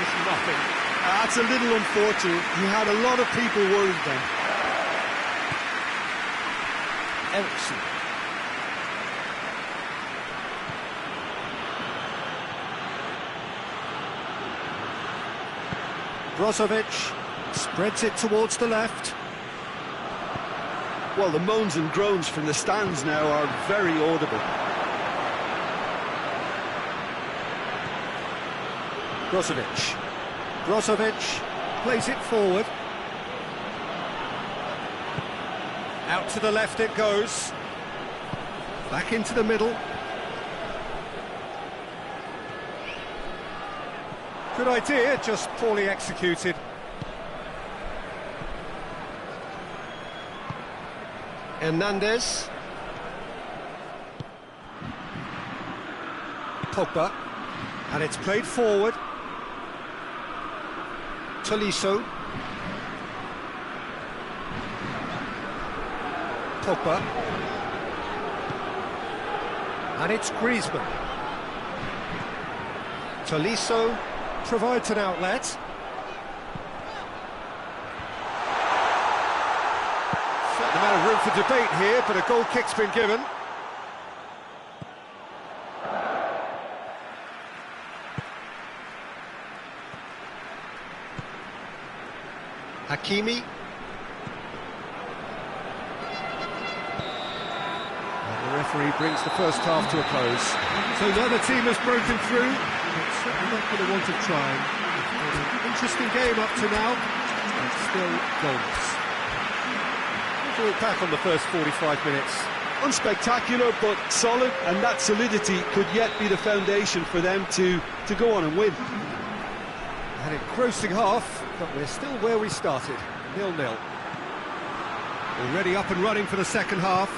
There's nothing. That's a little unfortunate. He had a lot of people worried then. Ericsson. Brozovic spreads it towards the left. Well, the moans and groans from the stands now are very audible. Brozovic. Brozovic plays it forward. Out to the left it goes. Back into the middle. Good idea, just poorly executed. Hernandez. Pogba. And it's played forward. Tolisso. Pogba. And it's Griezmann. Tolisso provides an outlet. Certain amount of room for debate here, but a goal kick's been given. Hakimi. And the referee brings the first half to a close. So neither team has broken through. It's certainly not going to want to try. It's been an interesting game up to now, and still goalless. Let's look back on the first 45 minutes. Unspectacular, but solid, and that solidity could yet be the foundation for them to go on and win. An engrossing half, but we're still where we started, 0-0. Already up and running for the second half.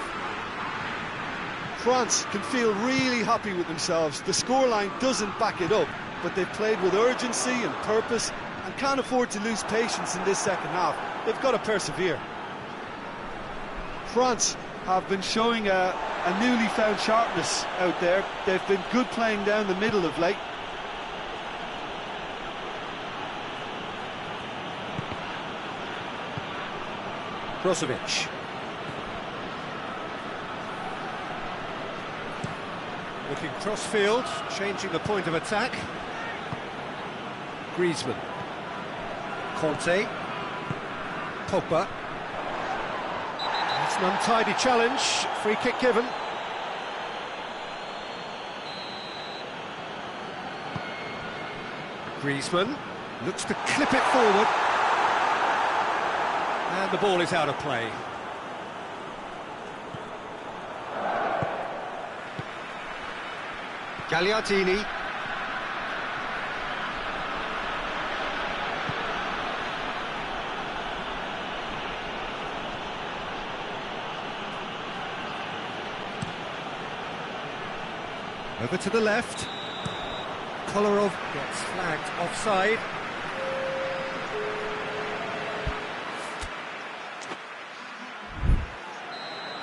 France can feel really happy with themselves. The scoreline doesn't back it up, but they've played with urgency and purpose and can't afford to lose patience in this second half. They've got to persevere. France have been showing a newly found sharpness out there. They've been good playing down the middle of late. Brozovic. Looking cross-field, changing the point of attack. Griezmann. Conte. Pogba. It's an untidy challenge, free kick given. Griezmann looks to clip it forward. And the ball is out of play. Gagliardini. Over to the left. Kolarov gets flagged offside.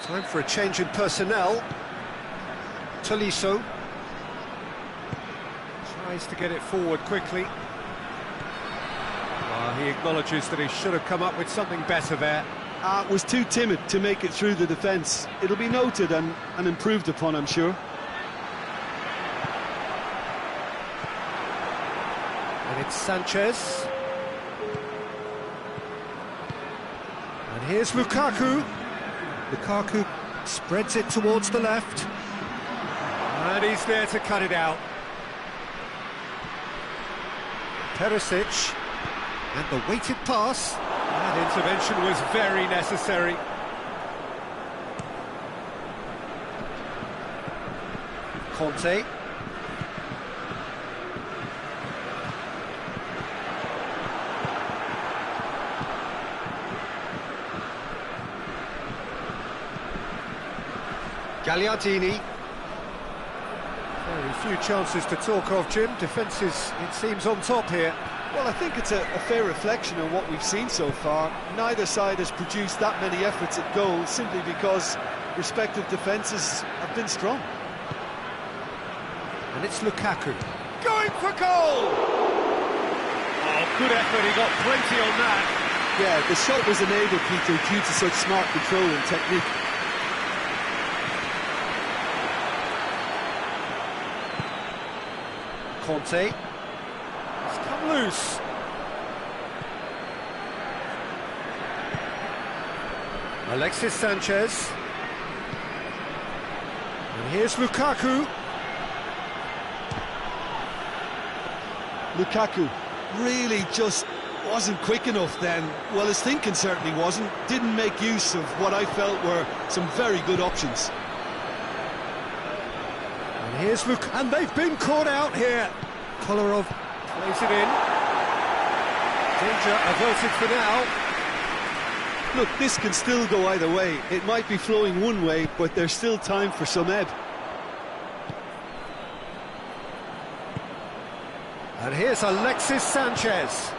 Time for a change in personnel. Tolisso tries to get it forward quickly. He acknowledges that he should have come up with something better there. Was too timid to make it through the defence. It'll be noted and improved upon, I'm sure. And it's Sanchez. And here's Lukaku. Lukaku spreads it towards the left. And he's there to cut it out. Perisic. And the weighted pass. That intervention was very necessary. Conte. Gagliardini. Very few chances to talk of, Jim. Defence is, it seems, on top here. Well, I think it's a fair reflection on what we've seen so far. Neither side has produced that many efforts at goal simply because respective defences have been strong. And it's Lukaku. Going for goal! Good effort, he got plenty on that. Yeah, the shot was enabled, Peter, due to such smart control and technique. Conte. It's come loose. Alexis Sanchez. And here's Lukaku. Lukaku really just wasn't quick enough then. Well, his thinking certainly wasn't. Didn't make use of what I felt were some very good options. And here's Luke, and they've been caught out here. Kolarov plays it in. Danger averted for now. Look, this can still go either way. It might be flowing one way, but there's still time for some ebb. And here's Alexis Sanchez.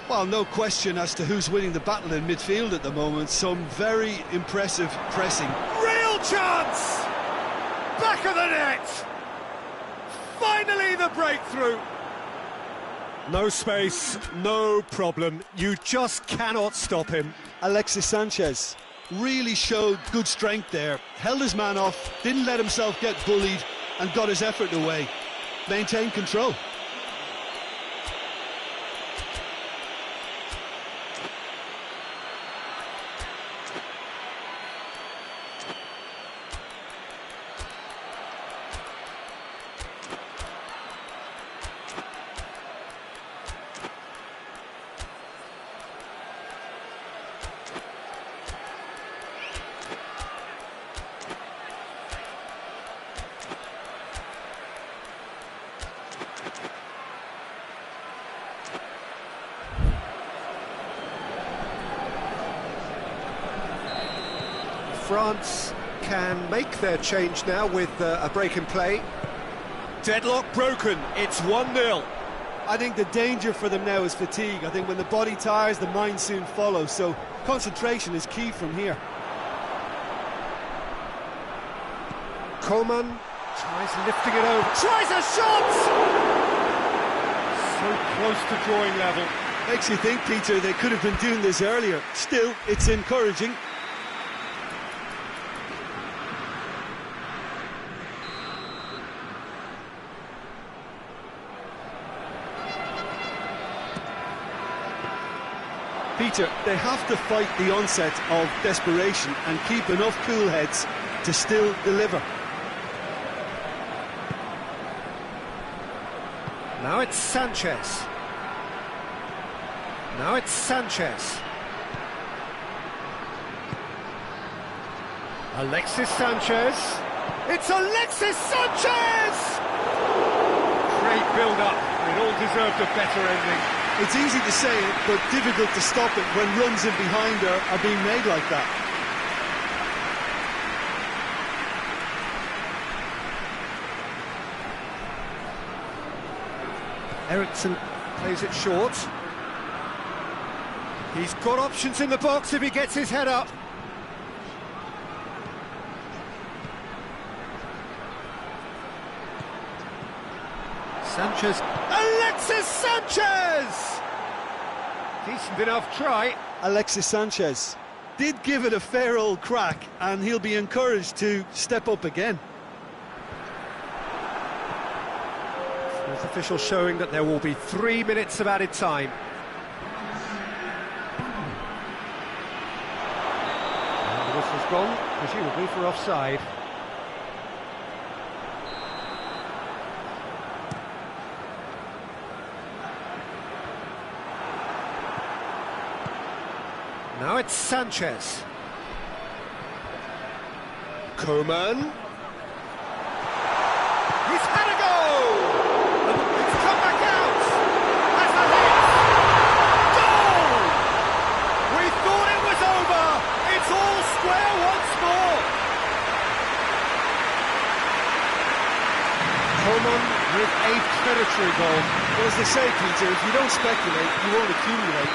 Well, no question as to who's winning the battle in midfield at the moment. Some very impressive pressing. Real chance! Back of the net! Finally the breakthrough! No space, no problem. You just cannot stop him. Alexis Sanchez really showed good strength there. Held his man off, didn't let himself get bullied, and got his effort away. Maintained control. France can make their change now with a break in play. Deadlock broken, it's 1-0. I think the danger for them now is fatigue. I think when the body tires, the mind soon follows, so concentration is key from here. Coman tries lifting it over, tries a shot! So close to drawing level. Makes you think, Peter, they could have been doing this earlier. Still, it's encouraging. Peter, they have to fight the onset of desperation and keep enough cool heads to still deliver. Now it's Sanchez. Now it's Sanchez. Alexis Sanchez. It's Alexis Sanchez! Great build-up. It all deserved a better ending. It's easy to say it, but difficult to stop it when runs in behind are being made like that. Eriksson plays it short. He's got options in the box if he gets his head up. Sanchez. Alexis Sanchez! Decent enough try. Alexis Sanchez did give it a fair old crack, and he'll be encouraged to step up again. Fourth official showing that there will be 3 minutes of added time. And the whistle's gone, presumably for offside. Now it's Sanchez. Coman. He's had a go! It's come back out! Has the hit! Goal! We thought it was over! It's all square once more! Coman with a predatory goal. Well, as they say, Peter, if you don't speculate, you won't accumulate.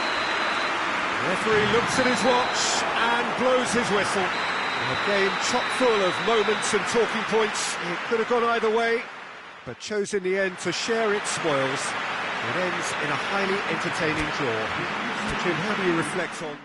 The referee looks at his watch and blows his whistle. A game chock full of moments and talking points. It could have gone either way. but chose in the end to share its spoils. It ends in a highly entertaining draw. So Jim, how do you reflect on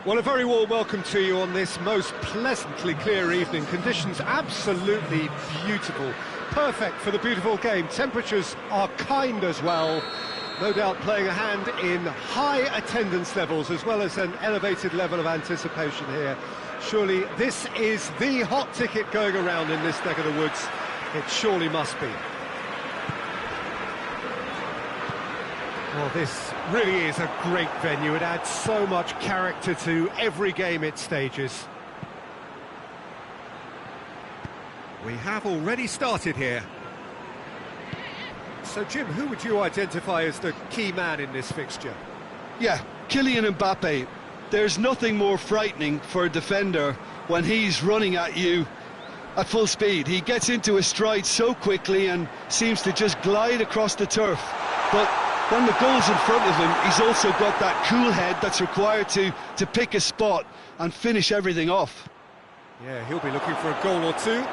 Well, a very warm welcome to you on this most pleasantly clear evening. Conditions absolutely beautiful. Perfect for the beautiful game. Temperatures are kind as well. No doubt playing a hand in high attendance levels as well as an elevated level of anticipation here. Surely this is the hot ticket going around in this neck of the woods. It surely must be. Well, this really is a great venue. It adds so much character to every game it stages. We have already started here. So, Jim, who would you identify as the key man in this fixture? Yeah, Kylian Mbappe. There's nothing more frightening for a defender when he's running at you at full speed. He gets into his stride so quickly and seems to just glide across the turf. But when the goal's in front of him, he's also got that cool head that's required to pick a spot and finish everything off. Yeah, he'll be looking for a goal or two.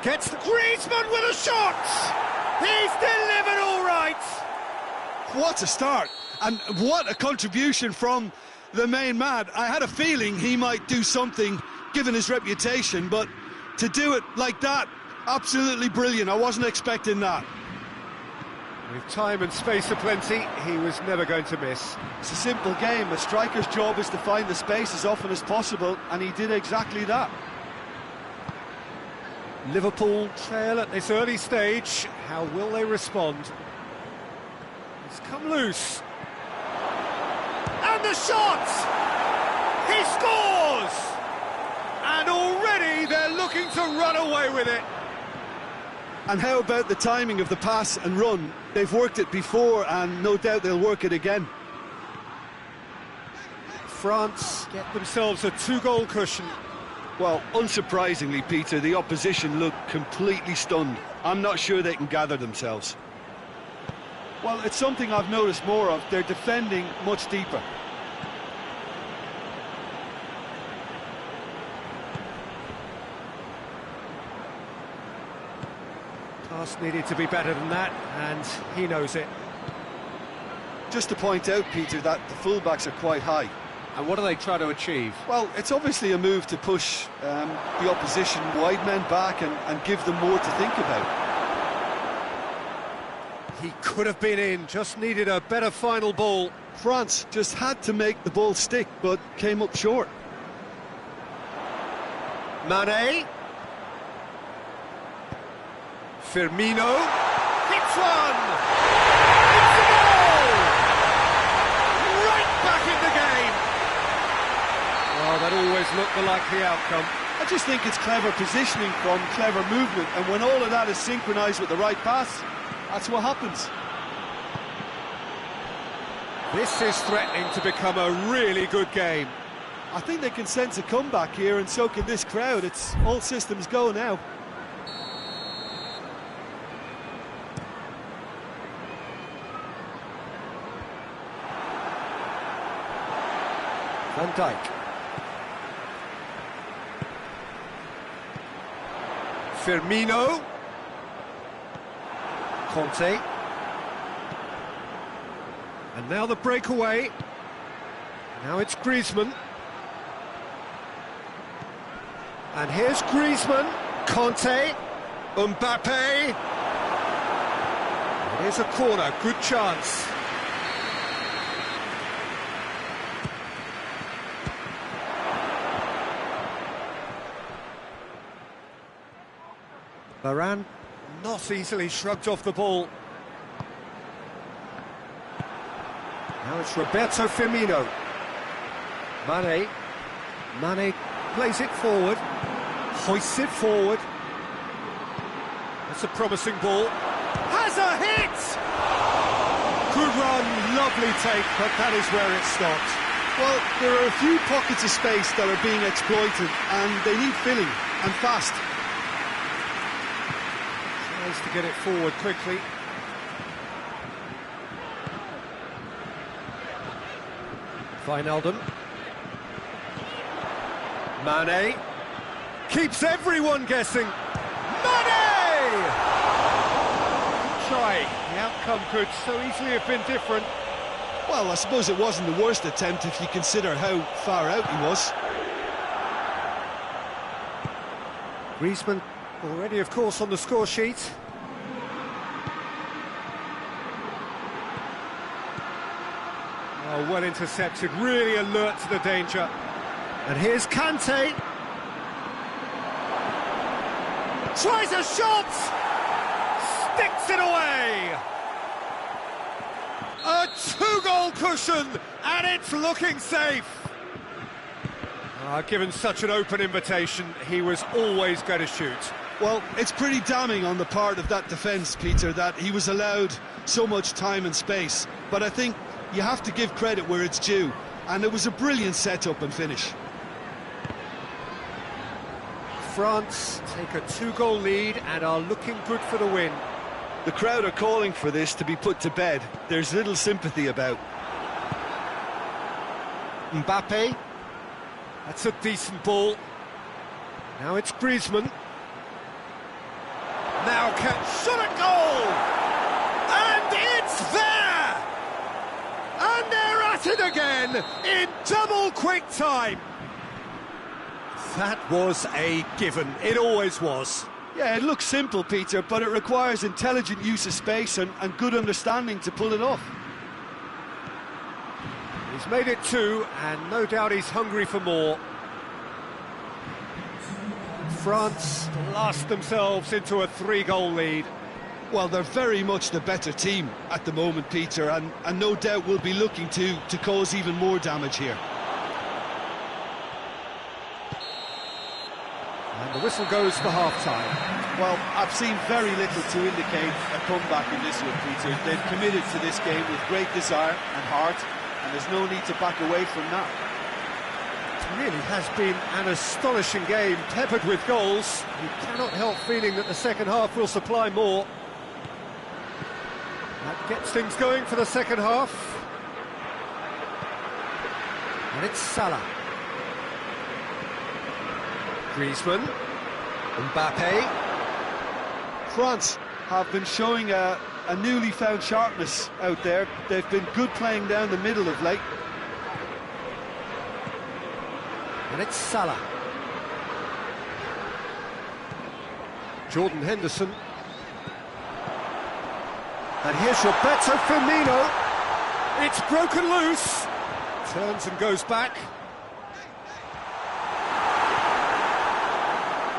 Gets Griezmann with a shot! He's delivered all right! What a start, and what a contribution from the main man. I had a feeling he might do something, given his reputation, but to do it like that, absolutely brilliant. I wasn't expecting that. With time and space aplenty, he was never going to miss. It's a simple game. A striker's job is to find the space as often as possible, and he did exactly that. Liverpool trail at this early stage. How will they respond? It's come loose. And the shot! He scores! And already they're looking to run away with it. And how about the timing of the pass and run? They've worked it before, and no doubt they'll work it again. France get themselves a 2-goal cushion. Well, unsurprisingly, Peter, the opposition look completely stunned. I'm not sure they can gather themselves. Well, it's something I've noticed more of. They're defending much deeper. Pass needed to be better than that, and he knows it. Just to point out, Peter, that the fullbacks are quite high. And what do they try to achieve? Well, it's obviously a move to push the opposition wide men back and give them more to think about. He could have been in, just needed a better final ball. France just had to make the ball stick, but came up short. Mane. Firmino. Hits one! It's a goal! Right back in the game! Well, that always looked the likely outcome. I just think it's clever positioning from clever movement, and when all of that is synchronised with the right pass, that's what happens. This is threatening to become a really good game. I think they can sense a comeback here, and so can this crowd. It's all systems go now. Van Dijk. Firmino. Conte. And now the breakaway. Now it's Griezmann. And here's Griezmann. Conte. Mbappe. Here's a corner. Good chance. Varane not easily shrugged off the ball. Now it's Roberto Firmino. Mane plays it forward, hoists it forward. That's a promising ball. Has a hit! Good run, lovely take, but that is where it stopped. Well, there are a few pockets of space that are being exploited, and they need filling, and fast. Tries to get it forward quickly. Wijnaldum. Mane. Keeps everyone guessing. Mane! Good try. The outcome could so easily have been different. Well, I suppose it wasn't the worst attempt if you consider how far out he was. Griezmann already, of course, on the score sheet. Oh, well intercepted, really alert to the danger. And here's Kante. Tries a shot! Sticks it away! A two-goal cushion, and it's looking safe. Given such an open invitation, he was always going to shoot. Well, it's pretty damning on the part of that defence, Peter, that he was allowed so much time and space. But I think you have to give credit where it's due, and it was a brilliant setup and finish. France take a two-goal lead and are looking good for the win. The crowd are calling for this to be put to bed. There's little sympathy about. Mbappe. That's a decent ball. Now it's Griezmann. Now shot at goal! And it's there! And they're at it again in double quick time. That was a given. It always was. Yeah, it looks simple, Peter, but it requires intelligent use of space and good understanding to pull it off. He's made it two, and no doubt he's hungry for more. France blast themselves into a three-goal lead. Well, they're very much the better team at the moment, Peter, and no doubt will be looking to cause even more damage here. And the whistle goes for half-time. Well, I've seen very little to indicate a comeback in this one, Peter. They've committed to this game with great desire and heart, and there's no need to back away from that. It really has been an astonishing game, peppered with goals. You cannot help feeling that the second half will supply more. That gets things going for the second half. And it's Salah. Griezmann. Mbappe. France have been showing a newly found sharpness out there. They've been good playing down the middle of late. And it's Salah. Jordan Henderson. And here's Roberto Firmino. It's broken loose. Turns and goes back.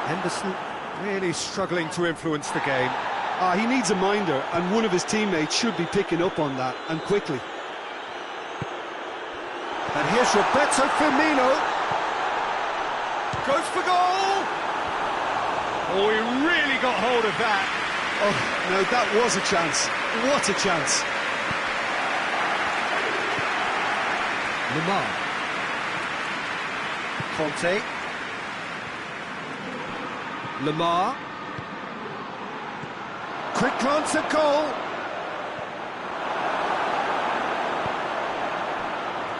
Henderson really struggling to influence the game. He needs a minder, and one of his teammates should be picking up on that, and quickly. And here's Roberto Firmino. Goes for goal! Oh, he really got hold of that. Oh, now that was a chance. What a chance. Lemar. Conte. Lemar. Quick glance at goal.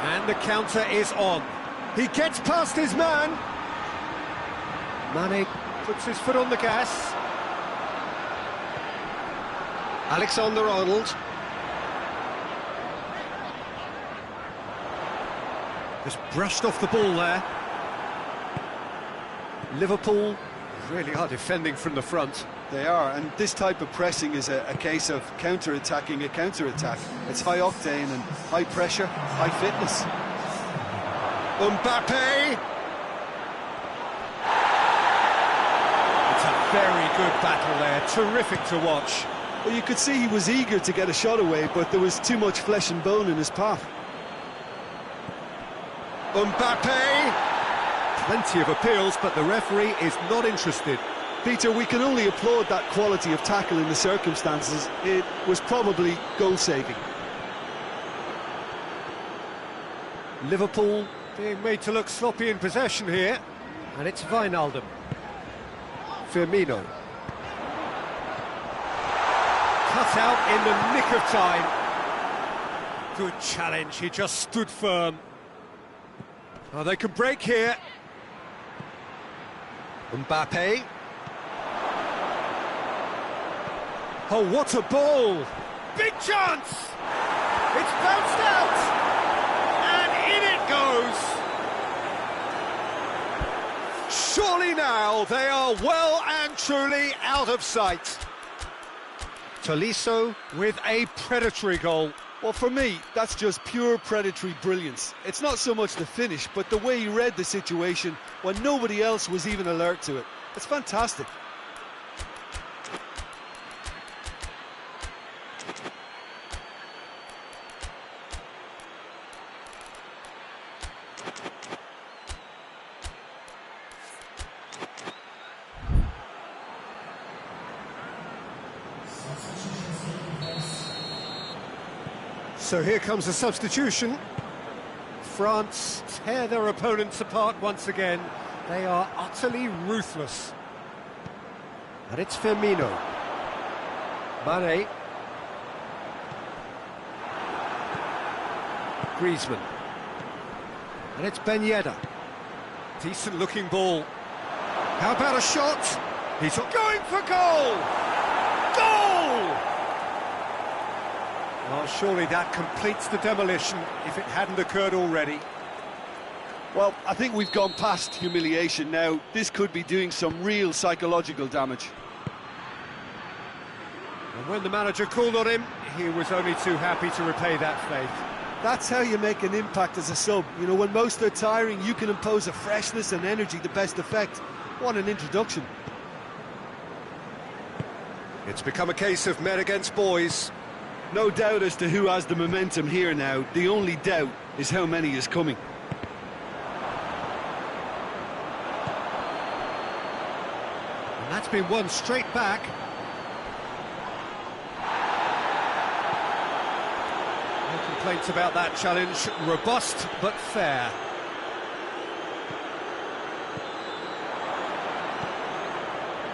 And the counter is on. He gets past his man. Mane puts his foot on the gas. Alexander-Arnold. Just brushed off the ball there. Liverpool really are defending from the front. They are, and this type of pressing is a case of counter-attacking a counter-attack. It's high octane and high pressure, high fitness. Mbappe! It's a very good battle there, terrific to watch. Well, you could see he was eager to get a shot away, but there was too much flesh and bone in his path. Mbappe! Plenty of appeals, but the referee is not interested. Peter, we can only applaud that quality of tackle in the circumstances. It was probably goal-saving. Liverpool being made to look sloppy in possession here. And it's Wijnaldum. Firmino. Cut out in the nick of time. Good challenge, he just stood firm. Oh, they can break here. Mbappe. Oh, what a ball! Big chance! It's bounced out! And in it goes! Surely now they are well and truly out of sight. Tolisso with a predatory goal. Well, for me, that's just pure predatory brilliance. It's not so much the finish, but the way he read the situation when nobody else was even alert to it. It's fantastic. So here comes a substitution. France tear their opponents apart once again. They are utterly ruthless. And it's Firmino. Mane. Griezmann. And it's Ben Yedder. Decent looking ball. How about a shot? He's going for goal! Goal! Well, surely that completes the demolition if it hadn't occurred already. Well, I think we've gone past humiliation now. This could be doing some real psychological damage. And when the manager called on him, he was only too happy to repay that faith. That's how you make an impact as a sub. You know, when most are tiring, you can impose a freshness and energy to best effect. What an introduction. It's become a case of men against boys. No doubt as to who has the momentum here now. The only doubt is how many is coming. And that's been won straight back. No complaints about that challenge. Robust but fair.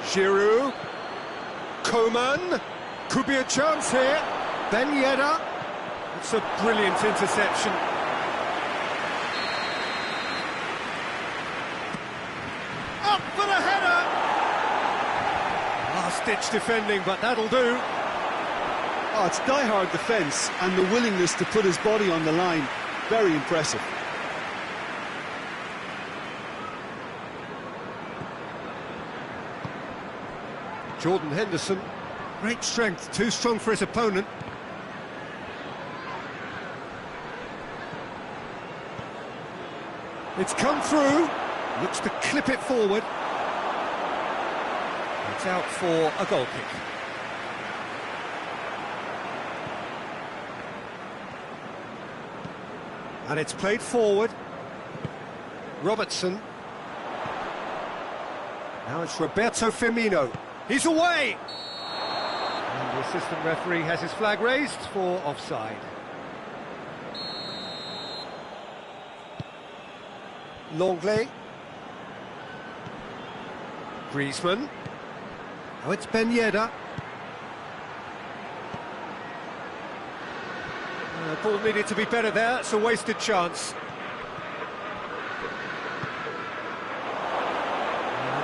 Giroud. Coman. Could be a chance here. Ben Yedder. It's a brilliant interception. Up for the header! Last-ditch defending, but that'll do. Oh, it's die-hard defence and the willingness to put his body on the line. Very impressive. Jordan Henderson. Great strength, too strong for his opponent. It's come through, looks to clip it forward. It's out for a goal kick. And it's played forward. Robertson. Now it's Roberto Firmino. He's away! And the assistant referee has his flag raised for offside. Longley. Griezmann. Now it's Ben Yedder. The ball needed to be better there, it's a wasted chance.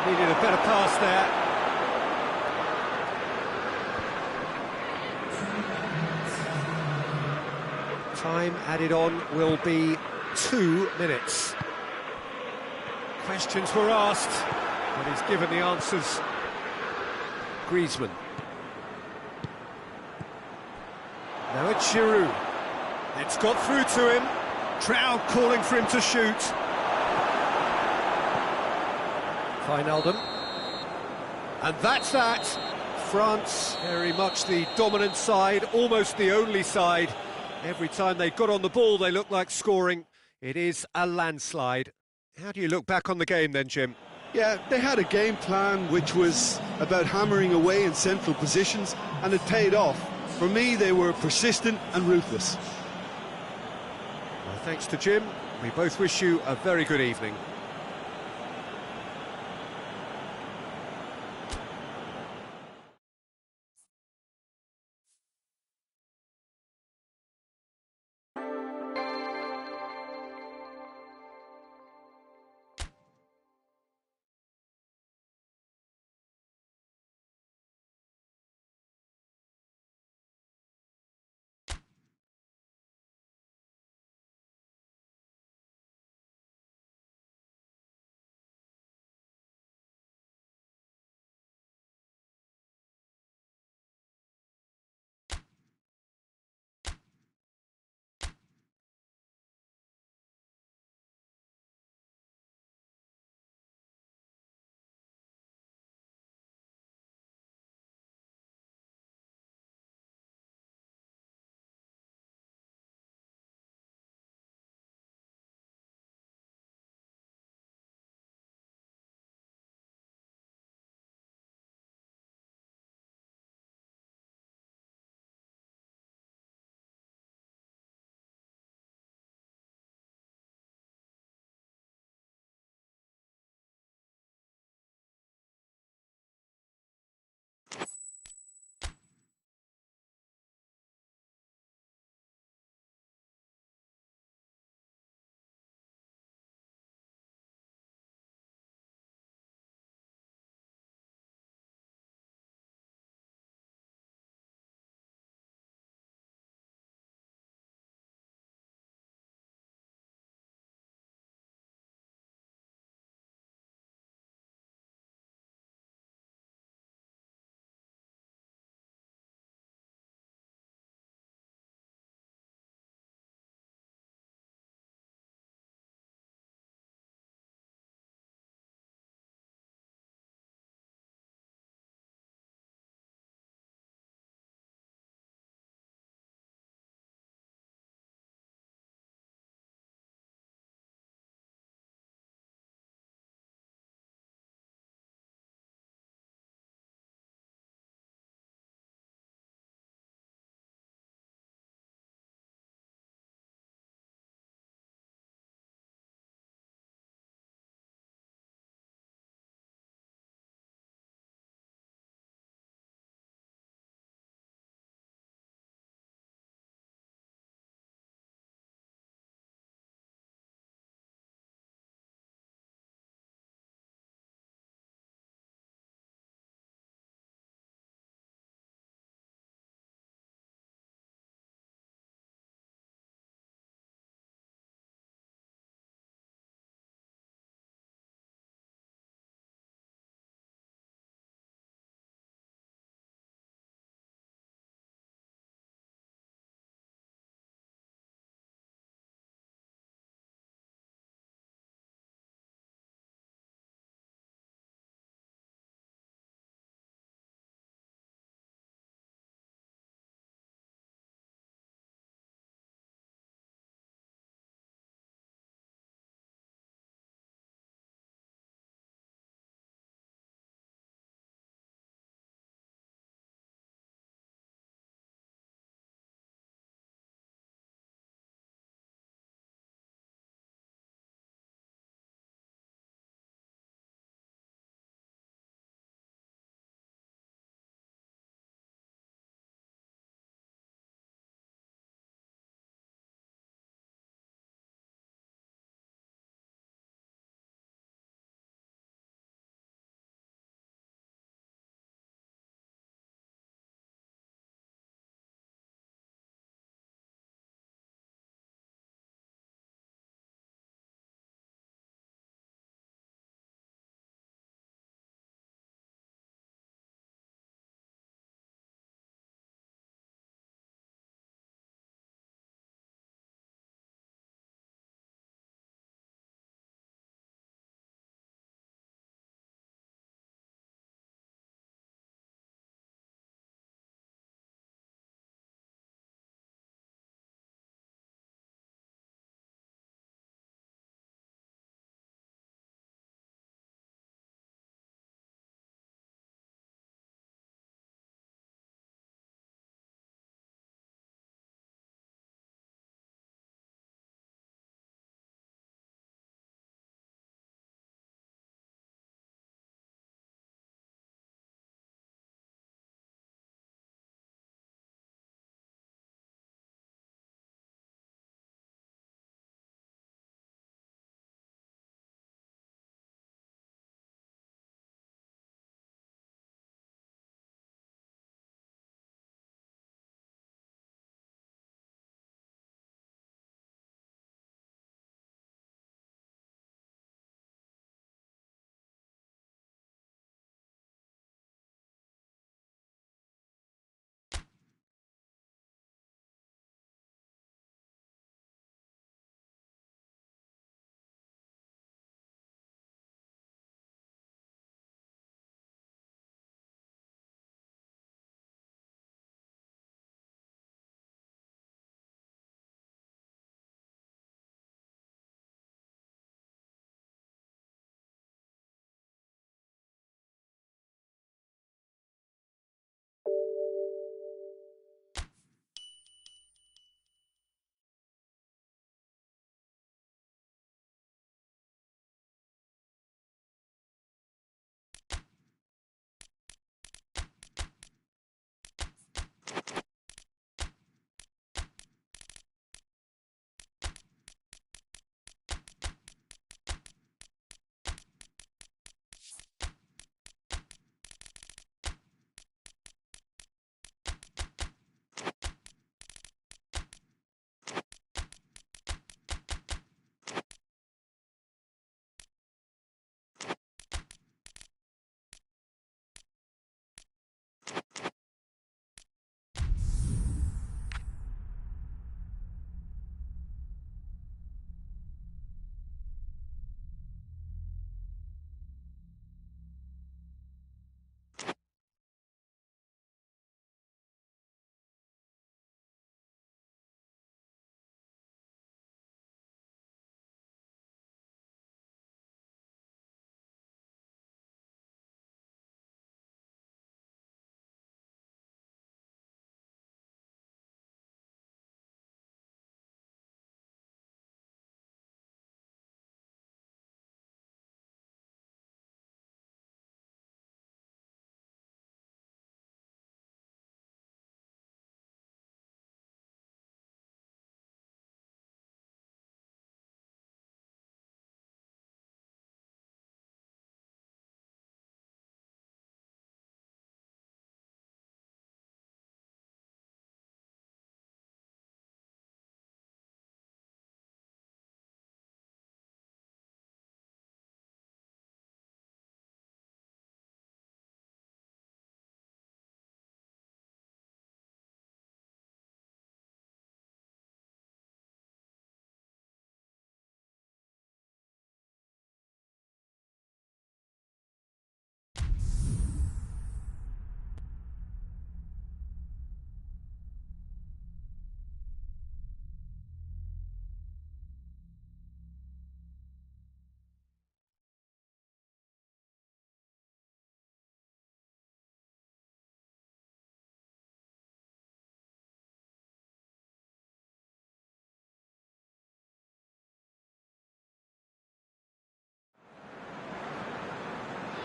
Needed a better pass there. Time added on will be 2 minutes. Questions were asked, but he's given the answers. Griezmann. Now it's Giroud. It's got through to him. Crowd calling for him to shoot. Wijnaldum. And that's that. France, very much the dominant side, almost the only side. Every time they got on the ball, they looked like scoring. It is a landslide. How do you look back on the game then, Jim? Yeah, they had a game plan which was about hammering away in central positions, and it paid off. For me, they were persistent and ruthless. Well, thanks to Jim. We both wish you a very good evening.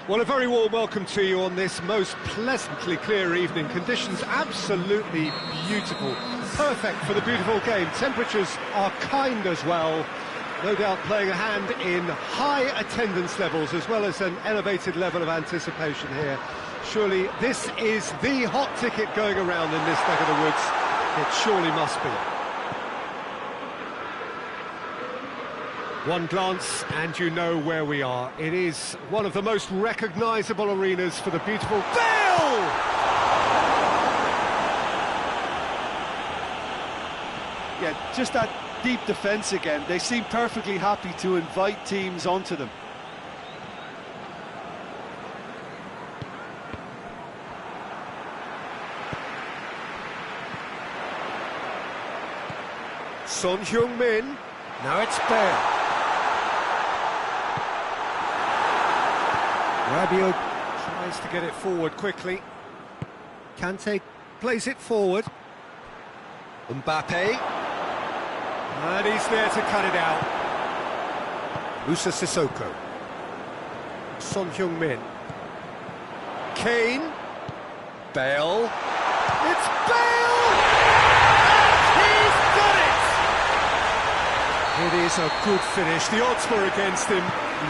Well, a very warm welcome to you on this most pleasantly clear evening. Conditions absolutely beautiful. Perfect for the beautiful game. Temperatures are kind as well. No doubt playing a hand in high attendance levels as well as an elevated level of anticipation here. Surely this is the hot ticket going around in this neck of the woods. It surely must be. One glance and you know where we are. It is one of the most recognisable arenas for the beautiful Bale! Yeah, just that deep defence again. They seem perfectly happy to invite teams onto them. Son Heung-min. Now it's Bale. Rabiot tries to get it forward quickly. Kante plays it forward. Mbappe. And he's there to cut it out. Moussa Sissoko. Son Heung-min. Kane. Bale. It's Bale! And he's done it! It is a good finish. The odds were against him.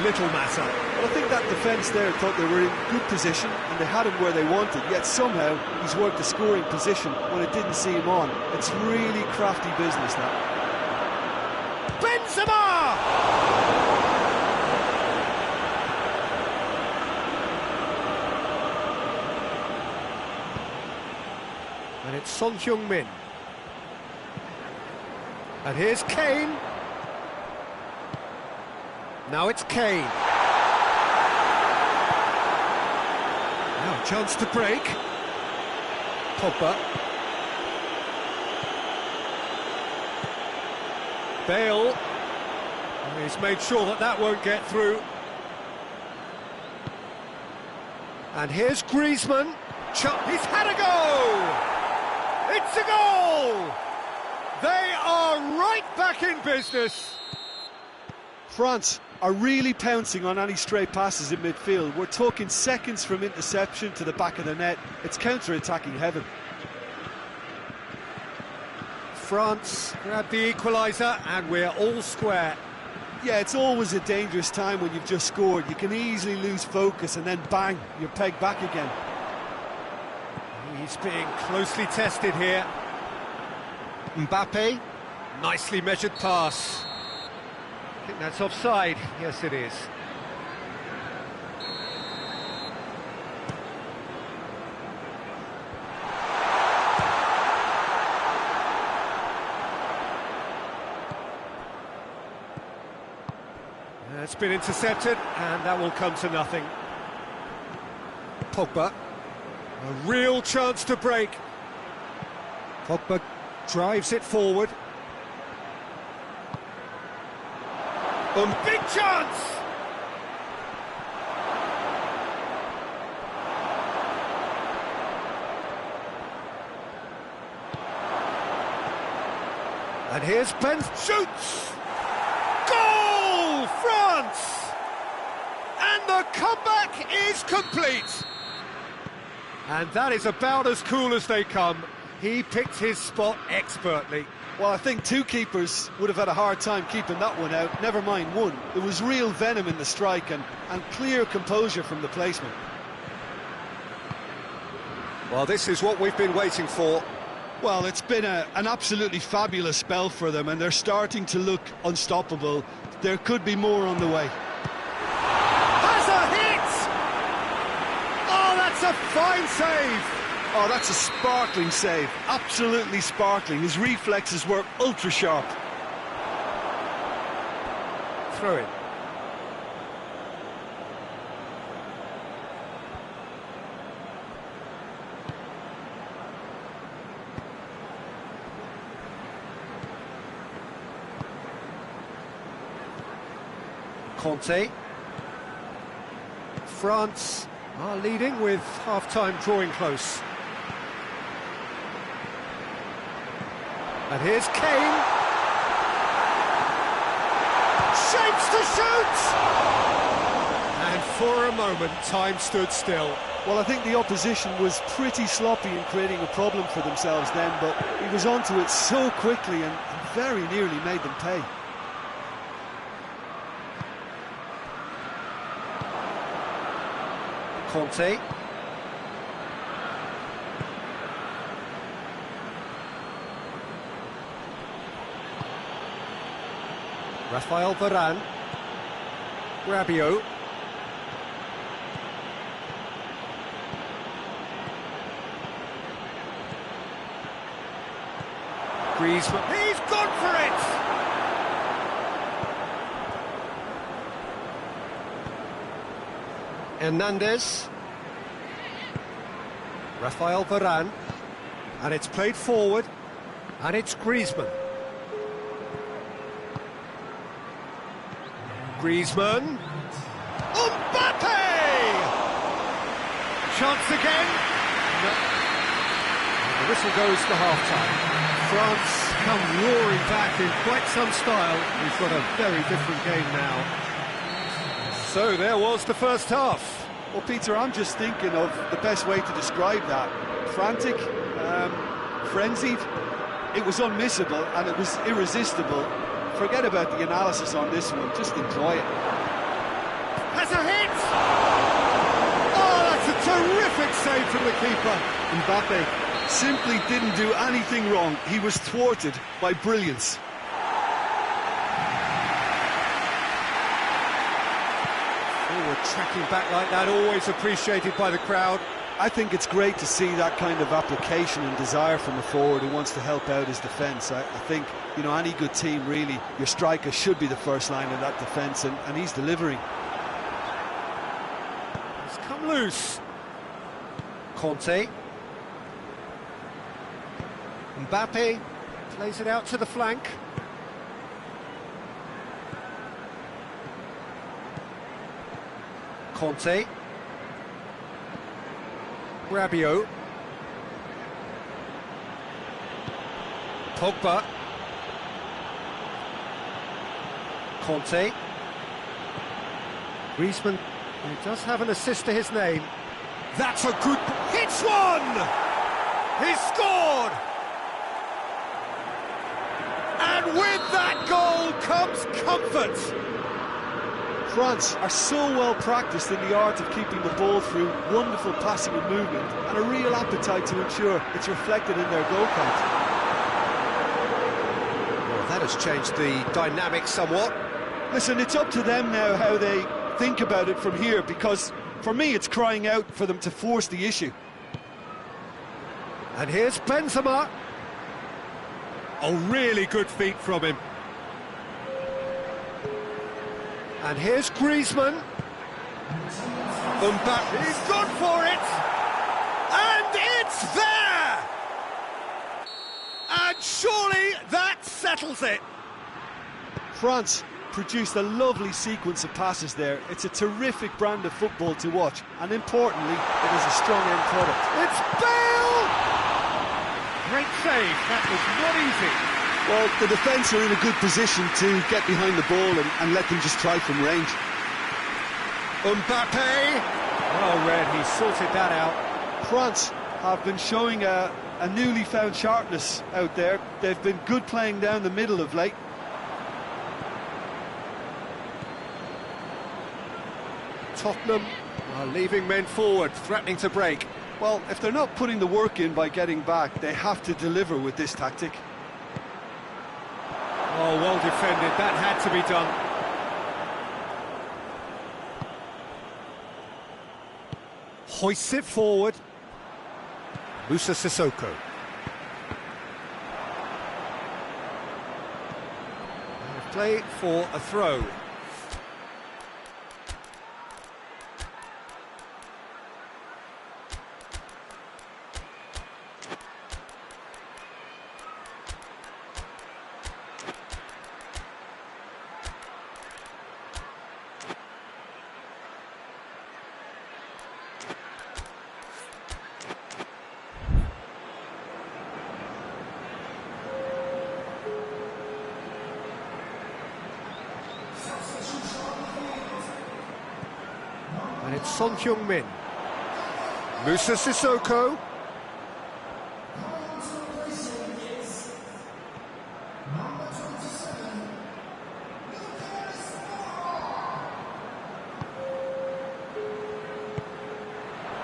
Little matter. Well, I think that defence there thought they were in good position and they had him where they wanted, yet somehow he's worked the scoring position when it didn't see him on. It's really crafty business now. Benzema! And it's Son Heung-min. And here's Kane. Now it's Kane. Now a chance to break. Pogba. Bale. And he's made sure that that won't get through. And here's Griezmann. He's had a go! It's a goal! They are right back in business. France are really pouncing on any stray passes in midfield. We're talking seconds from interception to the back of the net. It's counter-attacking heaven. France grab the equaliser, and we're all square. Yeah, it's always a dangerous time when you've just scored. You can easily lose focus and then bang, you're pegged back again. He's being closely tested here. Mbappe. Nicely measured pass. I think that's offside. Yes, it is. It's been intercepted, and that will come to nothing. Pogba. A real chance to break. Pogba drives it forward. Big chance! And here's Ben, shoots! Goal! France! And the comeback is complete! And that is about as cool as they come. He picked his spot expertly. Well, I think two keepers would have had a hard time keeping that one out, never mind one. There was real venom in the strike and clear composure from the placement. Well, this is what we've been waiting for. Well, it's been an absolutely fabulous spell for them, and they're starting to look unstoppable. There could be more on the way. Has a hit! Oh, that's a fine save! Oh, that's a sparkling save. Absolutely sparkling. His reflexes were ultra sharp. Throw it. Conte. France are leading with half-time drawing close. And here's Kane. Shapes to shoot! And for a moment, time stood still. Well, I think the opposition was pretty sloppy in creating a problem for themselves then, but he was onto it so quickly and very nearly made them pay. Conte. Raphael Varane. Rabiot. Griezmann. He's gone for it! Hernandez. Raphael Varane. And it's played forward. And it's Griezmann. Griezmann. Mbappe! Chance again. No. And the whistle goes for half-time. France come roaring back in quite some style. We've got a very different game now. So there was the first half. Well, Peter, I'm just thinking of the best way to describe that. Frantic, frenzied. It was unmissable and it was irresistible. Forget about the analysis on this one, just enjoy it. Has a hit! Oh, that's a terrific save from the keeper. Mbappe simply didn't do anything wrong. He was thwarted by brilliance. Forward tracking back like that, always appreciated by the crowd. I think it's great to see that kind of application and desire from a forward who wants to help out his defence. I think, you know, any good team, really, your striker should be the first line of that defence, and he's delivering. It's come loose. Conte. Mbappe plays it out to the flank. Conte. Rabiot. Pogba. Conte. Griezmann, he does have an assist to his name. That's a good... Hits one! He's scored! And with that goal comes comfort. France are so well practiced in the art of keeping the ball through wonderful passing and movement, and a real appetite to ensure it's reflected in their goal count. Well, that has changed the dynamic somewhat. Listen, it's up to them now how they think about it from here, because for me it's crying out for them to force the issue. And here's Benzema. Oh, really good feet from him. And here's Griezmann. Mbappe, he's gone for it! And it's there! And surely that settles it. France produced a lovely sequence of passes there. It's a terrific brand of football to watch, and importantly, it is a strong end product. It's Bale! Great save, that was not easy. Well, the defence are in a good position to get behind the ball and let them just try from range. Mbappe! Well read, he sorted that out. France have been showing a newly found sharpness out there. They've been good playing down the middle of late. Tottenham are leaving men forward, threatening to break. Well, if they're not putting the work in by getting back, they have to deliver with this tactic. Oh, well defended, that had to be done. Hoists it forward. Moussa Sissoko. Play for a throw. And it's Son Heung-min. Moussa Sissoko.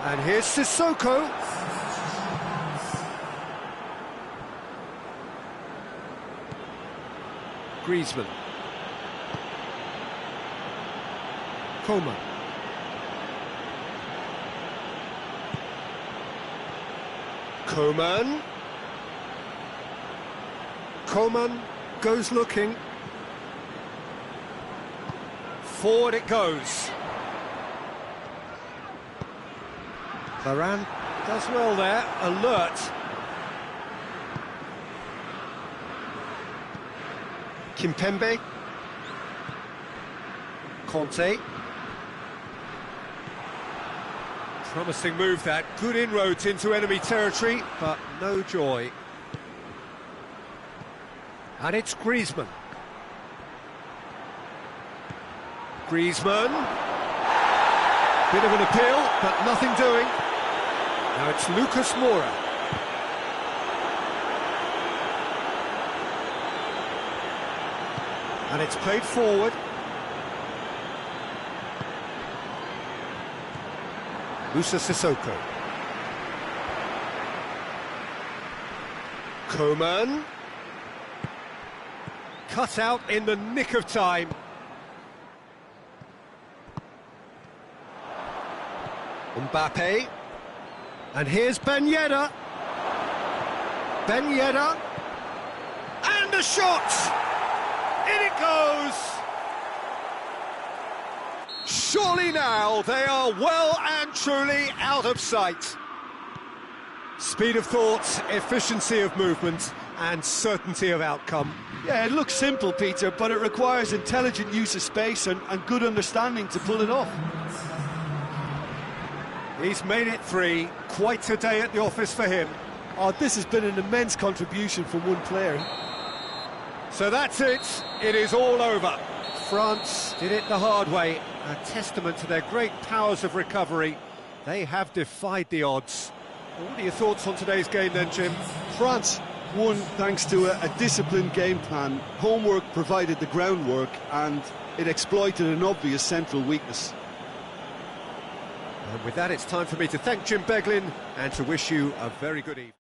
And here's Sissoko. Griezmann. Coman. Coman. Coman goes looking. Forward it goes. Varane does well there, alert. Kimpembe. Conte. Promising move that, good inroads into enemy territory, but no joy. And it's Griezmann. Griezmann. Bit of an appeal, but nothing doing. Now it's Lucas Moura. And it's played forward. Moussa Sissoko. Coman. Cut out in the nick of time. Mbappe. And here's Ben Yedder. Ben Yedder. And a shot! In it goes! Surely now they are well and truly out of sight. Speed of thought, efficiency of movement, and certainty of outcome. Yeah, it looks simple, Peter, but it requires intelligent use of space and good understanding to pull it off. He's made it 3, quite a day at the office for him. Oh, this has been an immense contribution from one player. So that's it, it is all over. France did it the hard way, a testament to their great powers of recovery. They have defied the odds. What are your thoughts on today's game then, Jim? France won thanks to a disciplined game plan. Homework provided the groundwork and it exploited an obvious central weakness. And with that, it's time for me to thank Jim Beglin and to wish you a very good evening.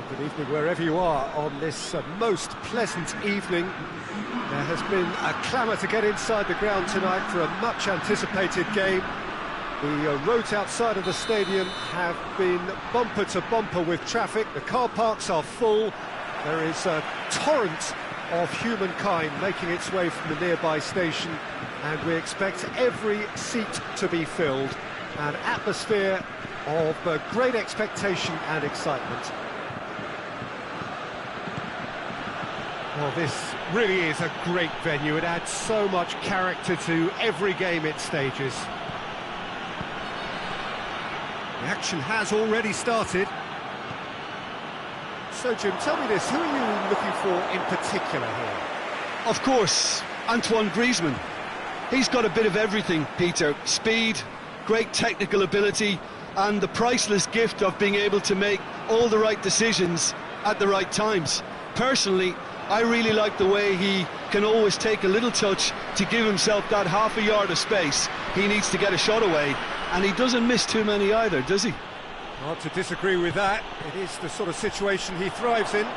Good evening wherever you are on this most pleasant evening. There has been a clamour to get inside the ground tonight for a much anticipated game. The roads outside of the stadium have been bumper to bumper with traffic. The car parks are full. There is a torrent of humankind making its way from the nearby station, and we expect every seat to be filled. An atmosphere of great expectation and excitement. Well, this really is a great venue. It adds so much character to every game it stages. The action has already started. So, Jim, tell me this, who are you looking for in particular here? Of course, Antoine Griezmann. He's got a bit of everything, Peter. Speed, great technical ability, and the priceless gift of being able to make all the right decisions at the right times. Personally, I really like the way he can always take a little touch to give himself that half a yard of space he needs to get a shot away, and he doesn't miss too many either, does he? Hard to disagree with that. It is the sort of situation he thrives in.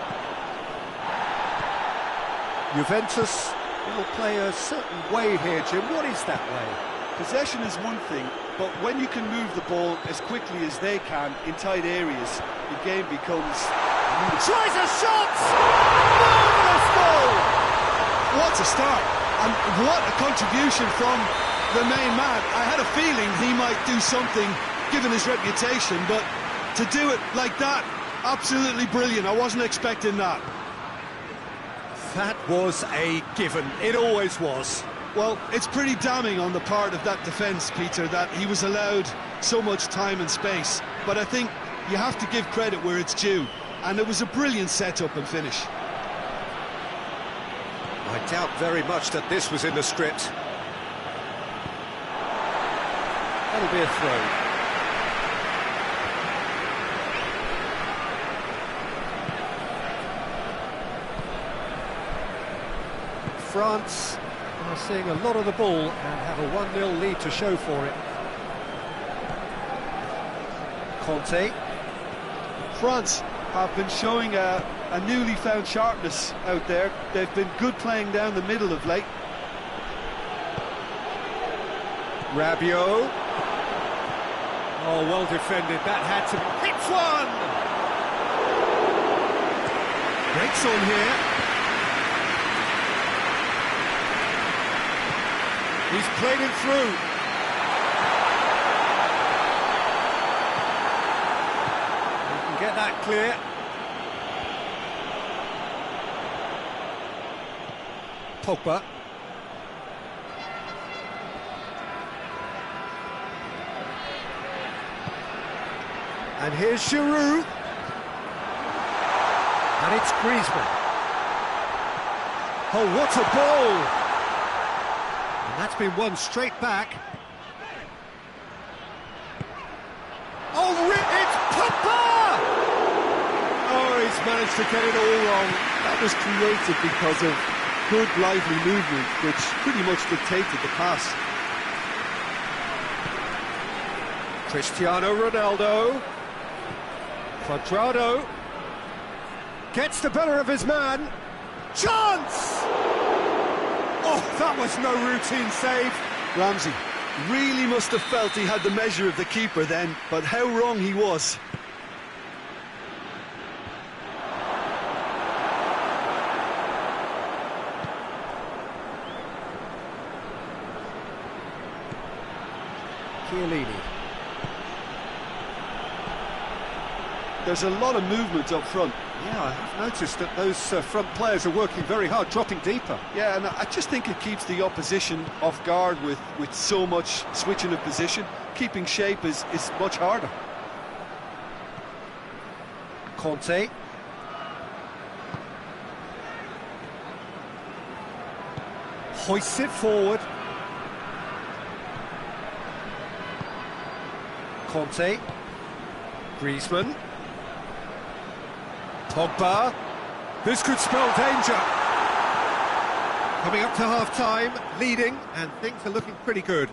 Juventus will play a certain way here, Jim. What is that way? Possession is one thing, but when you can move the ball as quickly as they can in tight areas, the game becomes... Tries a shot! Marvellous goal! What a start, and what a contribution from the main man. I had a feeling he might do something given his reputation, but to do it like that, absolutely brilliant. I wasn't expecting that. That was a given. It always was. Well, it's pretty damning on the part of that defence, Peter, that he was allowed so much time and space. But I think you have to give credit where it's due, and it was a brilliant set-up and finish. I doubt very much that this was in the script. That'll be a throw. France are seeing a lot of the ball and have a 1-0 lead to show for it. Conte. France have been showing a newly found sharpness out there. They've been good playing down the middle of late. Rabiot. Oh, well defended. That had to... Hits one! Breaks on here. He's played him through. He can get that clear. Pogba. And here's Giroud. And it's Griezmann. Oh, what a ball! That's been won straight back. Oh, it's Pogba! Oh, he's managed to get it all wrong. That was created because of good, lively movement, which pretty much dictated the pass. Cristiano Ronaldo. Cuadrado. Gets the better of his man. Chance! Oh, that was no routine save. Ramsey really must have felt he had the measure of the keeper then, but how wrong he was. Chiellini. There's a lot of movement up front. Yeah, I have noticed that those front players are working very hard, dropping deeper. Yeah, and I just think it keeps the opposition off guard with so much switching of position. Keeping shape is much harder. Conte. Hoists it forward. Conte. Griezmann. Pogba. This could spell danger. Coming up to half-time, leading, and things are looking pretty good.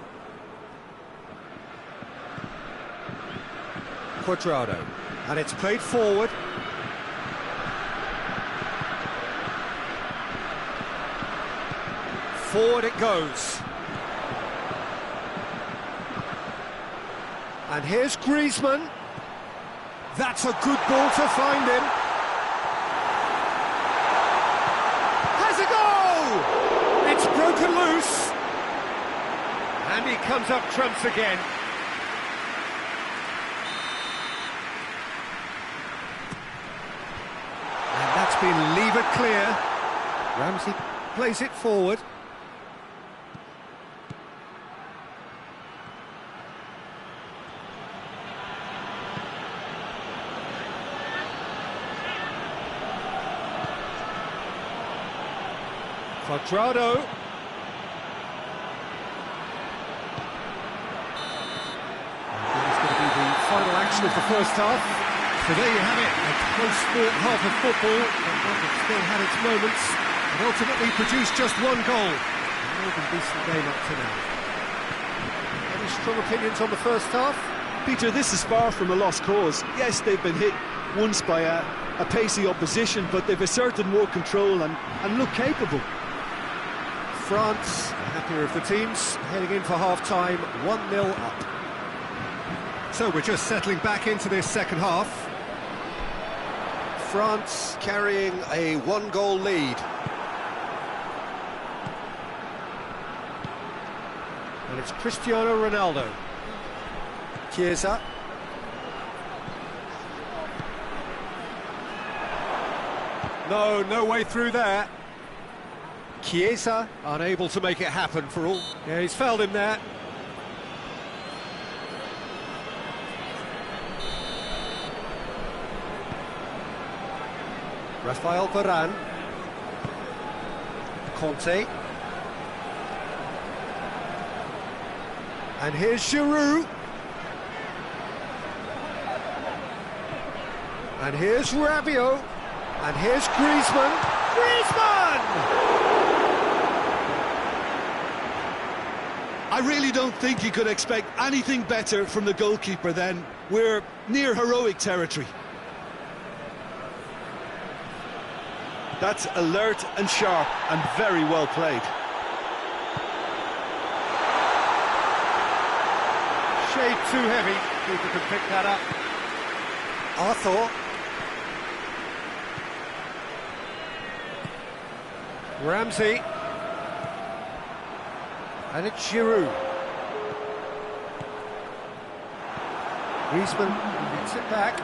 Cuadrado. And it's played forward. Forward it goes. And here's Griezmann. That's a good ball to find him. Has a goal! It's broken loose. And he comes up trumps again. And that's been levered clear. Ramsey plays it forward. Cuadrado. That is going to be the final action of the first half. So there you have it, a close-fought half of football, but one that still had its moments, and ultimately produced just one goal. A more than decent game up to now. Any strong opinions on the first half? Peter, this is far from a lost cause. Yes, they've been hit once by a pacey opposition, but they've asserted more control and look capable. France, the happier of the teams, heading in for half-time, 1-0 up. So we're just settling back into this second half. France carrying a one-goal lead. And it's Cristiano Ronaldo. Chiesa. No way through there. Chiesa unable to make it happen for all. Yeah, he's fouled him there. Rafael Varane. Conte. And here's Giroud. And here's Rabiot. And here's Griezmann. Griezmann! I really don't think you could expect anything better from the goalkeeper then. We're near heroic territory. That's alert and sharp and very well played. Shade too heavy. Keeper can pick that up. Arthur. Ramsey. And it's Giroud. Griezmann gets it back.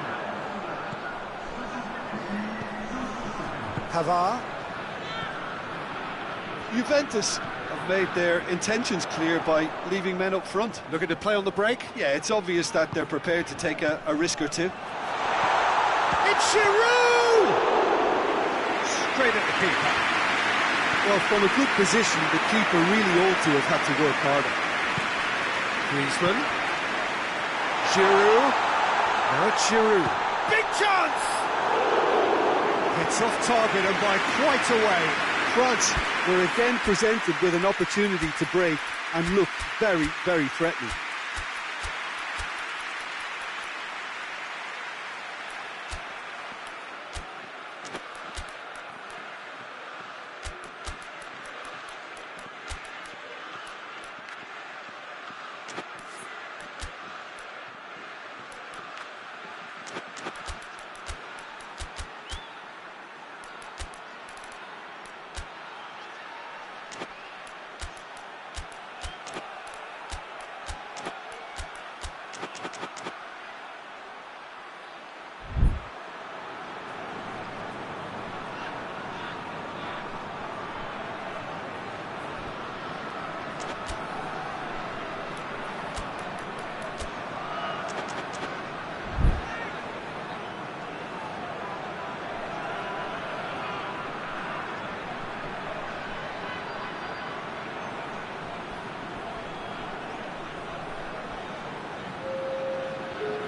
Pavard. Juventus have made their intentions clear by leaving men up front. Looking to play on the break. Yeah, it's obvious that they're prepared to take a risk or two. It's Giroud! Straight at the keeper. Well, from a good position, the keeper really ought to have had to work harder. Griezmann. Giroud. Now it's Giroud. Big chance! It's off target and by quite a way. France were again presented with an opportunity to break and looked very, very threatening.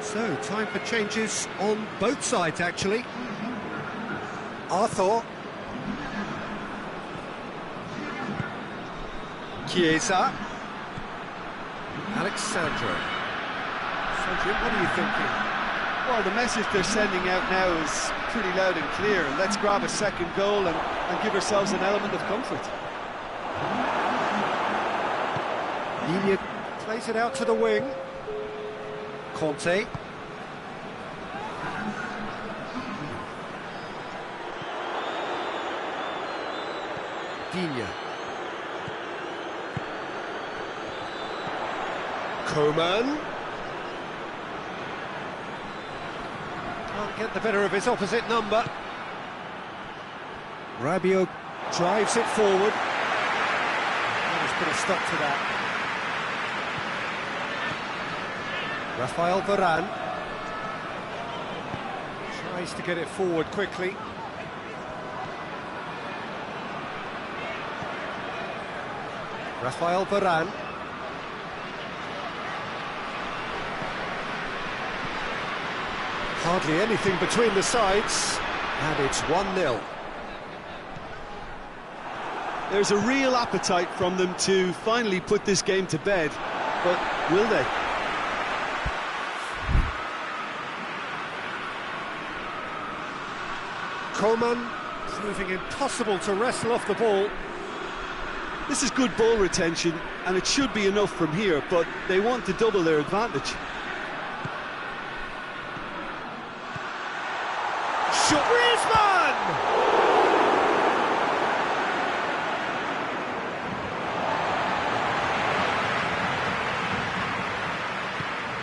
So, time for changes on both sides, actually. Arthur. Chiesa. Alex Sandro. Cedric, what are you thinking? Well, the message they're sending out now is pretty loud and clear. Let's grab a second goal and give ourselves an element of comfort. Digne plays it out to the wing. Conte. Digne. Coman. Can't get the better of his opposite number. Rabiot drives it forward. He's put a stop to that. Rafael Varane tries to get it forward quickly. Rafael Varane. Hardly anything between the sides, and it's 1-0. There's a real appetite from them to finally put this game to bed, but will they? Coman proving impossible to wrestle off the ball. This is good ball retention, and it should be enough from here, but they want to double their advantage. Griezmann!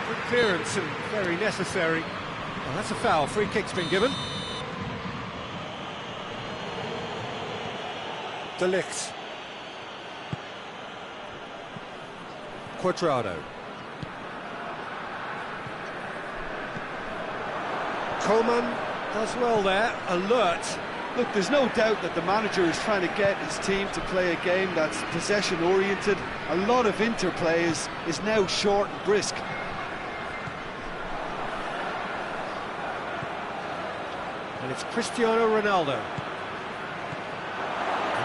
Good clearance and very necessary. Well, that's a foul. Free kick's been given. De Ligt. Cuadrado. Coman does well there, alert. Look, there's no doubt that the manager is trying to get his team to play a game that's possession-oriented. A lot of interplay is now short and brisk. And it's Cristiano Ronaldo.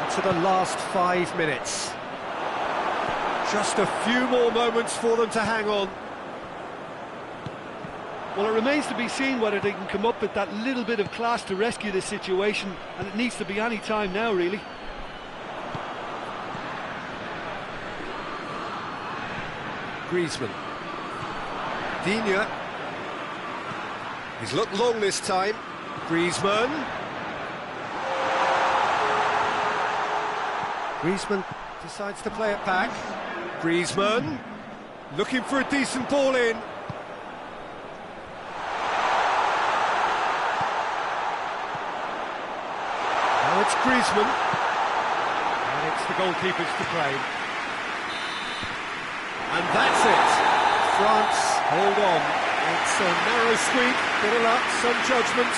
Into the last 5 minutes. Just a few more moments for them to hang on. Well, it remains to be seen whether they can come up with that little bit of class to rescue this situation, and it needs to be any time now, really. Griezmann. Digne. He's looked long this time. Griezmann. Griezmann decides to play it back. Griezmann. Looking for a decent ball in. Now it's Griezmann. And it's the goalkeepers to claim. And that's it. France hold on. It's a narrow squeak, bit of luck, some judgment.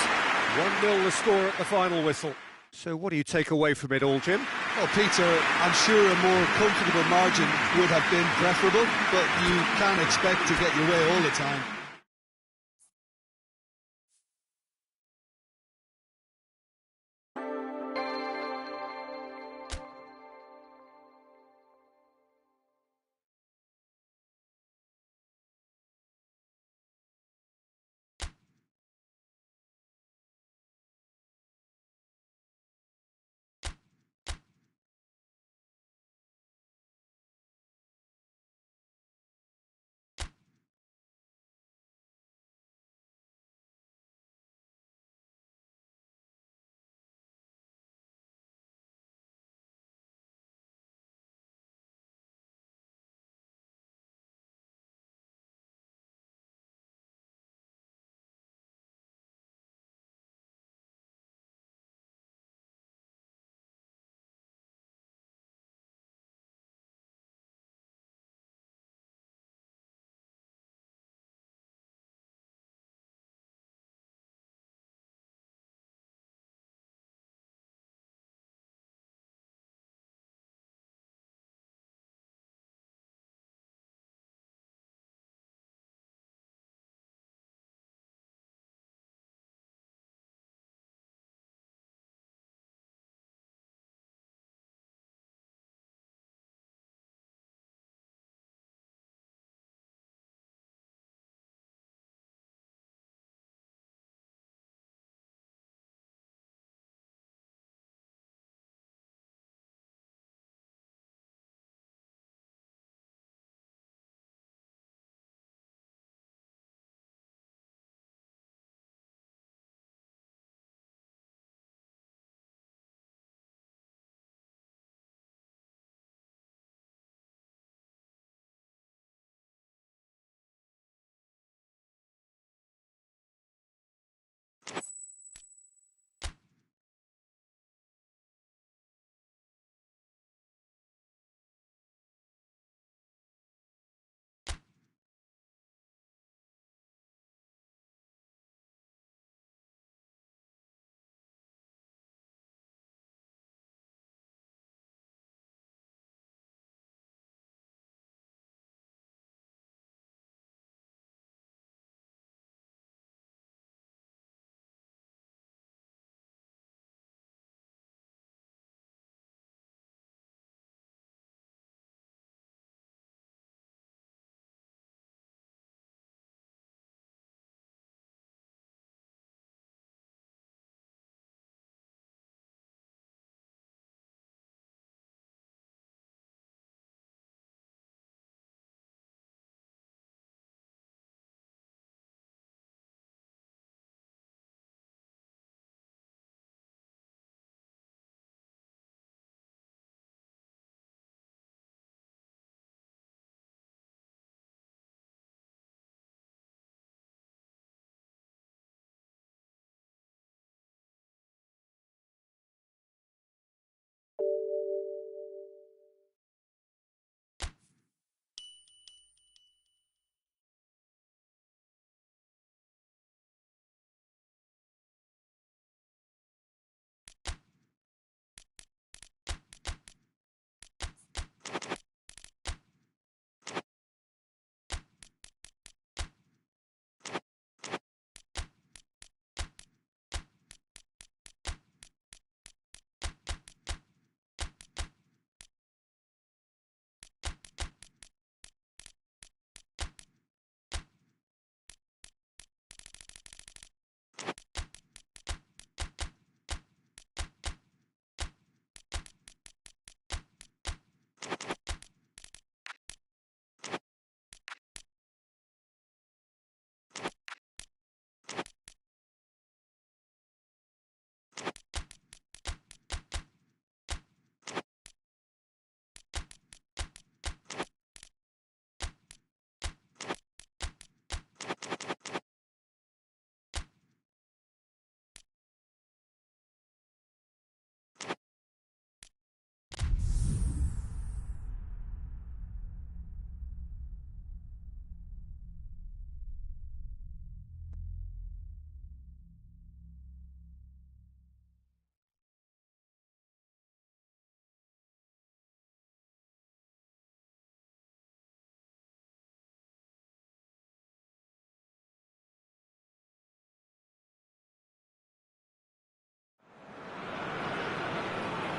1-0 the score at the final whistle. So what do you take away from it all, Jim? Well, Peter, I'm sure a more comfortable margin would have been preferable, but you can't expect to get your way all the time.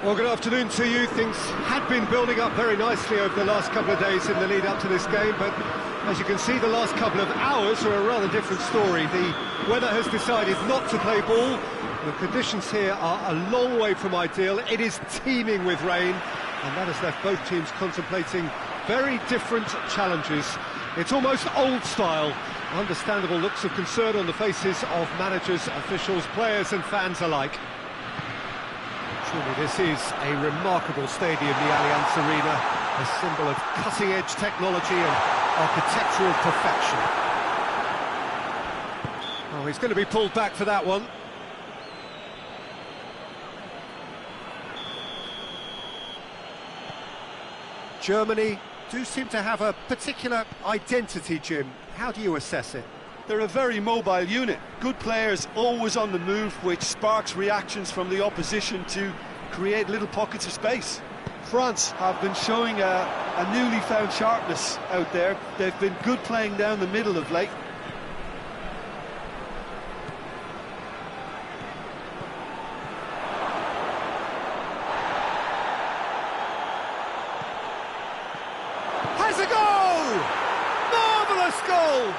Well, good afternoon to you. Things had been building up very nicely over the last couple of days in the lead up to this game, but as you can see, the last couple of hours are a rather different story. The weather has decided not to play ball. The conditions here are a long way from ideal. It is teeming with rain, and that has left both teams contemplating very different challenges. It's almost old style. Understandable looks of concern on the faces of managers, officials, players and fans alike. Truly, this is a remarkable stadium, the Allianz Arena, a symbol of cutting-edge technology and architectural perfection. Oh, he's going to be pulled back for that one. Germany do seem to have a particular identity, Jim. How do you assess it? They're a very mobile unit. Good players, always on the move, which sparks reactions from the opposition to create little pockets of space. France have been showing a newly found sharpness out there. They've been good playing down the middle of late. Has a goal! Marvellous goal!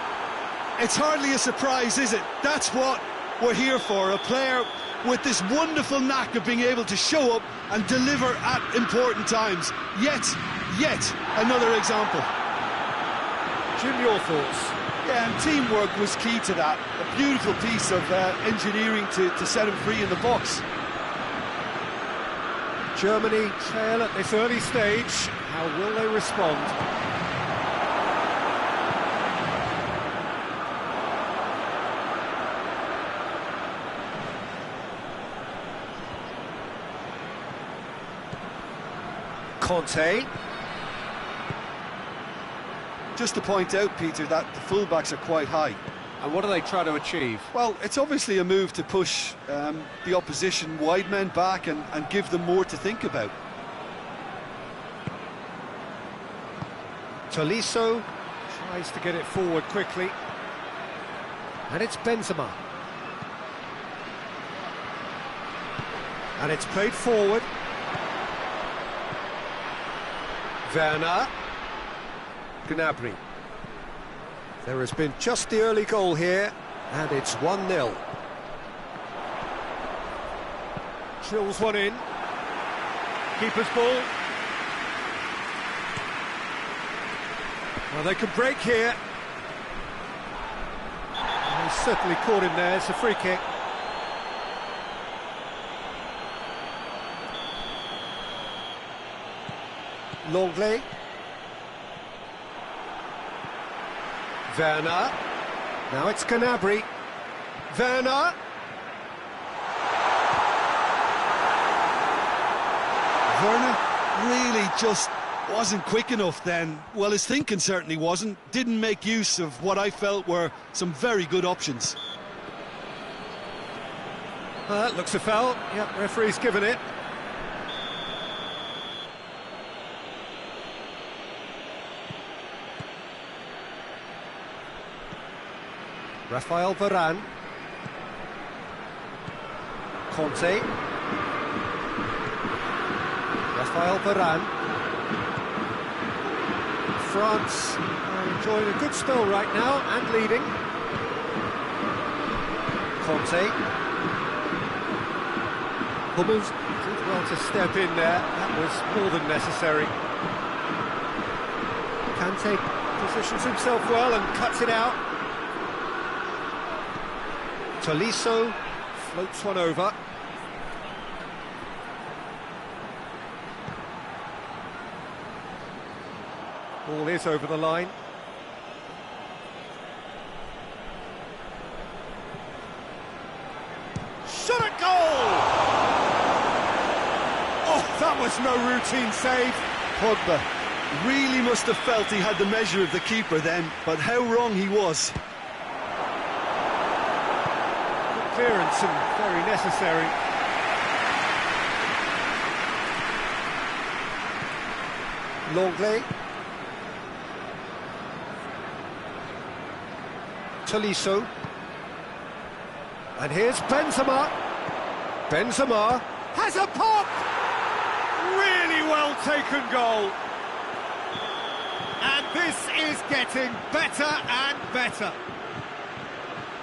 It's hardly a surprise, is it? That's what we're here for, a player with this wonderful knack of being able to show up and deliver at important times. Yet another example. Jim, your thoughts? Yeah, and teamwork was key to that. A beautiful piece of engineering to set him free in the box. Germany trail at this early stage. How will they respond? Conte. Just to point out, Peter, that the fullbacks are quite high. And what do they try to achieve? Well, it's obviously a move to push the opposition wide men back and give them more to think about. Tolisso tries to get it forward quickly. And it's Benzema. And it's played forward. Werner. Gnabry. There has been just the early goal here, and it's 1-0. Drills one in. Keeper's ball. Well, they can break here. And he's certainly caught him there. It's a free kick. Longley. Werner. Now it's Gnabry. Werner. Werner really just wasn't quick enough then. Well, his thinking certainly wasn't. Didn't make use of what I felt were some very good options. That looks a foul. Yep, referee's given it. Raphael Varane. Conte. Raphael Varane. France are enjoying a good spell right now and leading. Conte. Hummels did well to step in there. That was more than necessary. Kante positions himself well and cuts it out. Tolisso floats one over. Ball is over the line. Shot at goal! Oh, that was no routine save. Pogba really must have felt he had the measure of the keeper then, but how wrong he was. Clearance and very necessary. Longley. Tolisso. And here's Benzema. Benzema has a pop! Really well taken goal. And this is getting better and better.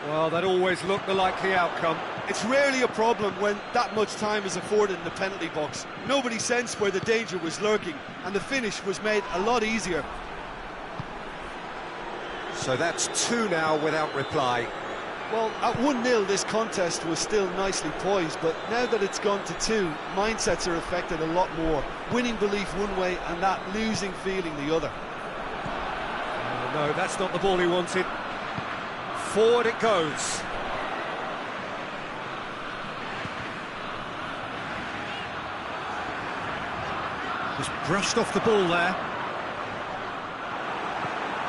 Well, that always looked the likely outcome. It's rarely a problem when that much time is afforded in the penalty box. Nobody sensed where the danger was lurking, and the finish was made a lot easier. So that's 2 now without reply. Well, at 1-0 this contest was still nicely poised, but now that it's gone to 2, mindsets are affected a lot more. Winning belief one way and that losing feeling the other. No, that's not the ball he wanted. Forward it goes. Just brushed off the ball there.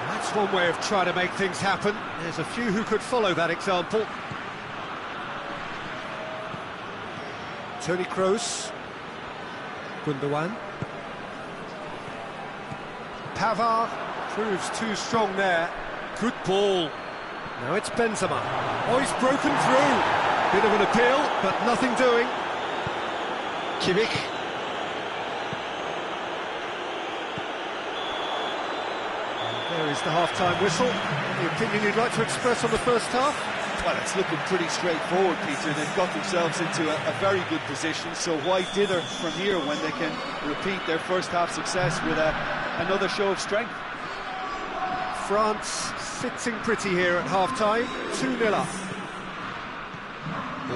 That's one way of trying to make things happen. There's a few who could follow that example. Toni Kroos. Gundogan. Pavard proves too strong there. Good ball. Now it's Benzema. Oh, he's broken through. Bit of an appeal, but nothing doing. Kimmich. There is the half-time whistle. Any opinion you'd like to express on the first half? Well, it's looking pretty straightforward, Peter. They've got themselves into a very good position, so why dither from here when they can repeat their first half success with another show of strength? France sitting pretty here at half-time, 2-0 up.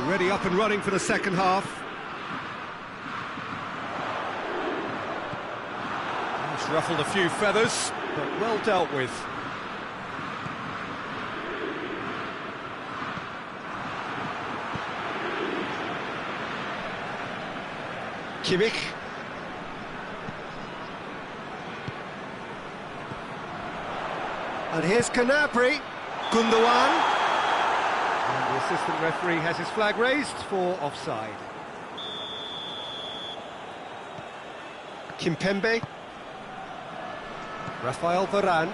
Already up and running for the second half. It's ruffled a few feathers, but well dealt with. Kimmich. And here's Gnabry. Gundogan. And the assistant referee has his flag raised for offside. Kimpembe. Raphael Varane.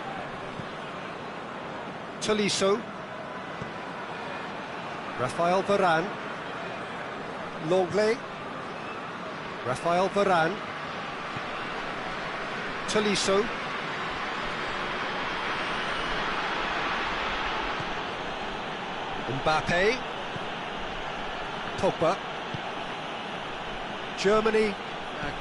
Tolisso. Raphael Varane. Lenglet. Raphael Varane. Tolisso. Mbappe. Pogba. Germany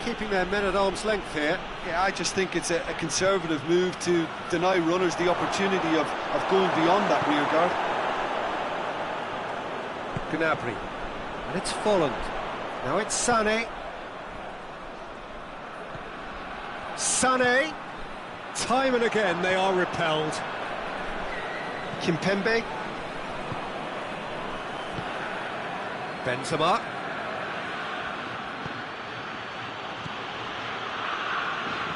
keeping their men at arm's length here. Yeah, I just think it's a conservative move to deny runners the opportunity of going beyond that rear guard. Gnabry. And it's Folland. Now it's Sané. Sané. Time and again they are repelled. Kimpembe. Benzema.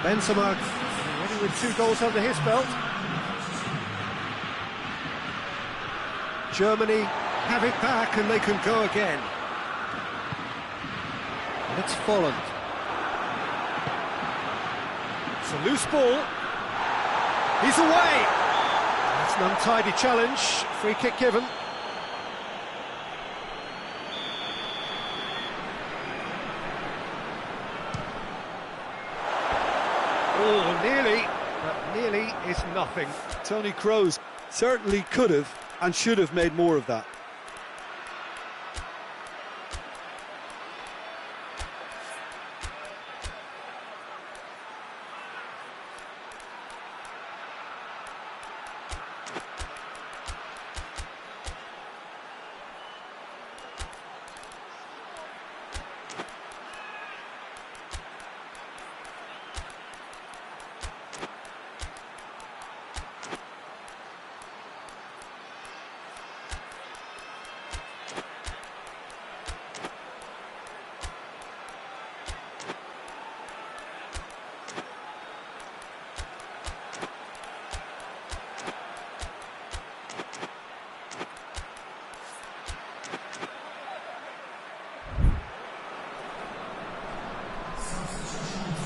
Benzema already with 2 goals under his belt. Germany have it back and they can go again. And it's Folland. It's a loose ball. He's away. That's an untidy challenge. Free kick given. Oh, nearly, but nearly is nothing. Toni Kroos certainly could have and should have made more of that.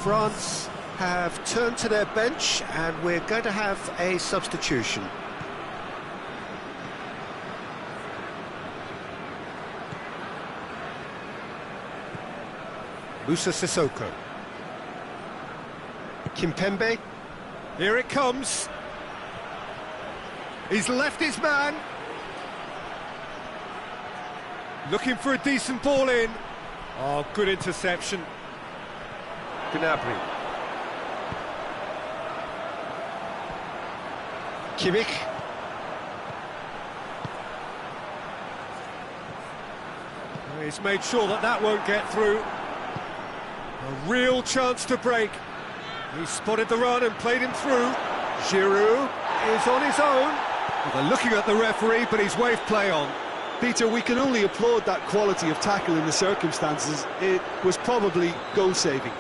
France have turned to their bench and we're going to have a substitution. Moussa Sissoko. Kimpembe. Here it comes. He's left his man. Looking for a decent ball in. Oh, good interception. Gnabry. Kimmich. He's made sure that that won't get through. A real chance to break. He spotted the run and played him through. Giroud is on his own. Well, they're looking at the referee, but he's waved play on. Peter, we can only applaud that quality of tackle in the circumstances. It was probably goal-saving.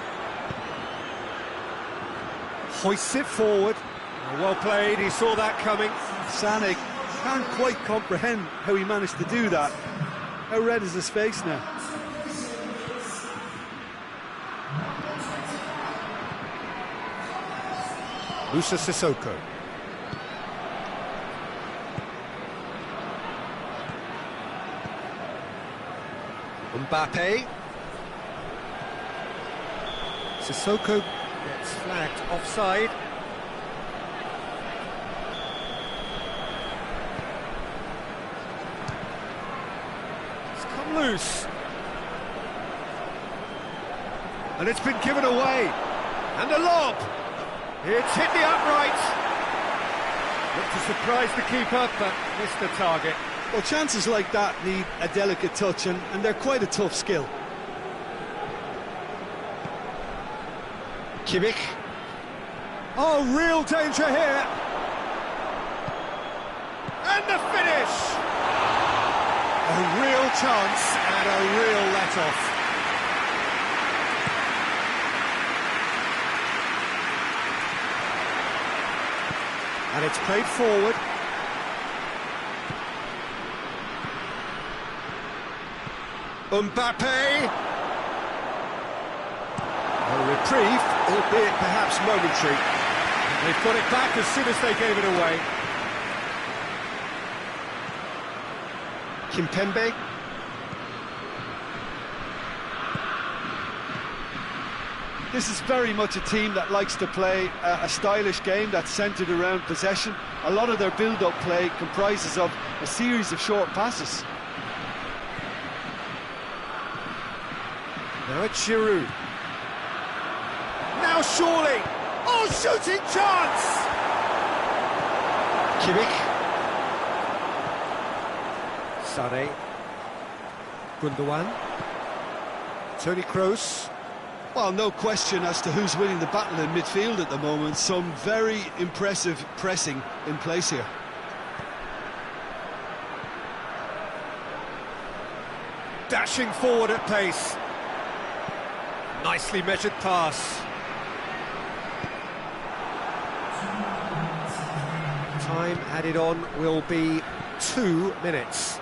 Hoists it forward. Well played, he saw that coming. Sané can't quite comprehend how he managed to do that. How red is his face now? Moussa Sissoko. Mbappe. Sissoko gets flagged offside. It's come loose. And it's been given away. And the lob. It's hit the upright. Looked to surprise the keeper, but missed the target. Well, chances like that need a delicate touch, and they're quite a tough skill. Kimmich. Oh, real danger here. And the finish. A real chance and a real let-off. And it's played forward. Mbappe. A reprieve, albeit perhaps momentary. They've got it back as soon as they gave it away. Kimpembe. This is very much a team that likes to play a stylish game that's centred around possession. A lot of their build-up play comprises of a series of short passes. Now it's Giroud. Now surely! Oh, shooting chance! Kimmich. Sané. Gundogan. Toni Kroos. Well, no question as to who's winning the battle in midfield at the moment. Some very impressive pressing in place here. Dashing forward at pace. Nicely measured pass. Time added on will be 2 minutes.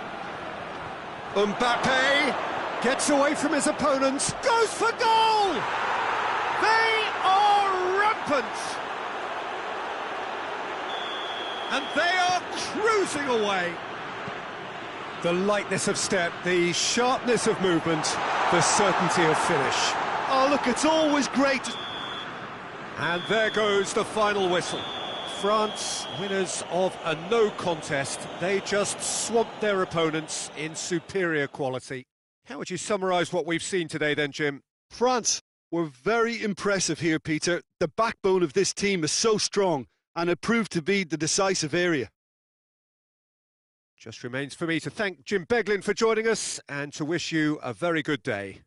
Mbappe gets away from his opponents, goes for goal! They are rampant! And they are cruising away. The lightness of step, the sharpness of movement, the certainty of finish. Oh, look, it's always great. And there goes the final whistle. France, winners of a no contest. They just swamped their opponents in superior quality. How would you summarise what we've seen today then, Jim? France were very impressive here, Peter. The backbone of this team is so strong, and it proved to be the decisive area. Just remains for me to thank Jim Beglin for joining us and to wish you a very good day.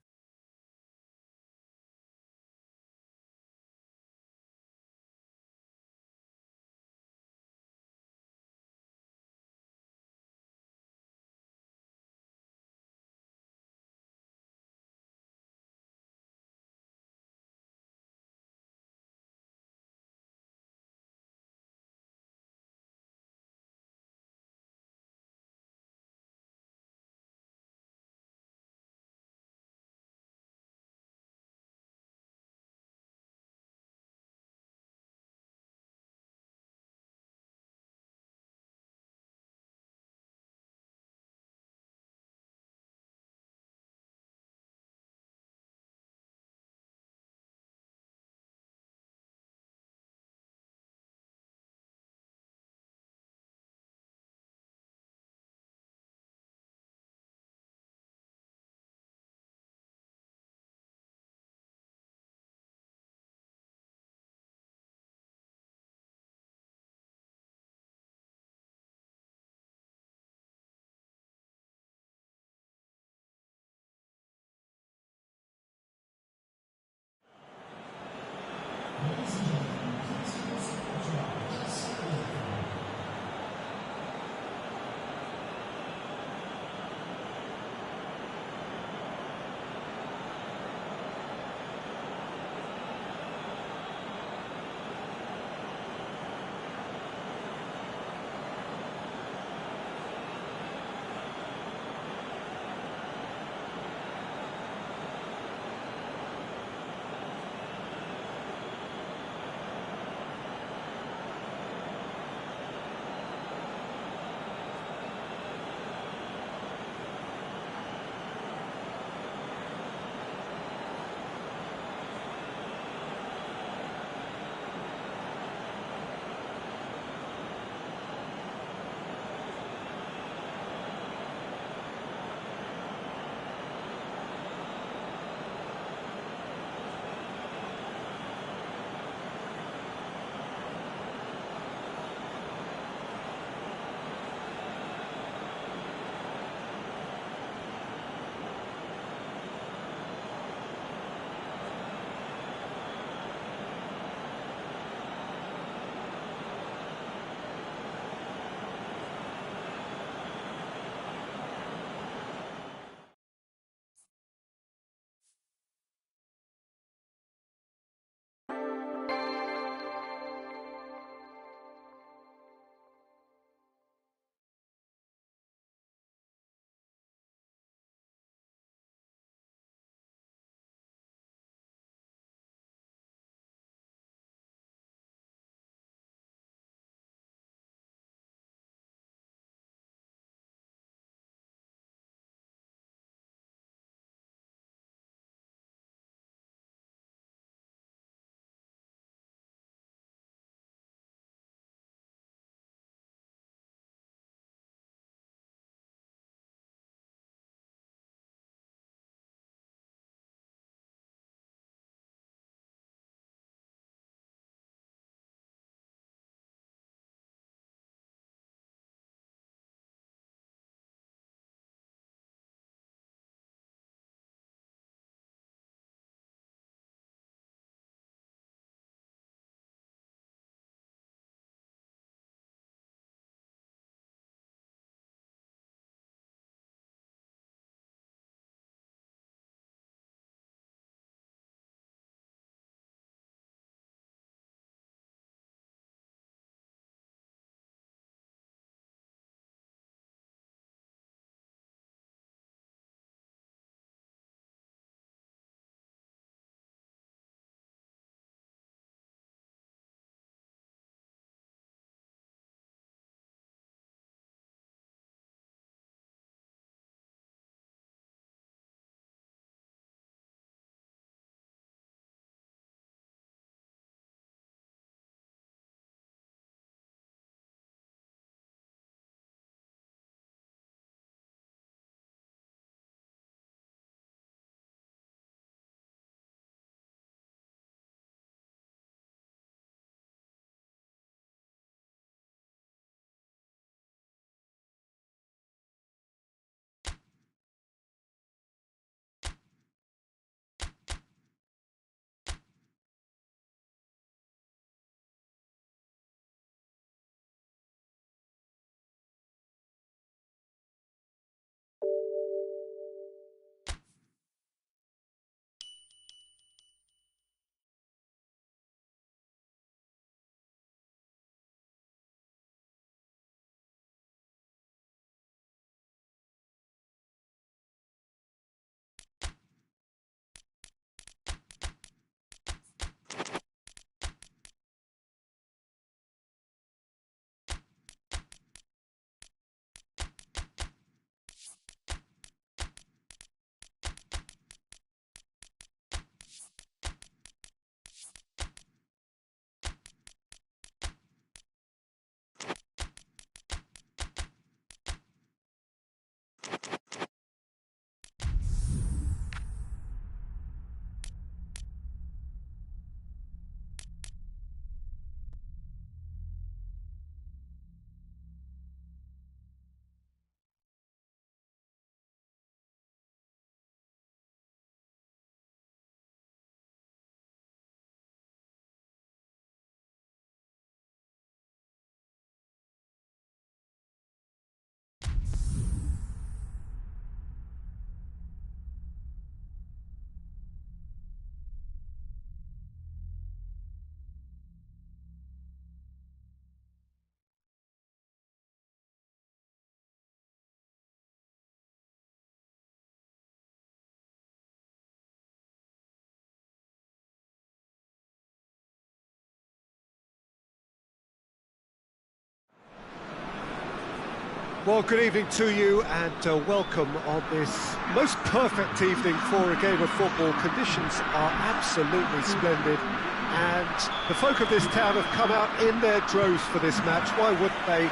Well, good evening to you and welcome on this most perfect evening for a game of football. Conditions are absolutely splendid and the folk of this town have come out in their droves for this match. Why wouldn't they?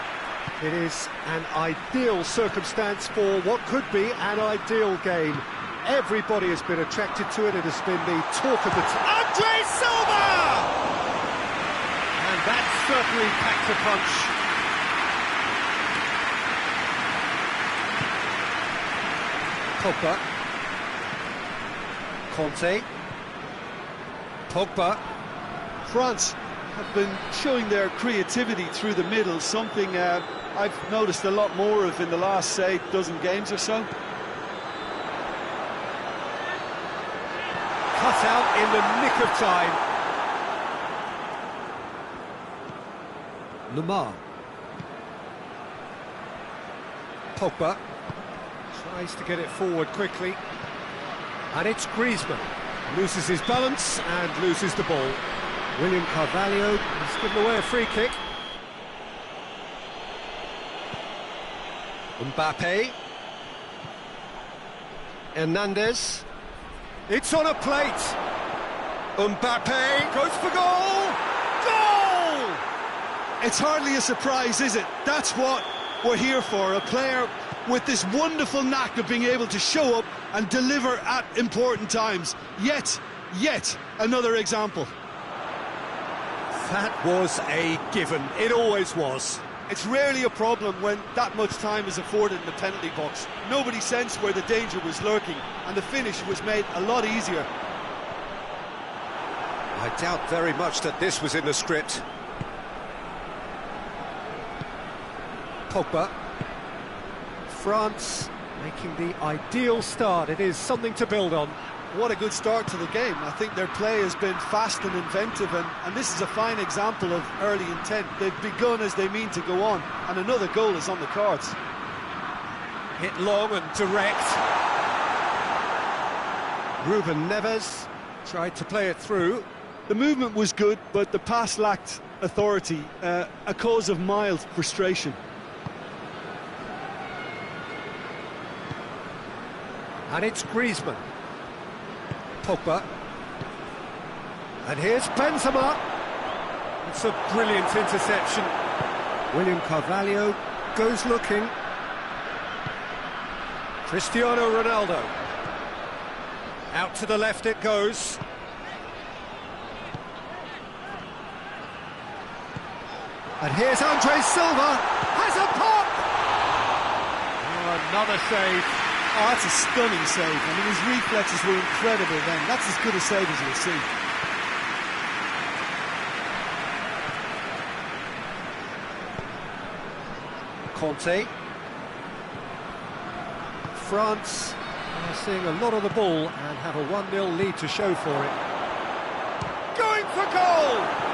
It is an ideal circumstance for what could be an ideal game. Everybody has been attracted to it. It has been the talk of the Andre Silva! And that certainly packs a punch. Pogba, Conte, Pogba. France have been showing their creativity through the middle, something I've noticed a lot more of in the last, say, dozen games or so. Cut out in the nick of time. Lemar. Pogba. Tries to get it forward quickly. And it's Griezmann. Loses his balance and loses the ball. William Carvalho has given away a free kick. Mbappe. Hernandez. It's on a plate. Mbappe goes for goal. Goal! It's hardly a surprise, is it? That's what we're here for, a player with this wonderful knack of being able to show up and deliver at important times. Yet another example. That was a given. It always was. It's rarely a problem when that much time is afforded in the penalty box. Nobody sensed where the danger was lurking, and the finish was made a lot easier. I doubt very much that this was in the script. Pogba. France making the ideal start. It is something to build on. What a good start to the game. I think their play has been fast and inventive, and this is a fine example of early intent. They've begun as they mean to go on, and another goal is on the cards. Hit long and direct. Ruben Neves tried to play it through. The movement was good, but the pass lacked authority, a cause of mild frustration. And it's Griezmann. Pogba. And here's Benzema. It's a brilliant interception. William Carvalho goes looking. Cristiano Ronaldo. Out to the left it goes. And here's Andre Silva. Has a pop! Oh, another save. Oh, that's a stunning save. I mean, his reflexes were incredible then. That's as good a save as you'll see. Conte. France are seeing a lot of the ball and have a 1-0 lead to show for it. Going for goal!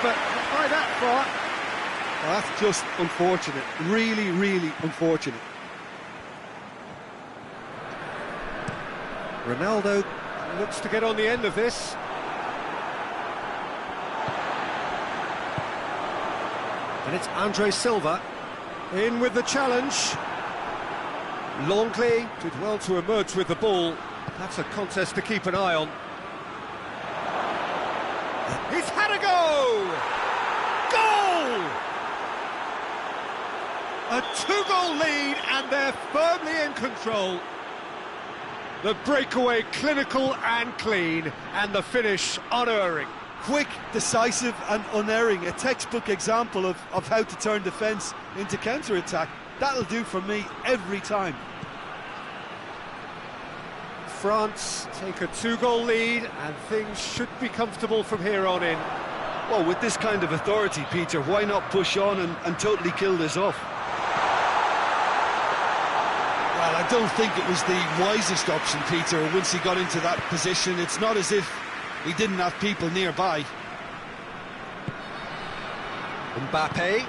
But not by that far. Well, that's just unfortunate. Really, really unfortunate. Ronaldo looks to get on the end of this. And it's Andre Silva in with the challenge. Longley did well to emerge with the ball. That's a contest to keep an eye on. He's had a go! Goal! A 2-goal lead and they're firmly in control. The breakaway clinical and clean, and the finish unerring. Quick, decisive and unerring. A textbook example of how to turn defence into counter-attack. That'll do for me every time. France take a 2-goal lead and things should be comfortable from here on in. Well, with this kind of authority, Peter, why not push on and totally kill this off? Well, I don't think it was the wisest option, Peter, once he got into that position. It's not as if he didn't have people nearby. Mbappe.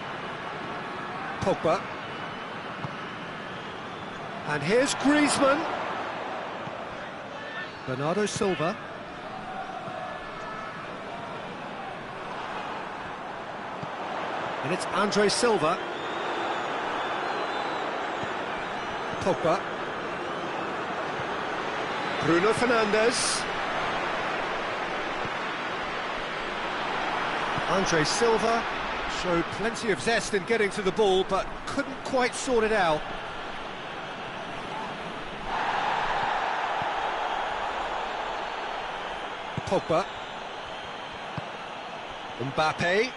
Pogba. And here's Griezmann. Bernardo Silva. And it's Andre Silva. Pogba. Bruno Fernandes. Andre Silva showed plenty of zest in getting to the ball, but couldn't quite sort it out. Pogba. Mbappe.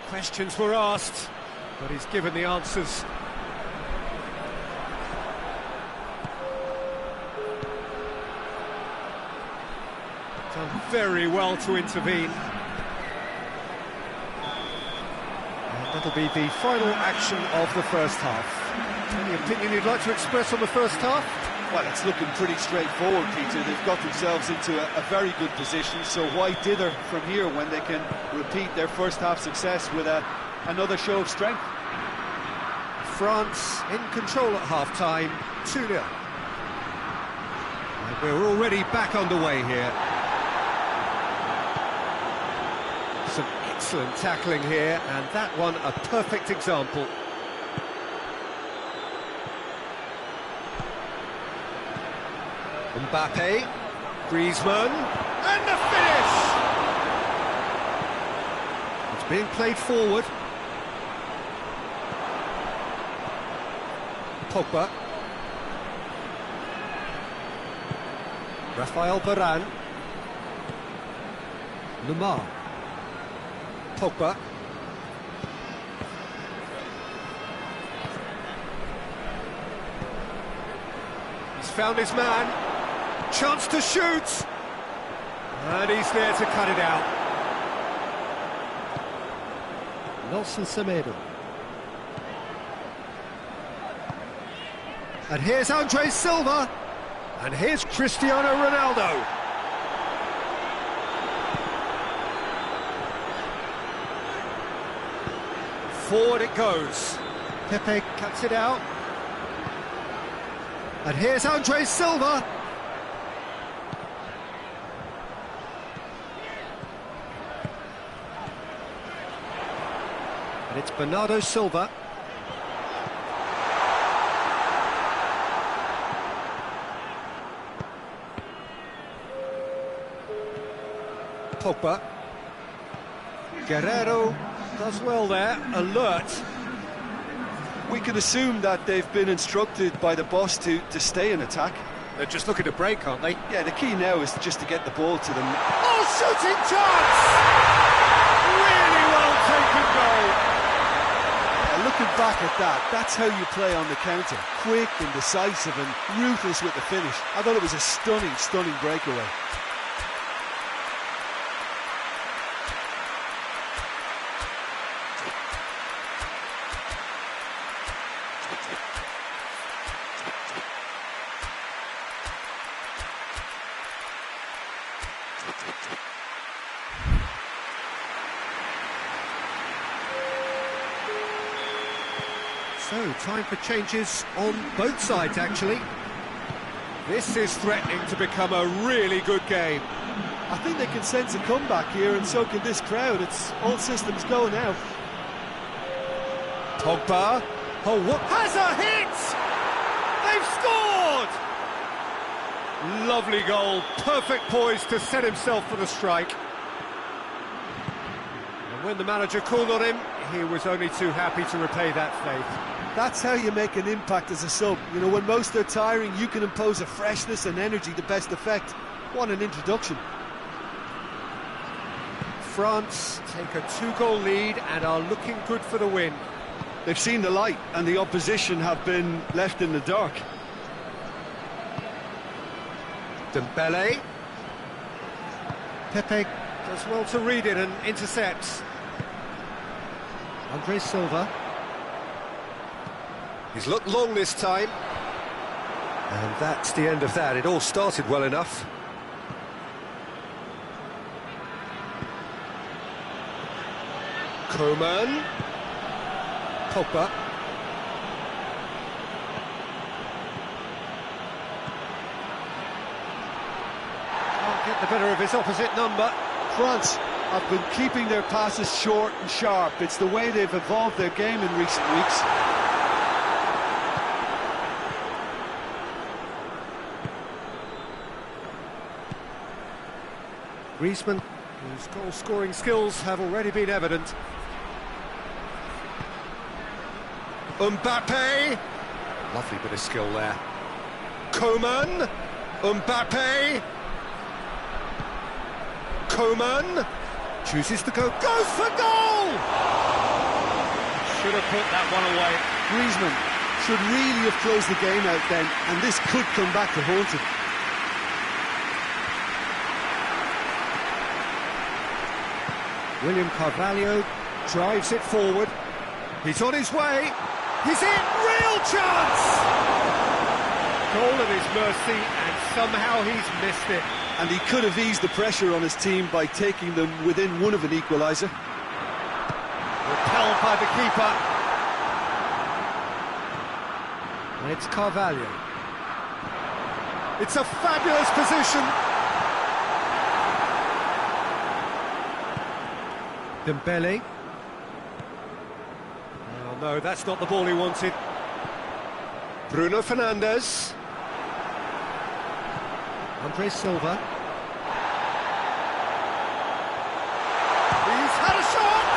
Questions were asked, but he's given the answers. Done very well to intervene. And that'll be the final action of the first half. Any opinion you'd like to express on the first half? Well, it's looking pretty straightforward, Peter. They've got themselves into a very good position, so why dither from here when they can repeat their first half success with another show of strength? France in control at half-time, 2-0. And we're already back underway here. Some excellent tackling here, and that one a perfect example. Mbappe, Griezmann, and the finish! It's being played forward. Pogba. Raphael Varane. Neymar. Pogba. He's found his man. Chance to shoot! And he's there to cut it out. Nelson Semedo. And here's Andre Silva. And here's Cristiano Ronaldo. Forward it goes. Pepe cuts it out. And here's Andre Silva. And it's Bernardo Silva. Pogba. Guerrero does well there, alert. We could assume that they've been instructed by the boss to stay in attack. They're just looking to break, aren't they? Yeah, the key now is just to get the ball to them. Oh, shooting chance! Really well taken goal. Looking back at that, that's how you play on the counter. Quick and decisive and ruthless with the finish. I thought it was a stunning, stunning breakaway. So, time for changes on both sides, actually. This is threatening to become a really good game. I think they can sense a comeback here, and so can this crowd. It's all systems go now. Pogba. Oh, what? Has a hit! They've scored! Lovely goal. Perfect poise to set himself for the strike. And when the manager called on him, he was only too happy to repay that faith. That's how you make an impact as a sub. You know, when most are tiring, you can impose a freshness and energy to best effect. What an introduction. France take a 2-goal lead and are looking good for the win. They've seen the light and the opposition have been left in the dark. Dembele. Pepe does well to read it and intercepts. Andre Silva. He's looked long this time. And that's the end of that. It all started well enough. Coman. Pogba. get the better of his opposite number. France have been keeping their passes short and sharp. It's the way they've evolved their game in recent weeks. Griezmann, whose goal-scoring skills have already been evident. Mbappe, lovely bit of skill there. Coman, Mbappe, Coman chooses to go, goes for goal! Should have put that one away. Griezmann should really have closed the game out then, and this could come back to haunt him. William Carvalho drives it forward. He's on his way. He's in, real chance! Goal at his mercy, and somehow he's missed it. And he could have eased the pressure on his team by taking them within one of an equaliser. Repelled by the keeper. And it's Carvalho. It's a fabulous position. Dembele. Oh no, that's not the ball he wanted. Bruno Fernandes. Andre Silva. He's had a shot!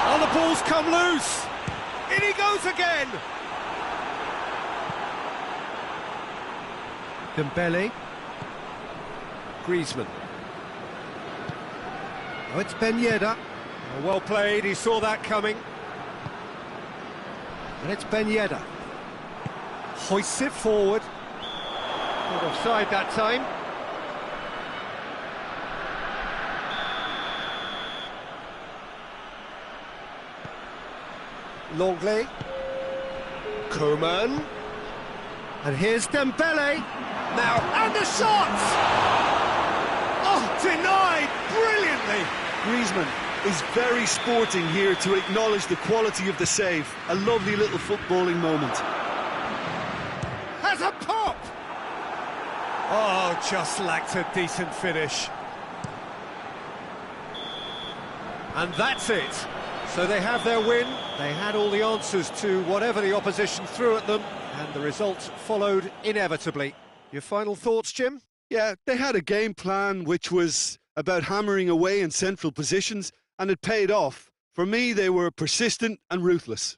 Oh, the ball's come loose! In he goes again! Dembele. Griezmann. Oh, it's Ben Yedder. Oh, well played, he saw that coming. And it's Ben Yedder. Hoists it forward. Not offside that time. Longley. Coman. And here's Dembele. Now, and the shot! Oh, denied brilliantly! Griezmann is very sporting here to acknowledge the quality of the save. A lovely little footballing moment. Has a pop! Oh, just lacked a decent finish. And that's it. So they have their win. They had all the answers to whatever the opposition threw at them, and the result followed inevitably. Your final thoughts, Jim? Yeah, they had a game plan which was about hammering away in central positions, and it paid off. For me, they were persistent and ruthless.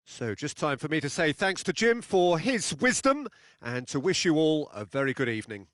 So just time for me to say thanks to Jim for his wisdom, and to wish you all a very good evening.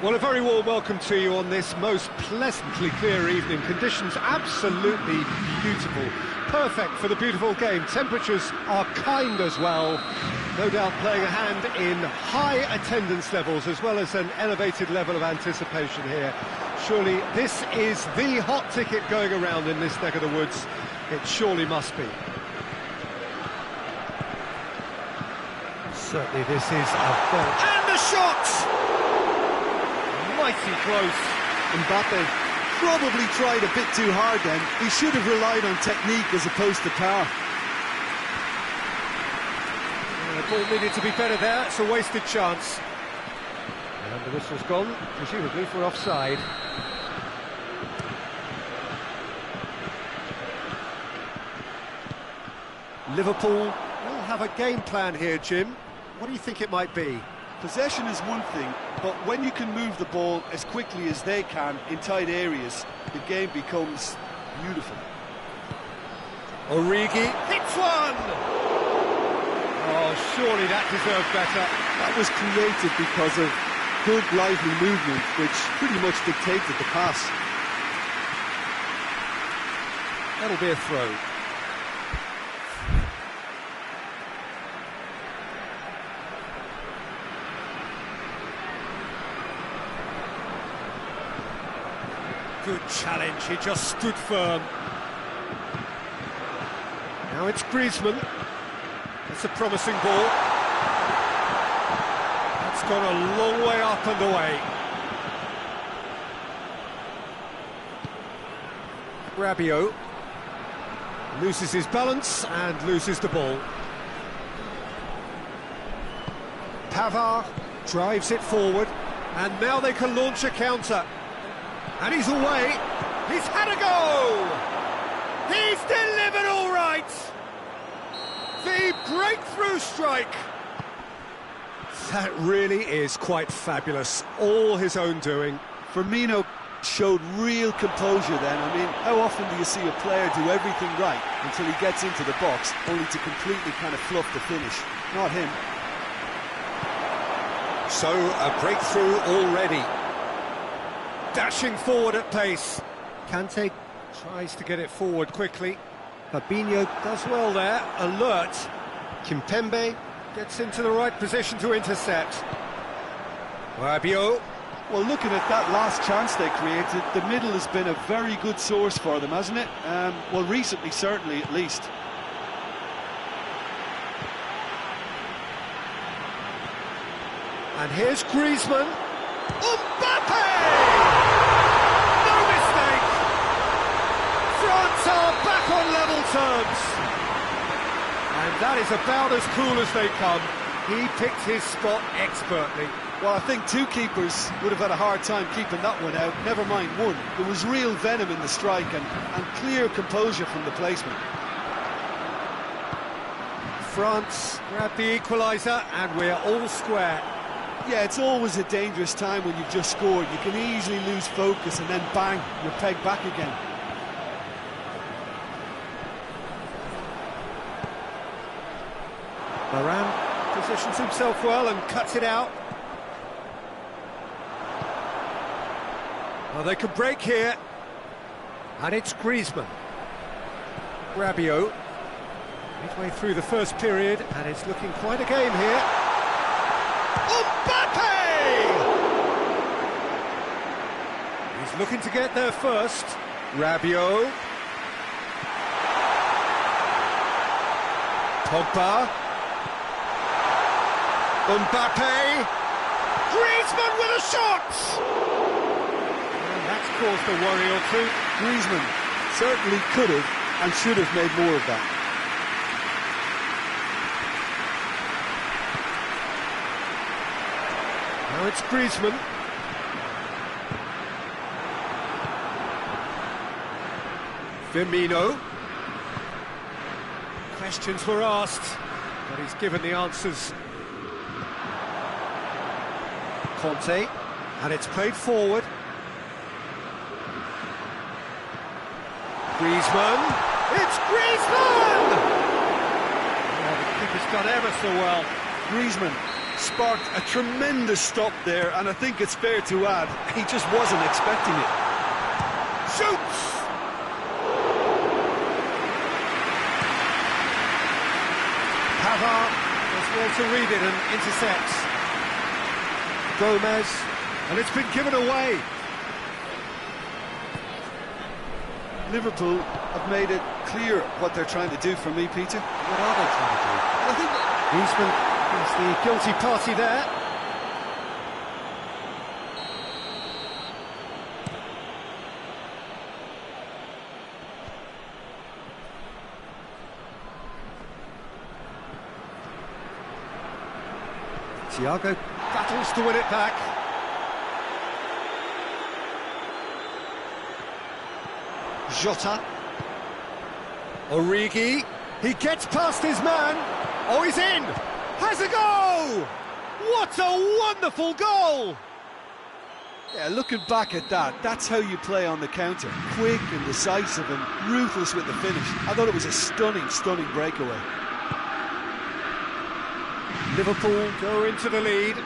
Well, a very warm welcome to you on this most pleasantly clear evening. Conditions absolutely beautiful. Perfect for the beautiful game. Temperatures are kind as well. No doubt playing a hand in high attendance levels as well as an elevated level of anticipation here. Surely this is the hot ticket going around in this neck of the woods. It surely must be. Certainly this is a very... And the shot! Mighty close. Mbappe probably tried a bit too hard then. He should have relied on technique as opposed to power. The ball needed to be better there. It's a wasted chance. And the whistle's gone, presumably for offside. Liverpool will have a game plan here, Jim. What do you think it might be? Possession is one thing, but when you can move the ball as quickly as they can in tight areas, the game becomes beautiful. Origi hits one! Oh, surely that deserved better. That was created because of good, lively movement, which pretty much dictated the pass. That'll be a throw. Good challenge, he just stood firm. Now it's Griezmann. It's a promising ball. That's gone a long way up and away. Rabiot loses his balance and loses the ball. Pavard drives it forward, and now they can launch a counter. And he's away. He's had a go. He's delivered all right. The breakthrough strike. That really is quite fabulous. All his own doing. Firmino showed real composure then. I mean, how often do you see a player do everything right until he gets into the box, only to completely kind of fluff the finish? Not him. So, a breakthrough already. Dashing forward at pace. Kante tries to get it forward quickly. Fabinho does well there, alert. Kimpembe gets into the right position to intercept. Rabiot. Well, looking at that last chance they created, the middle has been a very good source for them, hasn't it? Well, recently, certainly, at least. And here's Griezmann. Mbappe! No mistake! France are back on level terms. And that is about as cool as they come. He picked his spot expertly. Well, I think two keepers would have had a hard time keeping that one out, never mind one. There was real venom in the strike and clear composure from the placement. France grab the equaliser and we're all square. Yeah, it's always a dangerous time when you've just scored. You can easily lose focus and then bang, you're pegged back again. Varane positions himself well and cuts it out. Well, they can break here. And it's Griezmann. Rabiot. Midway through the first period, and it's looking quite a game here. Mbappe! He's looking to get there first. Rabiot. Pogba. Mbappe. Griezmann with a shot! And that's caused a worry or two. Griezmann certainly could have and should have made more of that. Now it's Griezmann. Firmino. Questions were asked, but he's given the answers. Conte, and it's played forward. Griezmann. It's Griezmann! Oh, the keeper's done ever so well. Griezmann sparked a tremendous stop there, and I think it's fair to add, he just wasn't expecting it. Shoots! Pavard does well to read it and intercepts. Gomez, and it's been given away. Liverpool have made it clear what they're trying to do for me, Peter. What are they trying to do? I think Griezmann is the guilty party there. Thiago battles to win it back. Jota. Origi. He gets past his man. Oh, he's in! Has a go! What a wonderful goal! Yeah, looking back at that, that's how you play on the counter. Quick and decisive and ruthless with the finish. I thought it was a stunning, stunning breakaway. Liverpool go into the lead.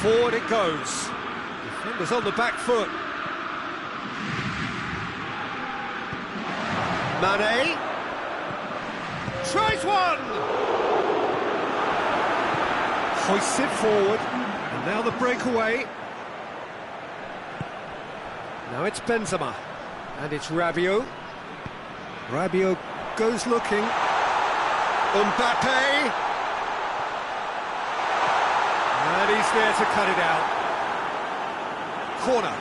Forward it goes. Defenders on the back foot. Mane tries one. Hoists it forward. And now the breakaway. Now it's Benzema. And it's Rabiot. Rabiot goes looking. Mbappe! And he's there to cut it out. Corner.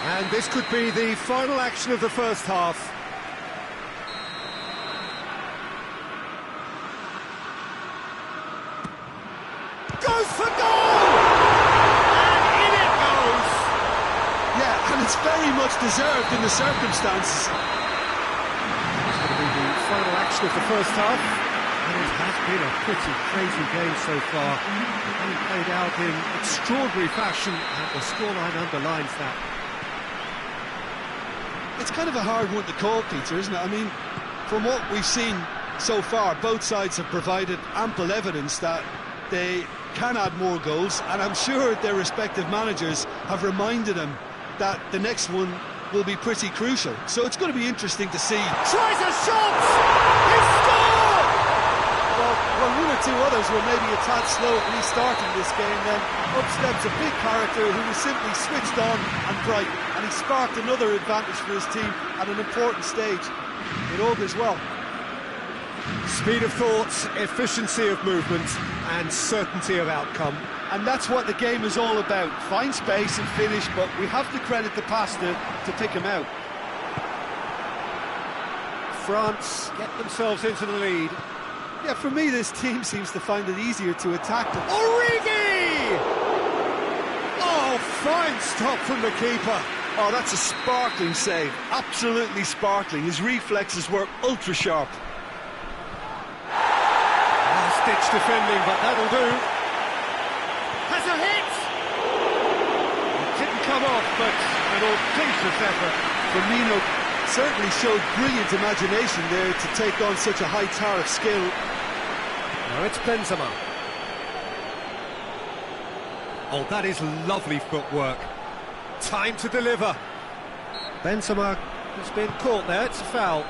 And this could be the final action of the first half. Goes for goal! And in it goes! Yeah, and it's very much deserved in the circumstances. It's going to be the final action of the first half, and it has been a pretty crazy game so far. It's played out in extraordinary fashion, and the scoreline underlines that. It's kind of a hard one to call, Peter, isn't it? I mean, from what we've seen so far, both sides have provided ample evidence that they can add more goals, and I'm sure their respective managers have reminded them that the next one will be pretty crucial. So it's going to be interesting to see. Tries a shot! He scored! Well, when one or two others were maybe a tad slow at restarting this game, then up steps a big character who was simply switched on and bright, and he sparked another advantage for his team at an important stage. It augurs well. Speed of thought, efficiency of movement, and certainty of outcome. And that's what the game is all about. Find space and finish, but we have to credit the passer to pick him out. France get themselves into the lead. Yeah, for me, this team seems to find it easier to attack them. Origi! Oh, fine stop from the keeper. Oh, that's a sparkling save. Absolutely sparkling. His reflexes were ultra sharp. Last-ditch defending, but that'll do. Has a hit! It didn't come off, but an audacious effort. Firmino certainly showed brilliant imagination there to take on such a high tower of skill. Now it's Benzema. Oh, that is lovely footwork. Time to deliver. Benzema has been caught there, it's a foul.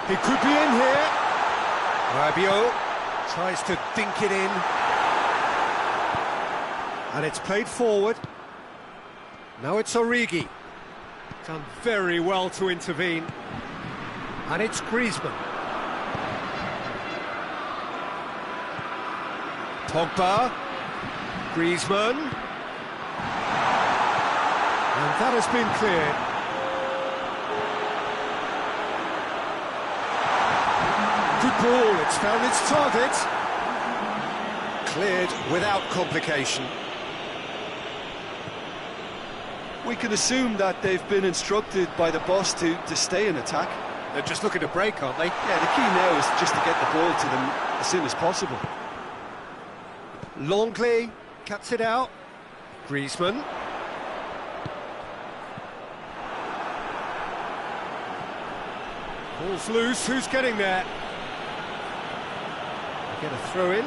He could be in here. Rabiot tries to dink it in. And it's played forward. Now it's Origi. Done very well to intervene. And it's Griezmann. Pogba. Griezmann. And that has been cleared. Good ball, it's found its target. Cleared without complication. We can assume that they've been instructed by the boss to stay in attack. They're just looking to break, aren't they? Yeah, the key now is just to get the ball to them as soon as possible. Longley cuts it out. Griezmann. Ball's loose, who's getting there? Get a throw in.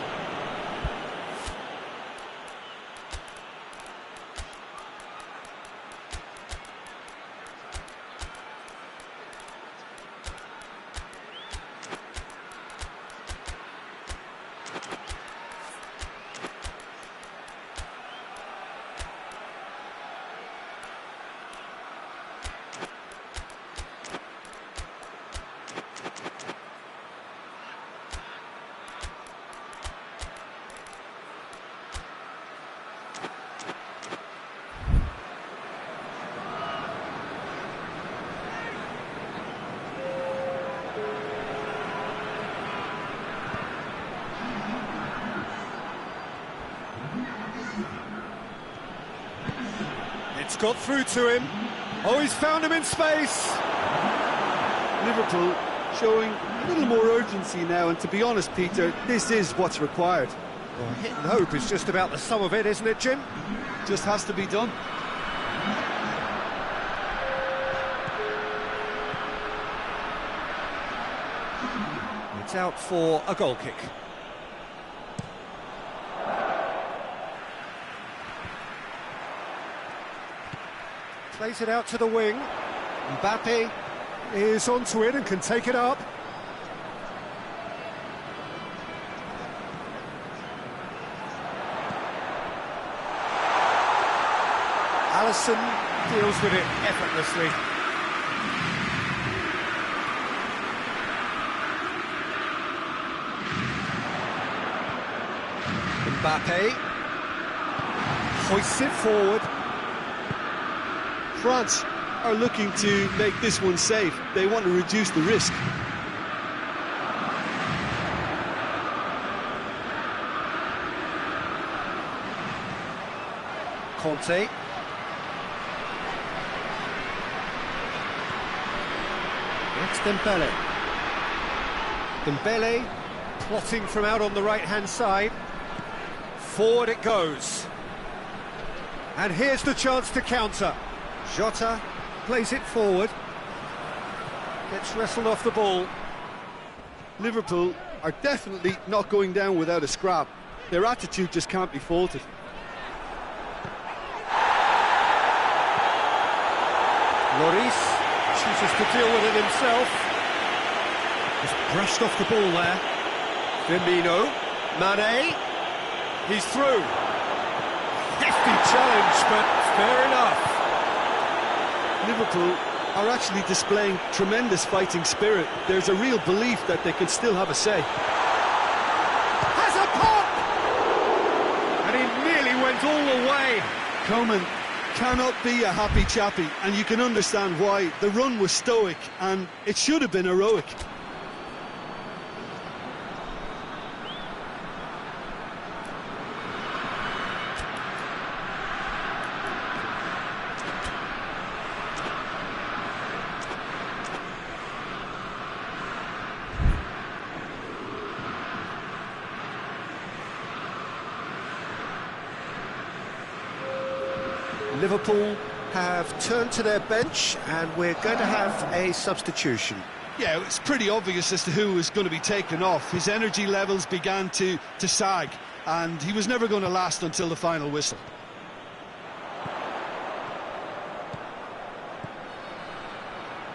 It's got through to him. Oh, he's found him in space. Liverpool showing a little more urgency now, and to be honest, Peter, this is what's required. Well, hit and hope is just about the sum of it, isn't it, Jim? Just has to be done. It's out for a goal kick. Plays it out to the wing. Mbappe is onto it and can take it up. Alisson deals with it effortlessly. Mbappe hoists it forward. France are looking to make this one safe. They want to reduce the risk. Conte. It's Dembele. Dembele plotting from out on the right-hand side. Forward it goes. And here's the chance to counter. Jota plays it forward. Gets wrestled off the ball. Liverpool are definitely not going down without a scrap. Their attitude just can't be faulted. Lloris chooses to deal with it himself. Just brushed off the ball there. Firmino. Mane. He's through. Hefty challenge, but fair enough. Liverpool are actually displaying tremendous fighting spirit. There's a real belief that they can still have a say. Has a pop! And he nearly went all the way. Coman cannot be a happy chappy, and you can understand why. The run was stoic, and it should have been heroic. Liverpool have turned to their bench, and we're going to have a substitution. Yeah, it's pretty obvious as to who was going to be taken off. His energy levels began to sag, and he was never going to last until the final whistle.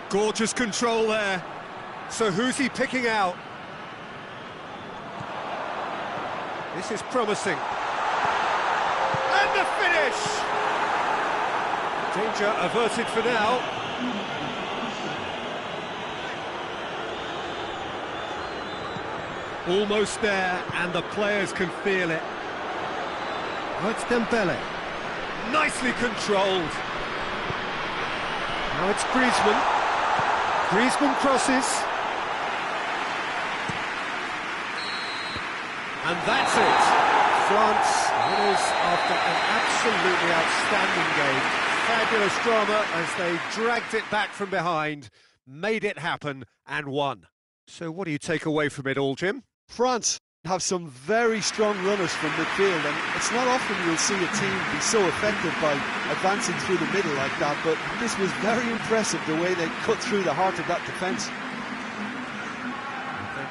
Gorgeous control there. So who's he picking out? This is promising. And the finish! Danger averted for now. Almost there, and the players can feel it. Oh, it's Dembele. Nicely controlled. Now it's Griezmann. Griezmann crosses. And that's it. France winners after an absolutely outstanding game. Fabulous drama as they dragged it back from behind, made it happen and won. So what do you take away from it all, Jim? France have some very strong runners from midfield, and it's not often you'll see a team be so effective by advancing through the middle like that, but this was very impressive the way they cut through the heart of that defence.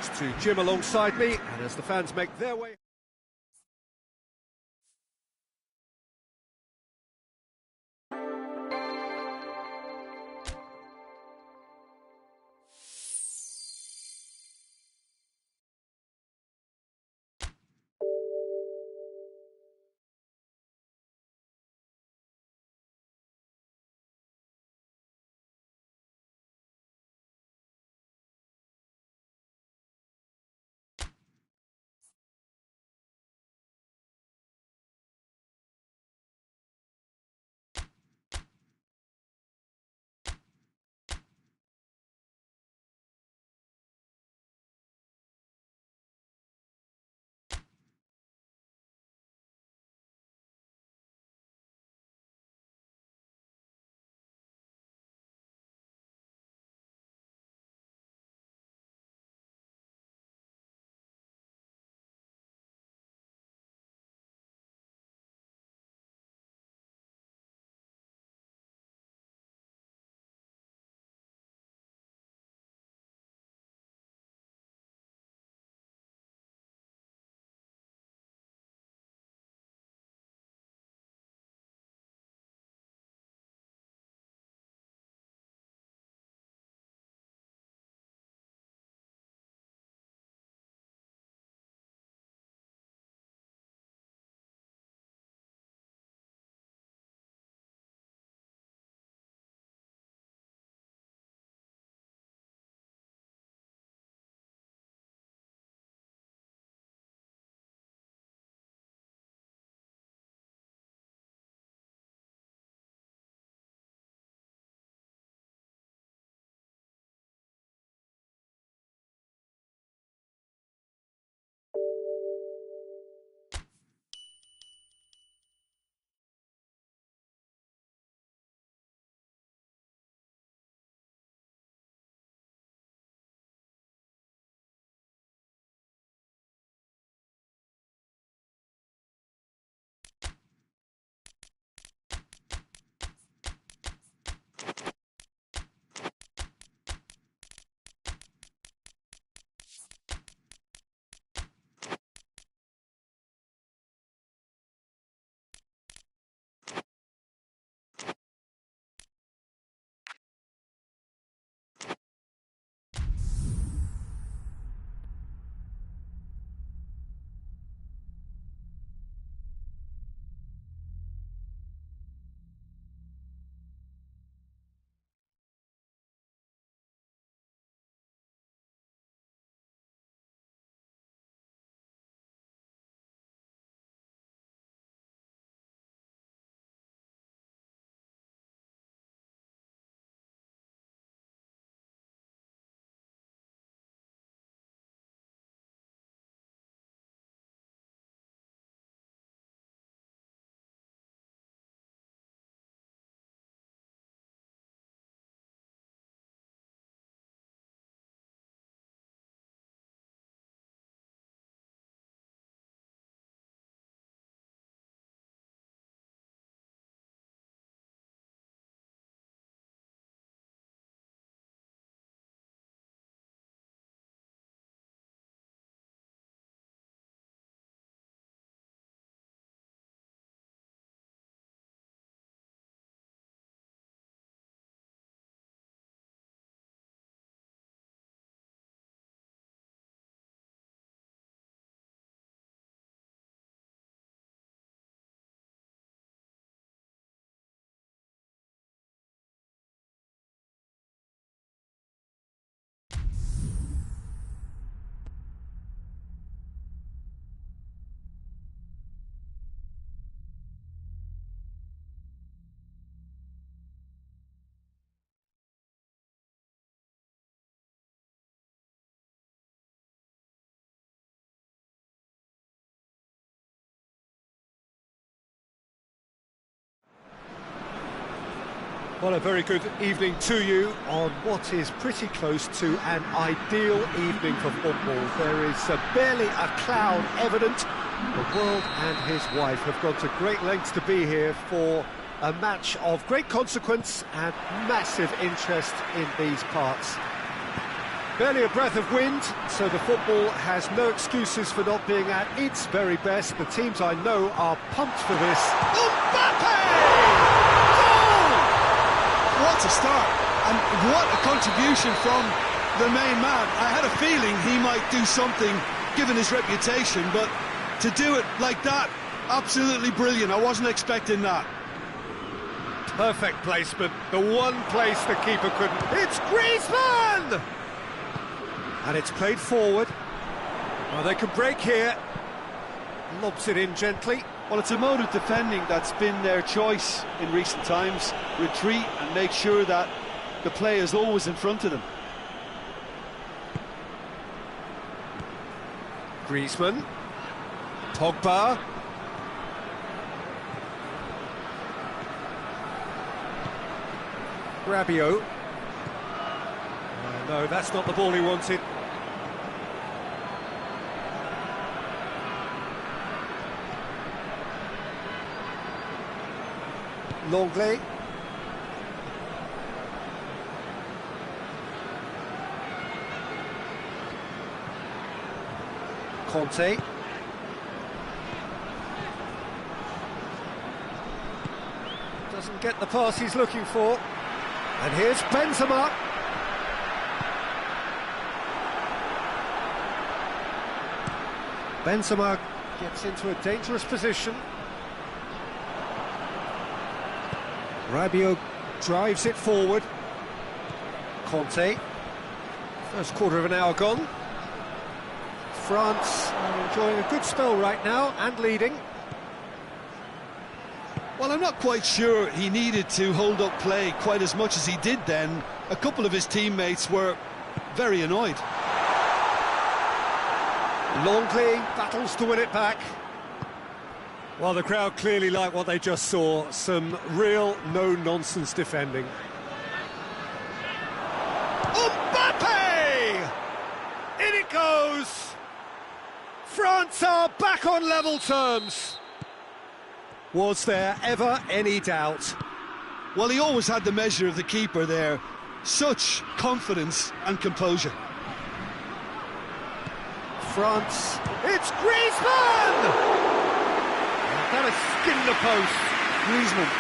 Thanks to Jim alongside me, and as the fans make their way... Well, a very good evening to you on what is pretty close to an ideal evening for football. There is barely a cloud evident. The world and his wife have gone to great lengths to be here for a match of great consequence and massive interest in these parts. Barely a breath of wind, so the football has no excuses for not being at its very best. The teams I know are pumped for this. Mbappe! Goal! What a start, and what a contribution from the main man. I had a feeling he might do something, given his reputation, but to do it like that, absolutely brilliant. I wasn't expecting that. Perfect placement, the one place the keeper couldn't. It's Griezmann! And it's played forward. Well, they can break here. Lobs it in gently. Well, it's a mode of defending that's been their choice in recent times. Retreat and make sure that the play is always in front of them. Griezmann. Pogba. Rabiot. No, that's not the ball he wanted. Longley. Conte. Doesn't get the pass he's looking for. And here's Benzema. Benzema gets into a dangerous position. Rabiot drives it forward. Conte. First quarter of an hour gone. France are enjoying a good spell right now and leading. Well, I'm not quite sure he needed to hold up play quite as much as he did then. A couple of his teammates were very annoyed. Longley battles to win it back. Well, the crowd clearly like what they just saw. Some real no-nonsense defending. Mbappe! In it goes! France are back on level terms. Was there ever any doubt? Well, he always had the measure of the keeper there. Such confidence and composure. France, it's Griezmann! That has skinned the post. Griezmann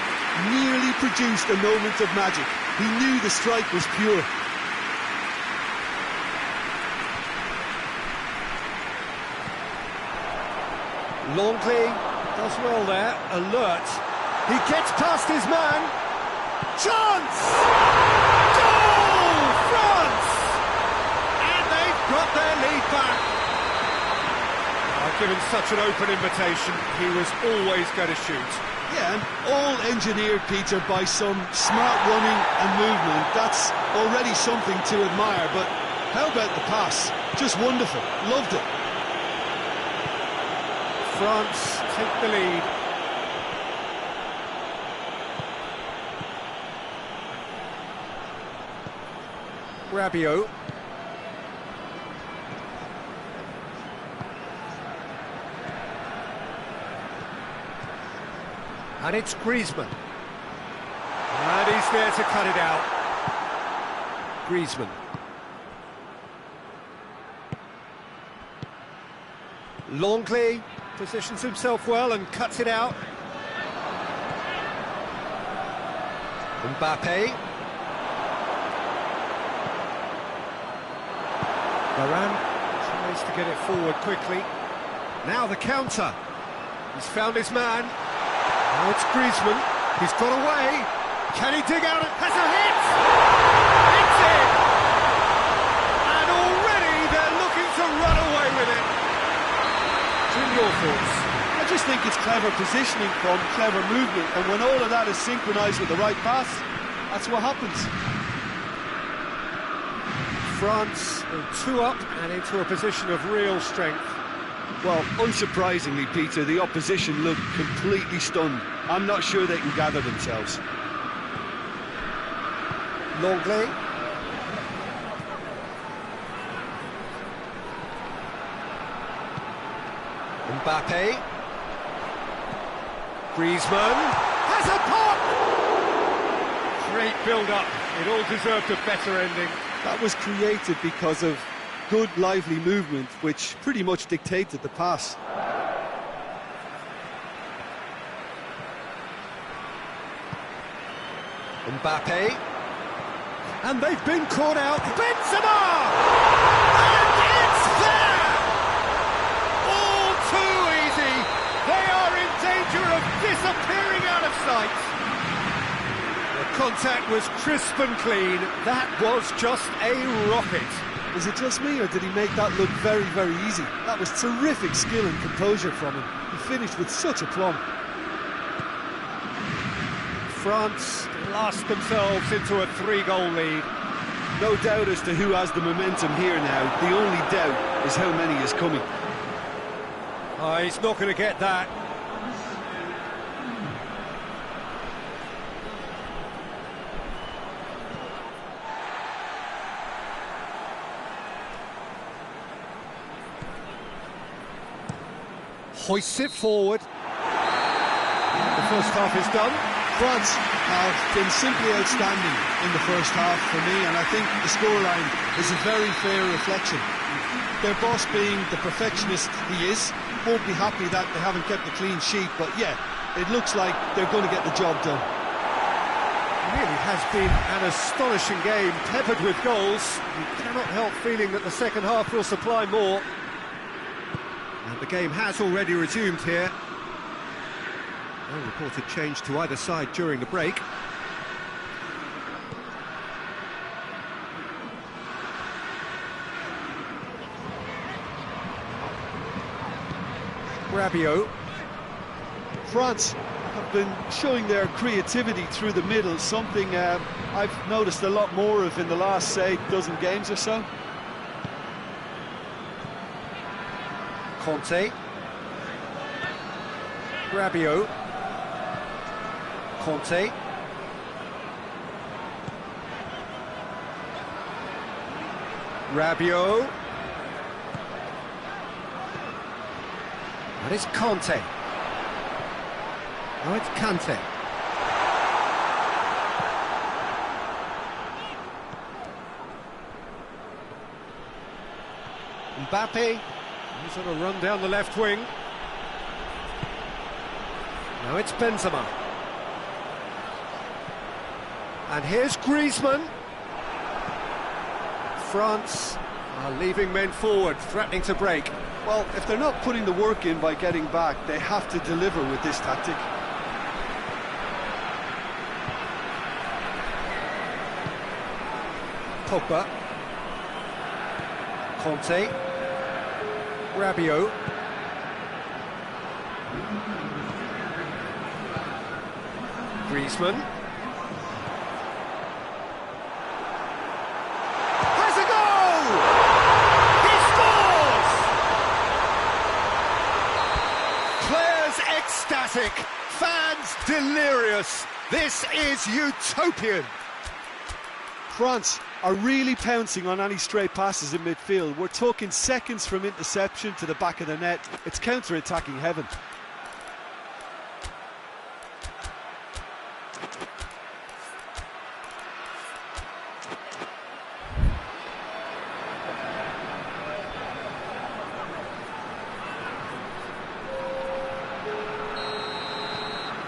nearly produced a moment of magic. He knew the strike was pure. Longley does well there, alert. He gets past his man. Chance! Goal! France! And they've got their lead back. Given such an open invitation, he was always going to shoot. Yeah, and all engineered, Peter, by some smart running and movement. That's already something to admire, but how about the pass? Just wonderful, loved it. France take the lead. Rabiot. And it's Griezmann. And he's there to cut it out. Griezmann. Longley positions himself well and cuts it out. Mbappe. Varane tries to get it forward quickly. Now the counter. He's found his man. Now it's Griezmann. He's got away. Can he dig out? Has a hit! It's in! And already they're looking to run away with it. Jim, your thoughts? I just think it's clever positioning from clever movement, and when all of that is synchronised with the right pass, that's what happens. France are 2 up and into a position of real strength. Well, unsurprisingly, Peter, the opposition look completely stunned. I'm not sure they can gather themselves. Longley. Mbappe. Griezmann has a pop! Great build-up. It all deserved a better ending. That was created because of good, lively movement, which pretty much dictated the pass. Mbappe. And they've been caught out. Benzema! And it's there! All too easy. They are in danger of disappearing out of sight. The contact was crisp and clean. That was just a rocket. Is it just me, or did he make that look very, very easy? That was terrific skill and composure from him. He finished with such aplomb. France blast themselves into a 3-goal lead. No doubt as to who has the momentum here now. The only doubt is how many is coming. Oh, he's not going to get that. Hoists it forward. The first half is done. France have been simply outstanding in the first half for me, and I think the scoreline is a very fair reflection. Their boss, being the perfectionist he is, won't be happy that they haven't kept a clean sheet, but yeah, it looks like they're going to get the job done. It really has been an astonishing game, peppered with goals. You cannot help feeling that the second half will supply more. And the game has already resumed here. No reported change to either side during the break. Rabiot. France have been showing their creativity through the middle, something I've noticed a lot more of in the last, say, dozen games or so. Conte. Rabiot. Conte. Rabiot. And it's Conte. Now it's Kante. Mbappe. He's on a run down the left wing. Now it's Benzema. And here's Griezmann. France are leaving men forward, threatening to break. Well, if they're not putting the work in by getting back, they have to deliver with this tactic. Pogba. Conte. Rabiot. Griezmann. Has a goal! He scores! Players ecstatic, fans delirious. This is utopian. France are really pouncing on any stray passes in midfield. We're talking seconds from interception to the back of the net. It's counter-attacking heaven.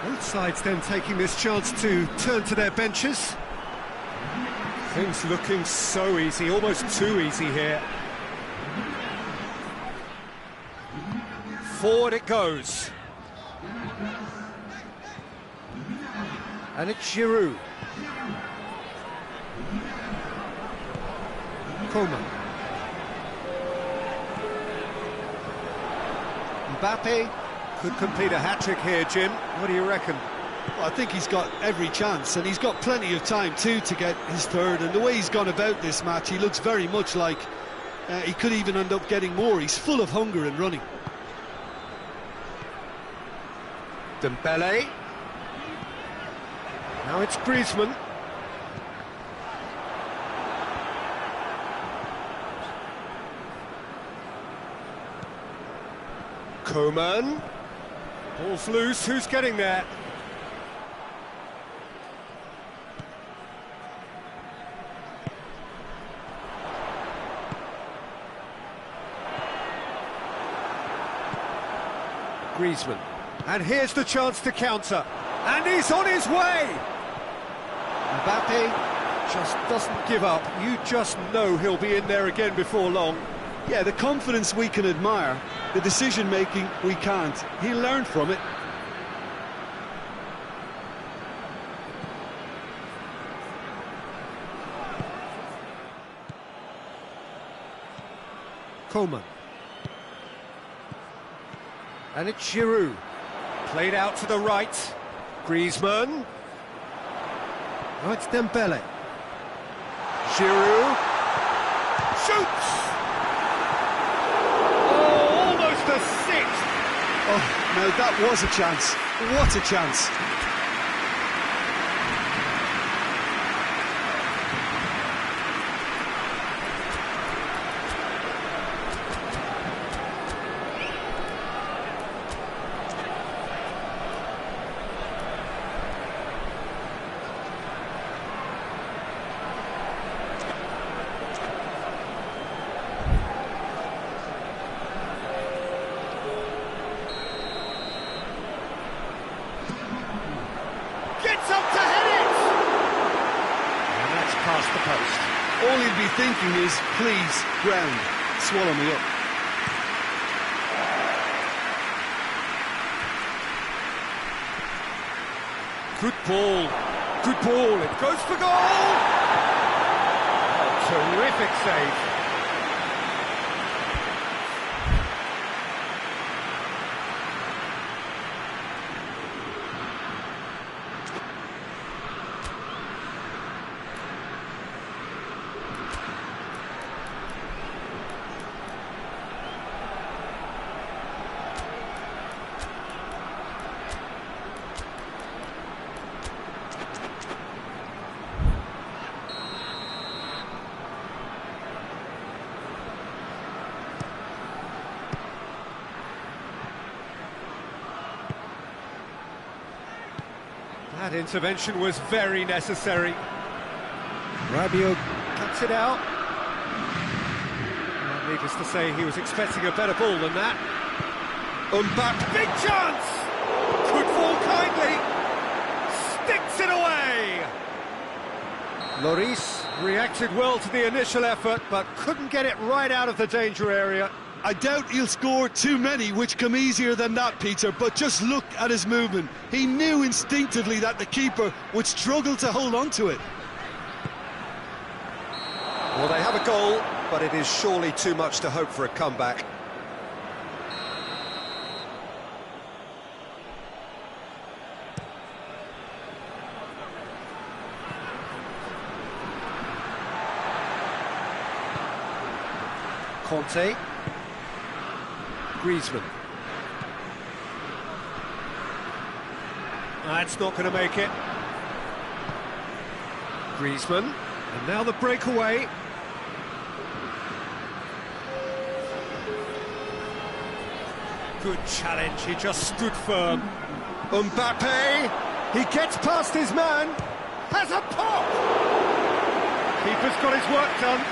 Both sides then taking this chance to turn to their benches. Things looking so easy, almost too easy here. Forward it goes. And it's Giroud. Coman. Mbappe could complete a hat-trick here, Jim. What do you reckon? Well, I think he's got every chance, and he's got plenty of time too to get his third. And the way he's gone about this match, he looks very much like he could even end up getting more. He's full of hunger and running. Dembele. Now it's Griezmann. Coman. Ball's loose, who's getting there? Griezmann. And here's the chance to counter. And he's on his way! Mbappe just doesn't give up. You just know he'll be in there again before long. Yeah, the confidence we can admire, the decision-making we can't. He'll learn from it. Coman. And it's Giroud. Played out to the right. Griezmann. Oh, it's Dembele. Giroud. Shoots! Oh, almost a six! Oh, now that was a chance. What a chance. Past the post. All he'll be thinking is, please, ground, swallow me up. Good ball. Good ball. It goes for goal! A terrific save. That intervention was very necessary. Rabiot cuts it out. Well, needless to say, he was expecting a better ball than that. Mbappe, big chance! Could fall kindly. Sticks it away! Lloris reacted well to the initial effort, but couldn't get it right out of the danger area. I doubt he'll score too many which come easier than that, Peter, but just look at his movement. He knew instinctively that the keeper would struggle to hold on to it. Well, they have a goal, but it is surely too much to hope for a comeback. Conte. Griezmann. That's not going to make it. Griezmann. And now the breakaway. Good challenge, he just stood firm. Mbappe. He gets past his man. Has a pop! Keeper's got his work done.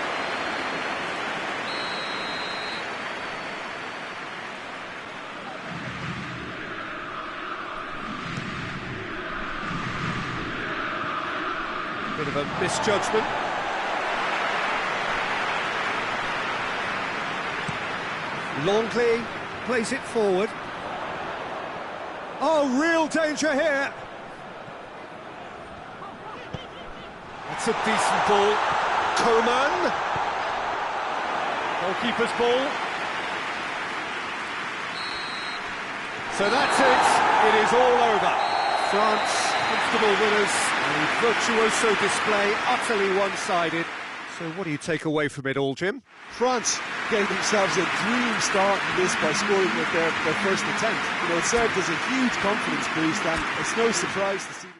Bit of a misjudgment. Longley plays it forward. Oh, real danger here. That's a decent ball. Coman. Goalkeeper's ball. So that's it. It is all over. France, comfortable winners. A virtuoso display, utterly one-sided. So what do you take away from it all, Jim? France gave themselves a dream start in this by scoring with their first attempt. You know, it served as a huge confidence boost, and it's no surprise to see them.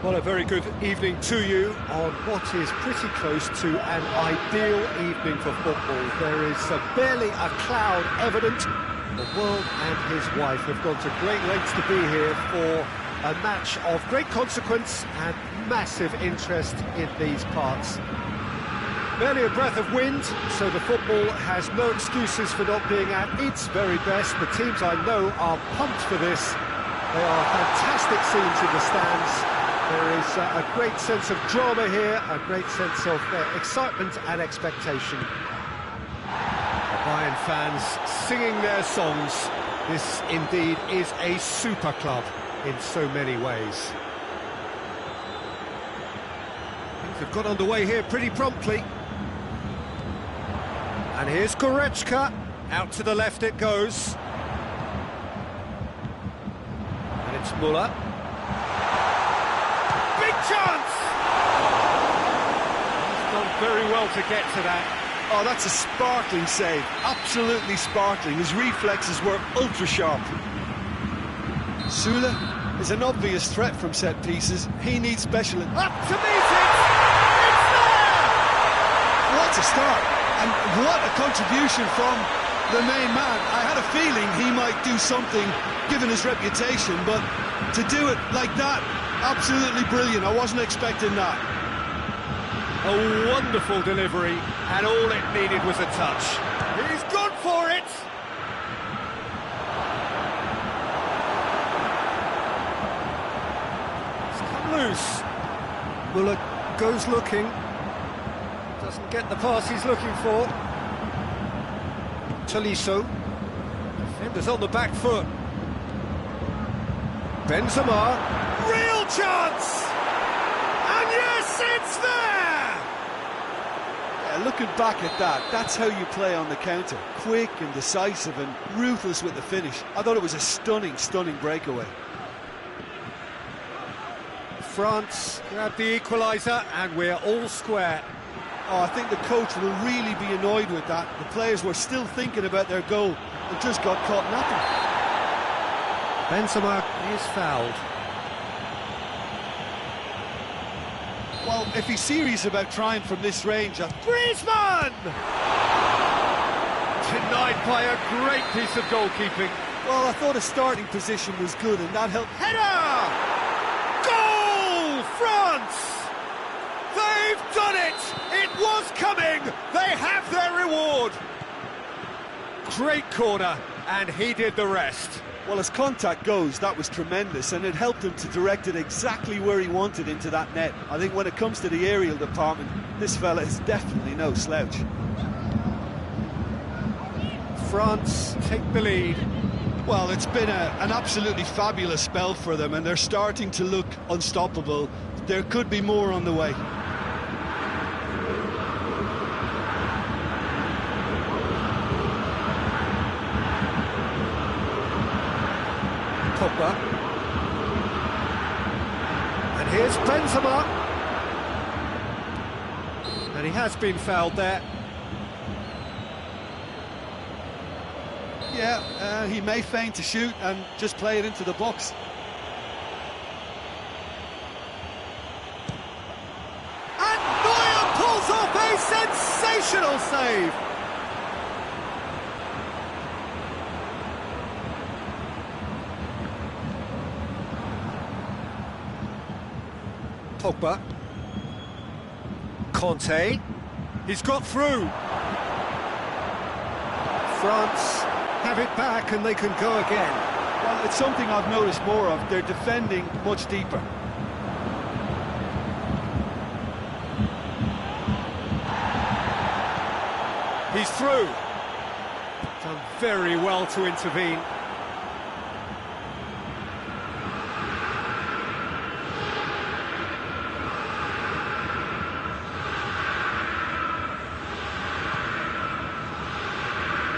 Well, a very good evening to you on what is pretty close to an ideal evening for football. There is barely a cloud evident. The world and his wife have gone to great lengths to be here for a match of great consequence and massive interest in these parts. Barely a breath of wind, so the football has no excuses for not being at its very best. The teams I know are pumped for this. They are fantastic scenes in the stands. There is a great sense of drama here, a great sense of excitement and expectation. The Bayern fans singing their songs. This indeed is a super club in so many ways. Things have got underway here pretty promptly. And here's Goretzka. Out to the left it goes. And it's Müller. Big chance! He's done very well to get to that. Oh, that's a sparkling save. Absolutely sparkling. His reflexes were ultra-sharp. Süle is an obvious threat from set pieces. He needs special... Up to meet it! It's there! What a start! And what a contribution from the main man. I had a feeling he might do something, given his reputation, but to do it like that, absolutely brilliant. I wasn't expecting that. A wonderful delivery, and all it needed was a touch. He's gone for it! It's come loose. Müller goes looking. Doesn't get the pass he's looking for. Tolisso. Defenders on the back foot. Benzema. Real chance! And yes, it's there! Yeah, looking back at that, that's how you play on the counter. Quick and decisive and ruthless with the finish. I thought it was a stunning, stunning breakaway. France grab the equaliser, and we're all square. Oh, I think the coach will really be annoyed with that. The players were still thinking about their goal and just got caught napping. Benzema is fouled. Well, if he's serious about trying from this range... Griezmann! Denied by a great piece of goalkeeping. Well, I thought his starting position was good and that helped. Header! Goal! France! They've done it! It was coming! They have their reward! Great corner, and he did the rest. Well, as contact goes, that was tremendous, and it helped him to direct it exactly where he wanted into that net. I think when it comes to the aerial department, this fella is definitely no slouch. France take the lead. Well, it's been an absolutely fabulous spell for them, and they're starting to look unstoppable. There could be more on the way. Pogba. And here's Benzema. And he has been fouled there. Yeah, he may feign to shoot and just play it into the box. And Neuer pulls off a sensational save. Pogba. Conte. He's got through. France have it back and they can go again. Well, it's something I've noticed more of. They're defending much deeper. He's through. Done very well to intervene.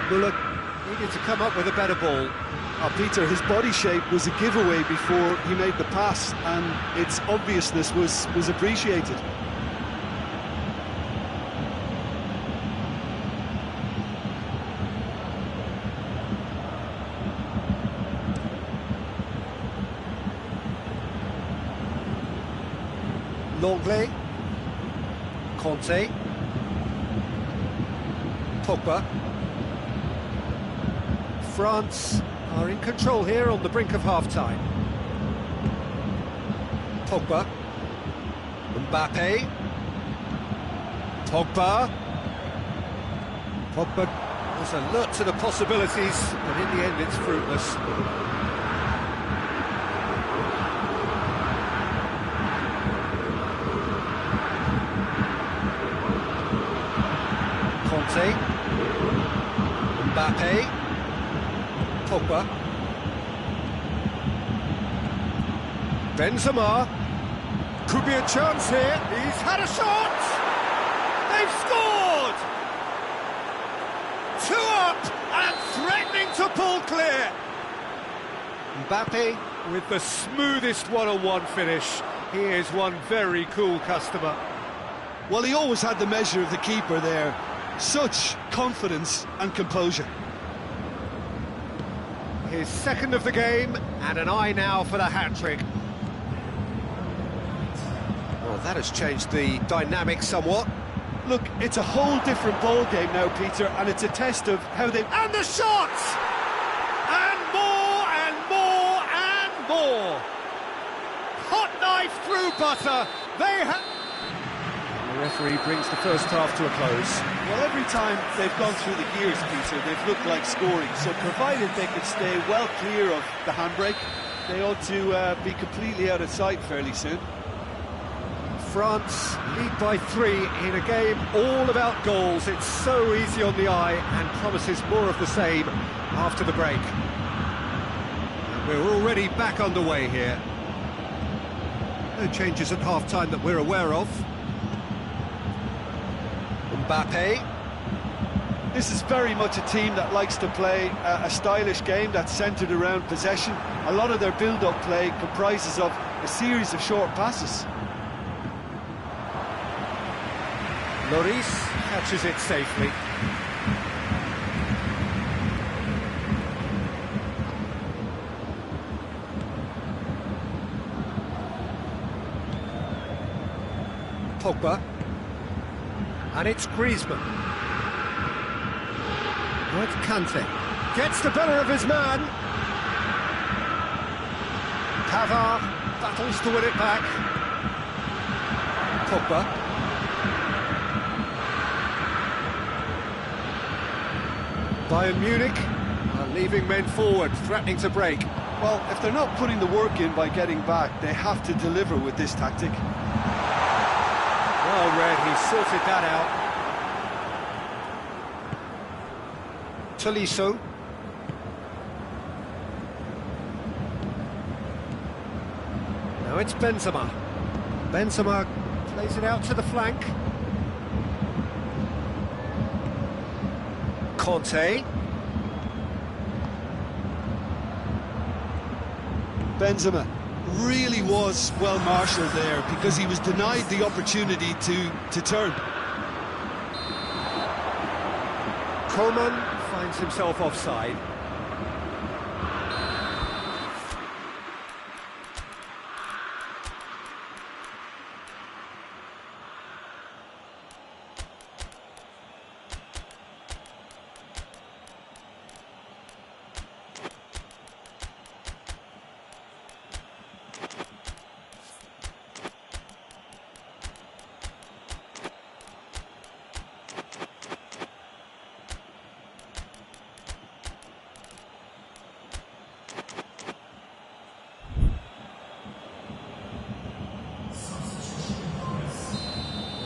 Müller needed to come up with a better ball. Oh, Peter, his body shape was a giveaway before he made the pass, and its obviousness was appreciated. Longley. Conte. Pogba. France are in control here on the brink of half-time. Pogba. Mbappe. Pogba. Pogba was alert to the possibilities, but in the end it's fruitless. Conte. Mbappe. Pogba. Benzema. Could be a chance here. He's had a shot! They've scored! 2 up and threatening to pull clear. Mbappe with the smoothest one-on-one finish. He is one very cool customer. Well, he always had the measure of the keeper there. Such confidence and composure. His second of the game, and an eye now for the hat-trick. Well, that has changed the dynamic somewhat. Look, it's a whole different ball game now, Peter, and it's a test of how they... And the shots! And more, and more, and more! Hot knife through butter. They have... The referee brings the first half to a close. Well, every time they've gone through the gears, Peter, they've looked like scoring. So provided they can stay well clear of the handbrake, they ought to be completely out of sight fairly soon. France lead by 3 in a game all about goals. It's so easy on the eye and promises more of the same after the break. And we're already back underway here. No changes at half-time that we're aware of. Mbappe. This is very much a team that likes to play a stylish game that's centred around possession. A lot of their build-up play comprises of a series of short passes. Lloris catches it safely. Pogba. And it's Griezmann. Now it's Kante. Gets the better of his man. Pavard battles to win it back. Pogba. Bayern Munich are leaving men forward, threatening to break. Well, if they're not putting the work in by getting back, they have to deliver with this tactic. Well read, he sorted that out. Tolisso. Now it's Benzema. Benzema plays it out to the flank. Conte. Benzema really was well marshalled there because he was denied the opportunity to turn. Coman finds himself offside.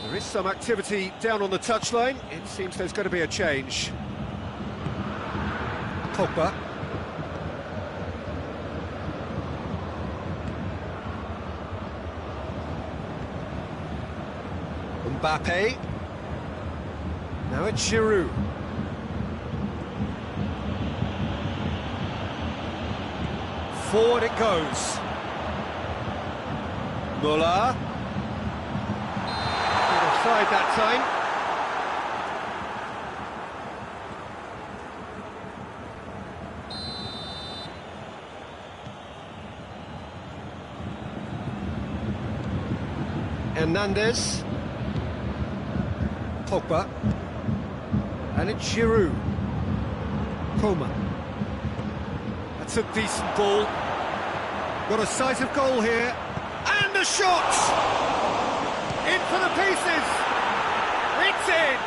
There is some activity down on the touchline. It seems there's going to be a change. Pogba. Mbappe. Now it's Giroud. Forward it goes. Muller. Offside that time. Hernandez. Pogba. And it's Giroud. Coman. That's a decent ball. Got a sight of goal here. And a shot! In for the pieces! It's in!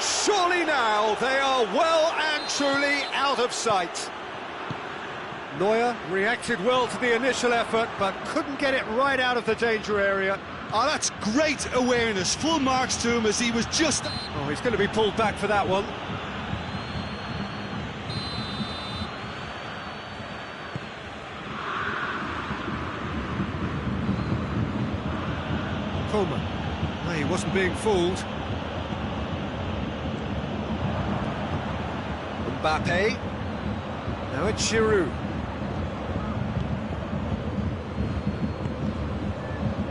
Surely now they are well and truly out of sight. Neuer reacted well to the initial effort, but couldn't get it right out of the danger area. Oh, that's great awareness. Full marks to him as he was just... Oh, he's going to be pulled back for that one. Coman. No, he wasn't being fooled. Mbappe. Now it's Giroud.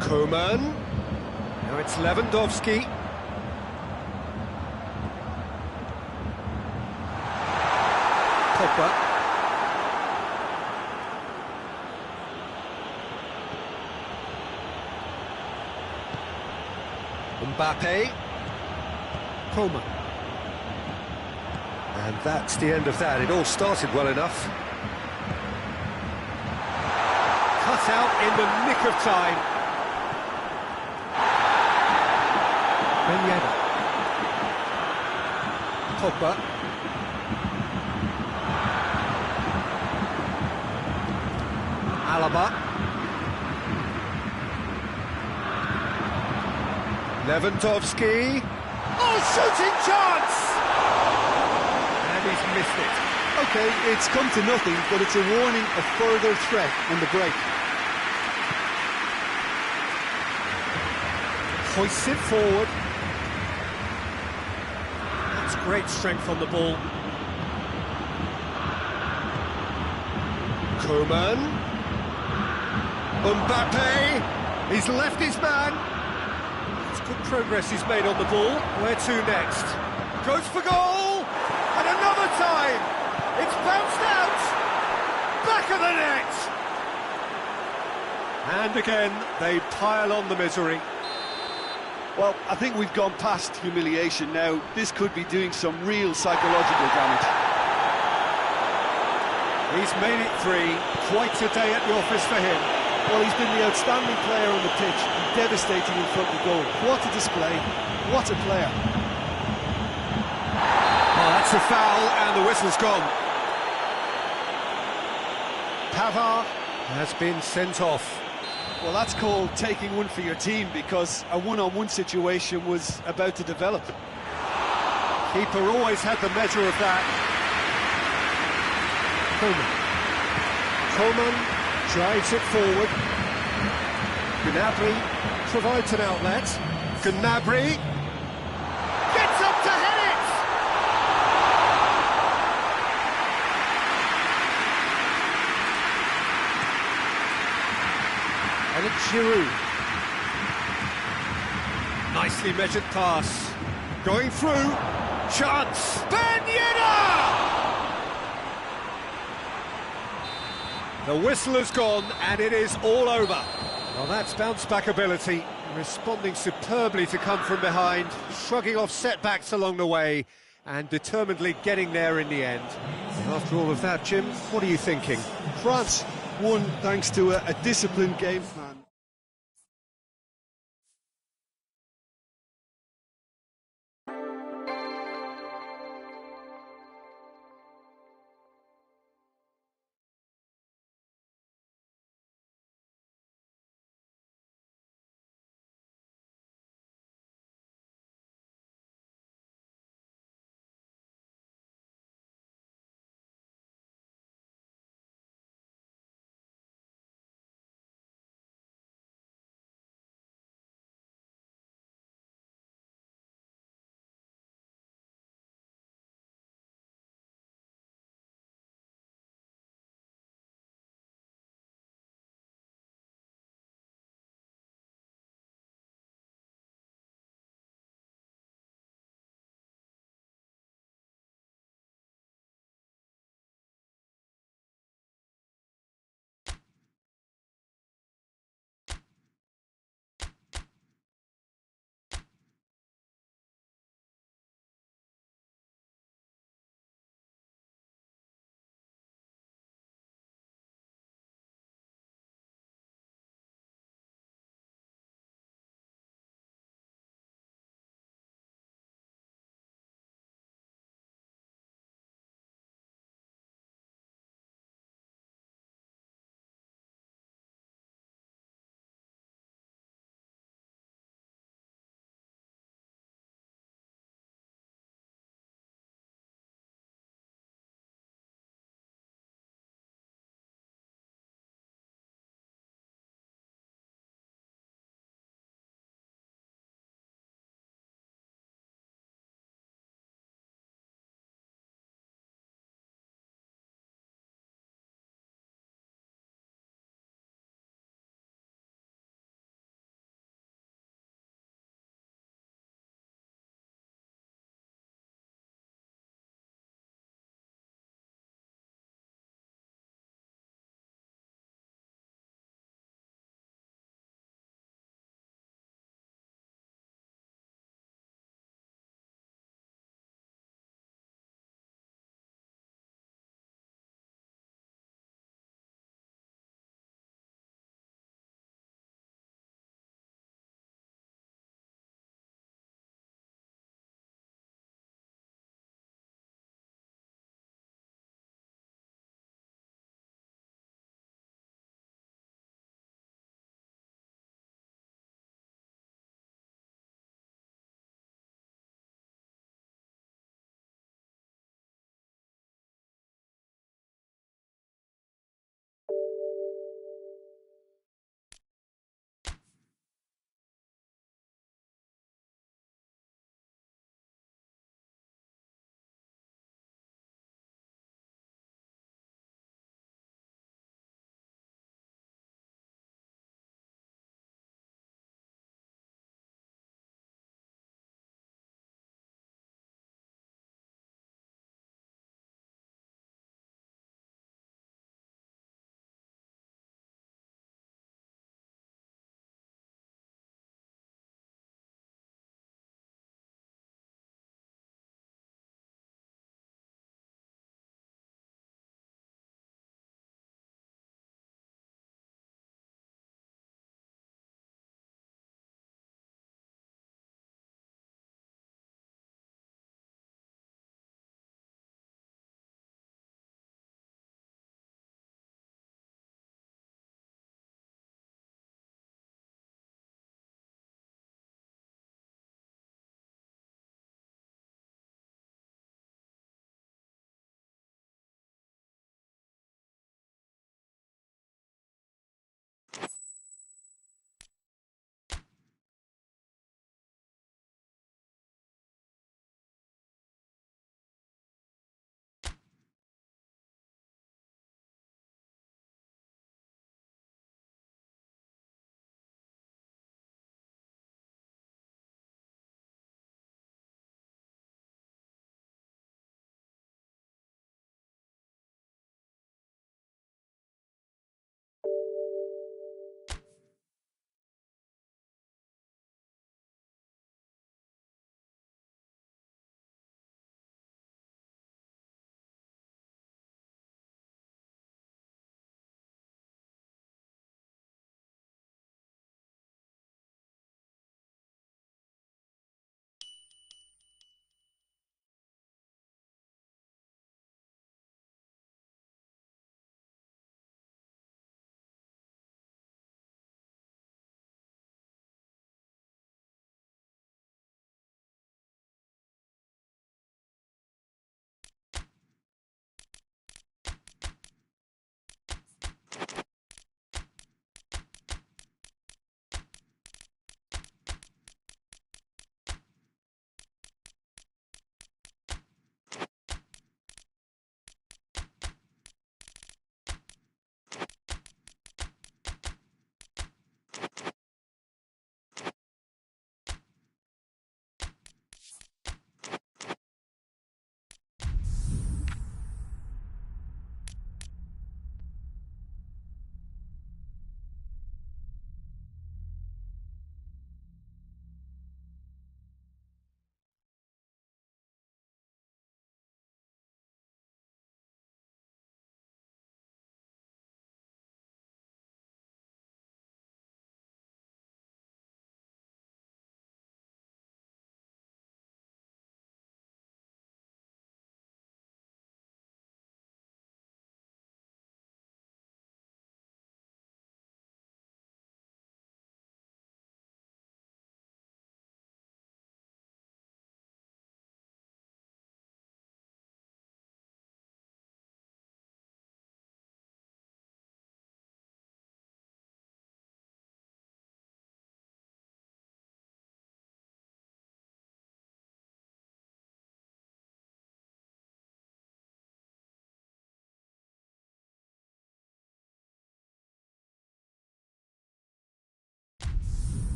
Coman. Now it's Lewandowski. Pogba. Mbappe. Coman. And that's the end of that. It all started well enough. Cut out in the nick of time. Ben Yedder. Pogba. Alaba. Lewandowski. Oh, shooting chance! And he's missed it. Okay, it's come to nothing, but it's a warning of further threat on the break. Hoists it forward. That's great strength on the ball. Coman. Mbappe. He's left his man. It's good progress he's made on the ball. Where to next? Goes for goal! And another time! It's bounced out! Back of the net! And again, they pile on the misery. Well, I think we've gone past humiliation now. This could be doing some real psychological damage. He's made it 3. Quite a day at the office for him. Well, he's been the outstanding player on the pitch, and devastating in front of goal. What a display, what a player. Oh, that's a foul, and the whistle's gone. Pavard has been sent off. Well, that's called taking one for your team, because a one-on-one situation was about to develop. Keeper always had the measure of that. Coman drives it forward. Gnabry provides an outlet. Gnabry gets up to head it! And it's Giroud. Nicely measured pass. Going through. Chance. Ben Yedder! The whistle has gone, and it is all over. Well, that's bounce-back ability, responding superbly to come from behind, shrugging off setbacks along the way, and determinedly getting there in the end. After all of that, Jim, what are you thinking? France won thanks to a disciplined game plan.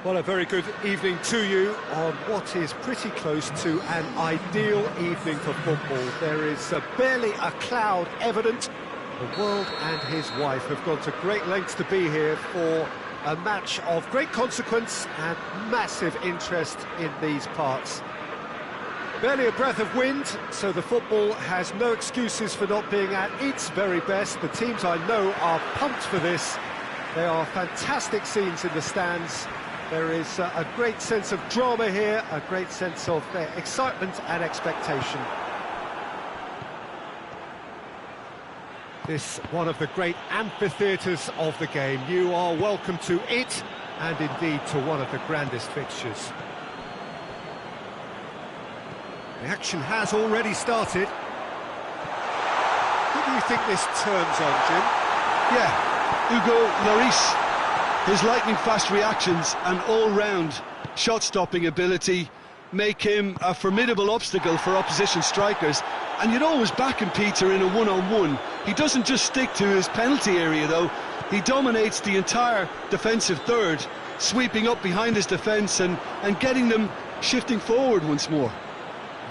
Well, a very good evening to you on what is pretty close to an ideal evening for football. There is barely a cloud evident. The world and his wife have gone to great lengths to be here for a match of great consequence and massive interest in these parts. Barely a breath of wind, so the football has no excuses for not being at its very best. The teams I know are pumped for this. There are fantastic scenes in the stands. There is a great sense of drama here, a great sense of excitement and expectation. This one of the great amphitheatres of the game. You are welcome to it, and indeed to one of the grandest fixtures. The action has already started. Who do you think this turns on, Jim? Yeah, Hugo Lloris. His lightning-fast reactions and all-round shot-stopping ability make him a formidable obstacle for opposition strikers. And you'd always back him, Peter, in a one-on-one. He doesn't just stick to his penalty area, though. He dominates the entire defensive third, sweeping up behind his defence and getting them shifting forward once more.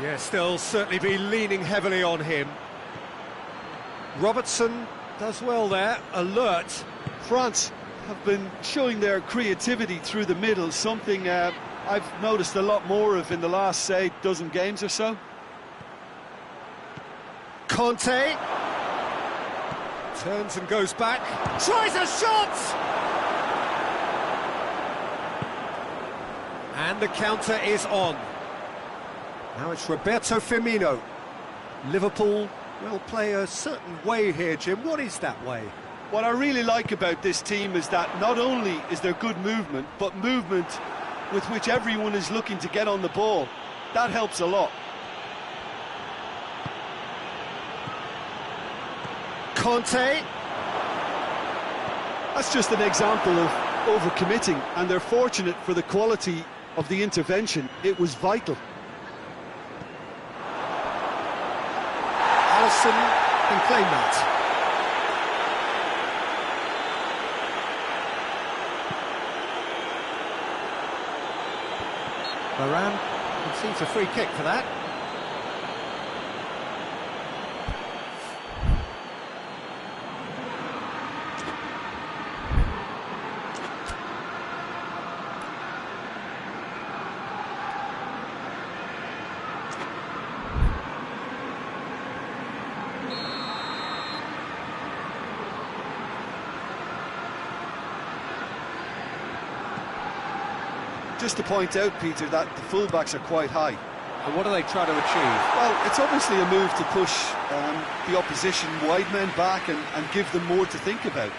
Yes, they'll certainly be leaning heavily on him. Robertson does well there, alert. France have been showing their creativity through the middle, something I've noticed a lot more of in the last, say, dozen games or so. Conte turns and goes back, tries a shot! And the counter is on. Now it's Roberto Firmino. Liverpool will play a certain way here, Jim. What is that way? What I really like about this team is that not only is there good movement, but movement with which everyone is looking to get on the ball. That helps a lot. Conte. That's just an example of overcommitting, and they're fortunate for the quality of the intervention. It was vital. Alisson can claim that. Varane concedes a free kick for that. Just to point out, Peter, that the fullbacks are quite high. And what do they try to achieve? Well, it's obviously a move to push the opposition wide men back and give them more to think about.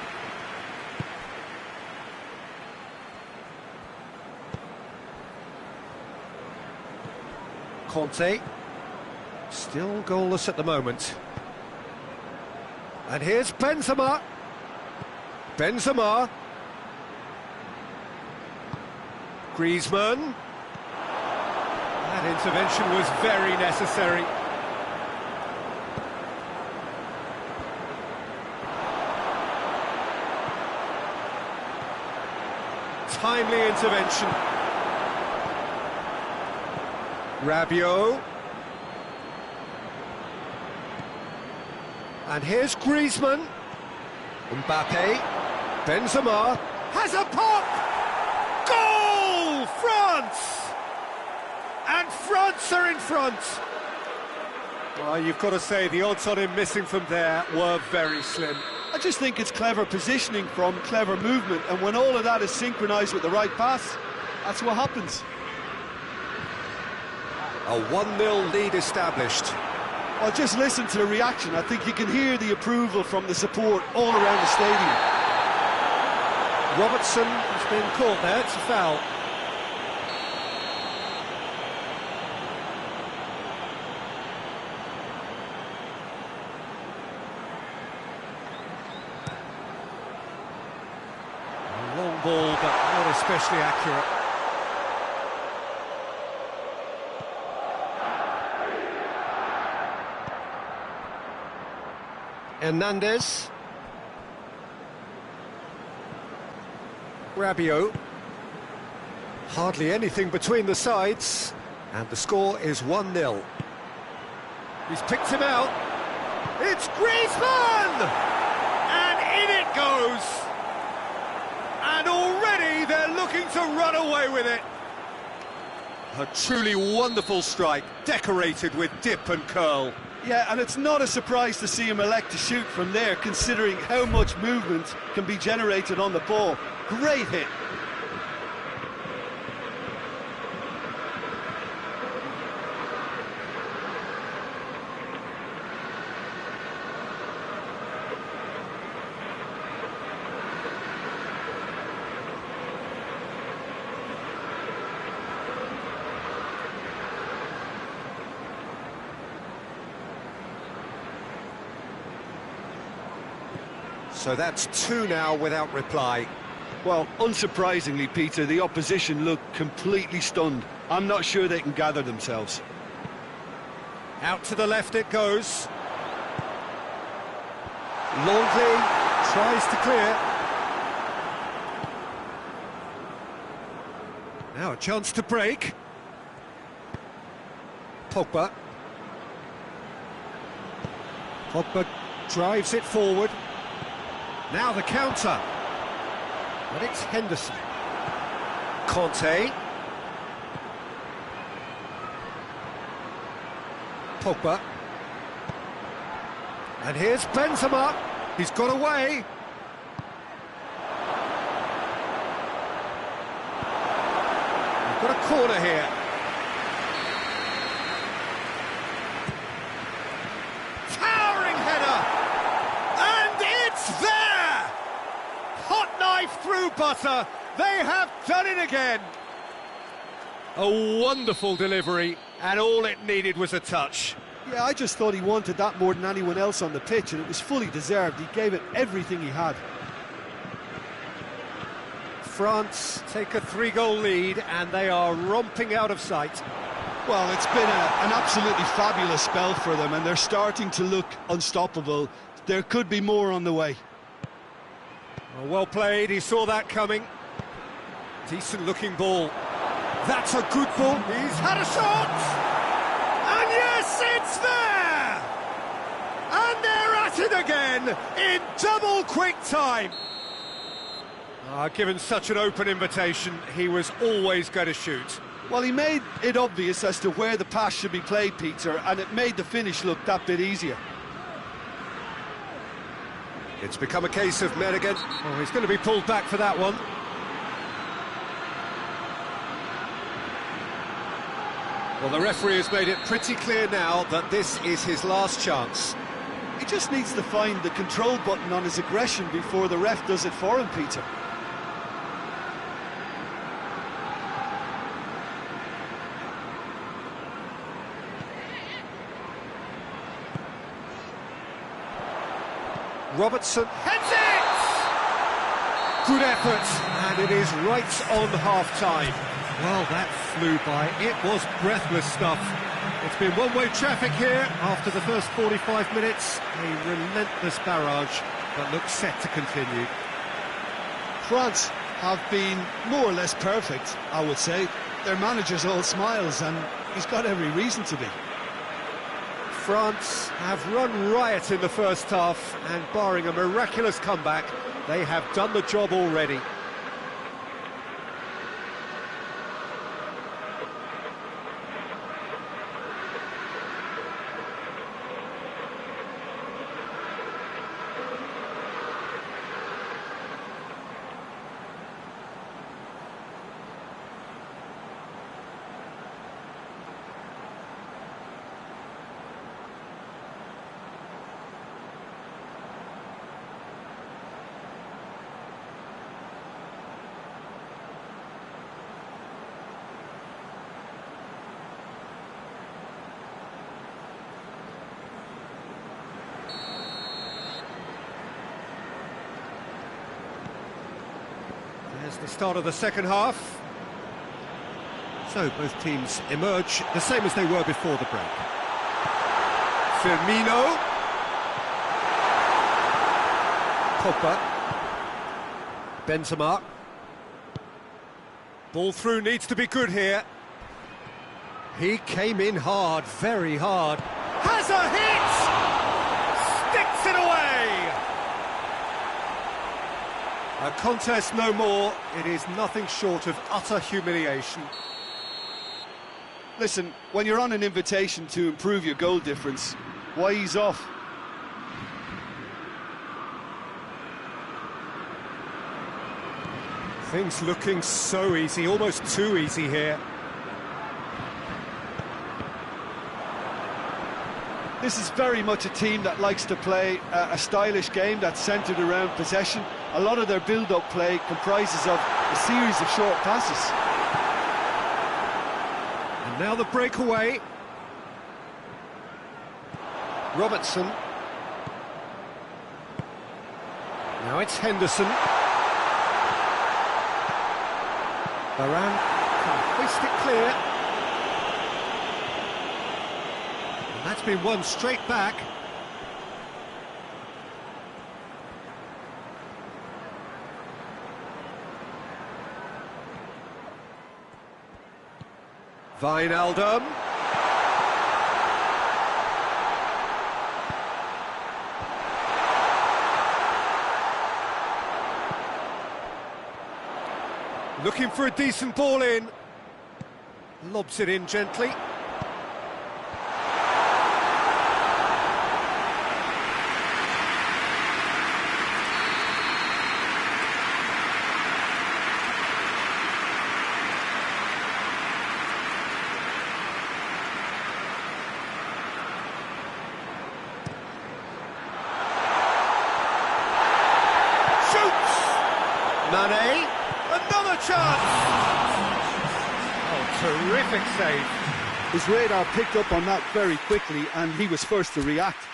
Conte, still goalless at the moment. And here's Benzema. Benzema. Griezmann. That intervention was very necessary. Timely intervention. Rabiot. And here's Griezmann. Mbappe. Benzema. Has a pop! Goal! France! And France are in front. Well, you've got to say, the odds on him missing from there were very slim. I just think it's clever positioning from clever movement, and when all of that is synchronised with the right pass, that's what happens. A 1-0 lead established. Well, just listen to the reaction. I think you can hear the approval from the support all around the stadium. Robertson has been caught there, it's a foul. A long ball, but not especially accurate. Hernandez. Rabiot. Hardly anything between the sides, and the score is 1-0. He's picked him out. It's Griezmann! And in it goes! And already they're looking to run away with it. A truly wonderful strike, decorated with dip and curl. Yeah, and it's not a surprise to see him elect to shoot from there, considering how much movement can be generated on the ball. Great hit. So that's 2 now without reply. Well, unsurprisingly, Peter, the opposition look completely stunned. I'm not sure they can gather themselves. Out to the left it goes. Longley tries to clear. Now a chance to break. Pogba. Pogba drives it forward. Now the counter. And it's Henderson. Conte. Pogba. And here's Benzema. He's got away. We've got a corner here. Towering header. And it's there! Hot knife through butter. They have done it again. A wonderful delivery, and all it needed was a touch. Yeah, I just thought he wanted that more than anyone else on the pitch, and it was fully deserved. He gave it everything he had. France take a 3-goal lead, and they are romping out of sight. Well, it's been an absolutely fabulous spell for them, and they're starting to look unstoppable. There could be more on the way. Well played, he saw that coming. Decent-looking ball. That's a good ball. He's had a shot! And yes, it's there! And they're at it again in double quick time. Given such an open invitation, he was always going to shoot. Well, he made it obvious as to where the pass should be played, Peter, and it made the finish look that bit easier. It's become a case of Merrigan. Oh, he's going to be pulled back for that one. Well, the referee has made it pretty clear now that this is his last chance. He just needs to find the control button on his aggression before the ref does it for him, Peter. Robertson heads it! Good effort, and it is right on half-time. Well, that flew by. It was breathless stuff. It's been one-way traffic here after the first 45 minutes. A relentless barrage, but looks set to continue. France have been more or less perfect, I would say. Their manager's all smiles, and he's got every reason to be. France have run riot in the first half, and barring a miraculous comeback, they have done the job already. There's the start of the second half. So both teams emerge the same as they were before the break. Firmino. Pogba. Benzema. Ball through needs to be good here. He came in hard, very hard. Has a hit! Sticks it away! A contest no more. It is nothing short of utter humiliation. Listen, when you're on an invitation to improve your goal difference, why ease off? Things looking so easy, almost too easy here. This is very much a team that likes to play a stylish game that's centred around possession. A lot of their build-up play comprises of a series of short passes. And now the breakaway. Robertson. Now it's Henderson. Varane can hoist it clear. And that's been won straight back. Wijnaldum. Looking for a decent ball in. Lobs it in gently. Mane, another chance! Oh, terrific save. His radar picked up on that very quickly, and he was first to react.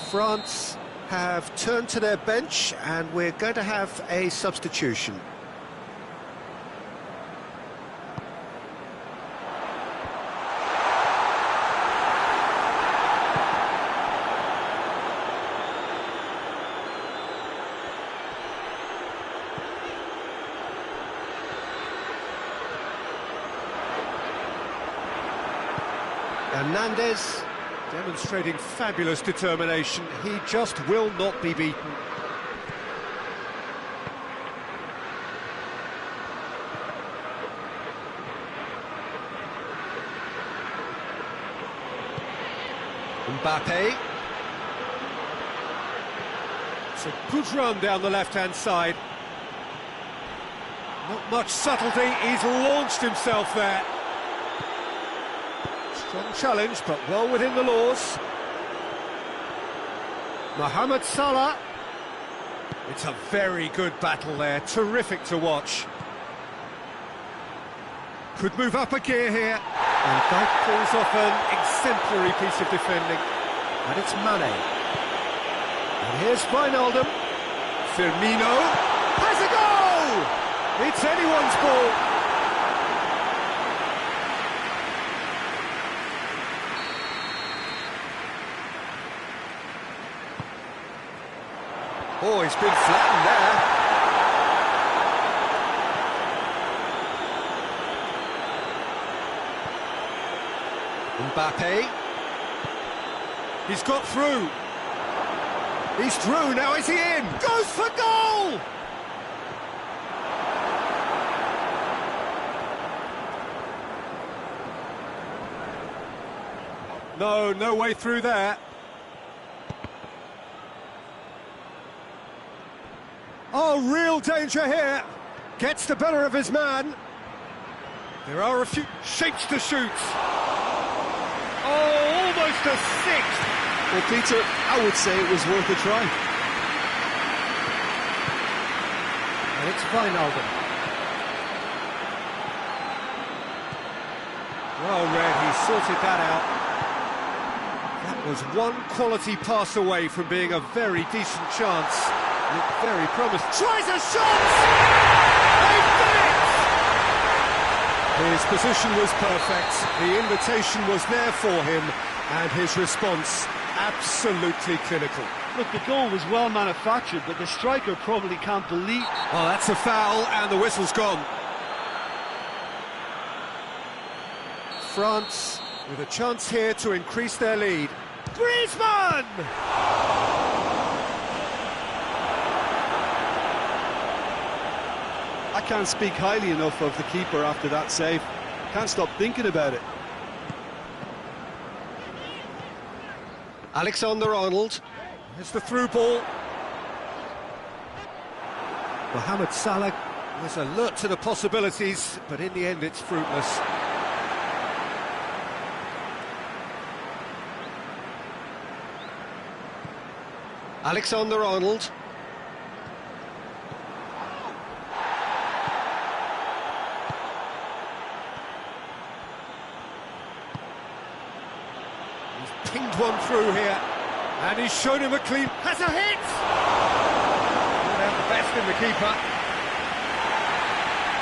France have turned to their bench and we're going to have a substitution. Hernandez demonstrating fabulous determination. He just will not be beaten. Mbappe. It's a good run down the left-hand side. Not much subtlety, he's launched himself there. Strong challenge, but well within the laws. Mohamed Salah. It's a very good battle there, terrific to watch. Could move up a gear here, and that pulls off an exemplary piece of defending. And it's Mane. And here's Wijnaldum. Firmino has a goal! It's anyone's ball. Oh, he's been flattened there. Mbappe. He's got through. He's through, now is he in? Goes for goal! No way through there. Oh, real danger here. Gets the better of his man. There are a few shapes to shoot. Oh, almost a sixth. Well, Peter, I would say it was worth a try. And it's Wijnaldum. Well read, he sorted that out. That was one quality pass away from being a very decent chance. Looked very promising. Tries a shot! They've done it! His position was perfect, the invitation was there for him, and his response absolutely clinical. Look, the goal was well manufactured, but the striker probably can't believe... Oh, that's a foul, and the whistle's gone. France with a chance here to increase their lead. Griezmann! I can't speak highly enough of the keeper after that save. Can't stop thinking about it. Alexander-Arnold. Here's the through ball. Mohamed Salah was alert to the possibilities, but in the end it's fruitless. Alexander-Arnold. He's pinged one through here, and he's shown him a clean... Has a hit! Not out the best in the keeper.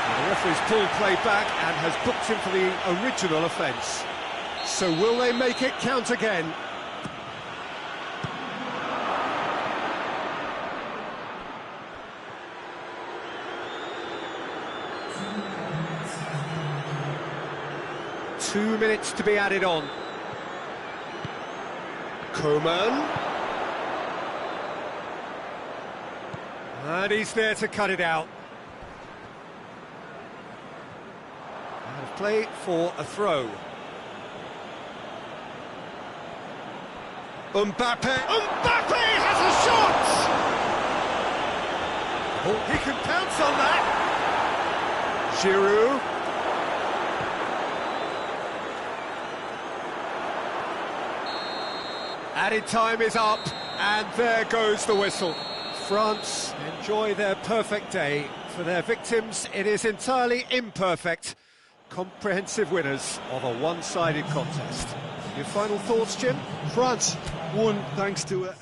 And the referee's pulled play back and has booked him for the original offence. So will they make it count again? Two minutes to be added on. Coman. And he's there to cut it out. And play for a throw. Mbappe. Mbappe has a shot! Oh, he can pounce on that. Giroud. Added time is up, and there goes the whistle. France enjoy their perfect day. For their victims, it is entirely imperfect. Comprehensive winners of a one-sided contest. Your final thoughts, Jim? France won thanks to a...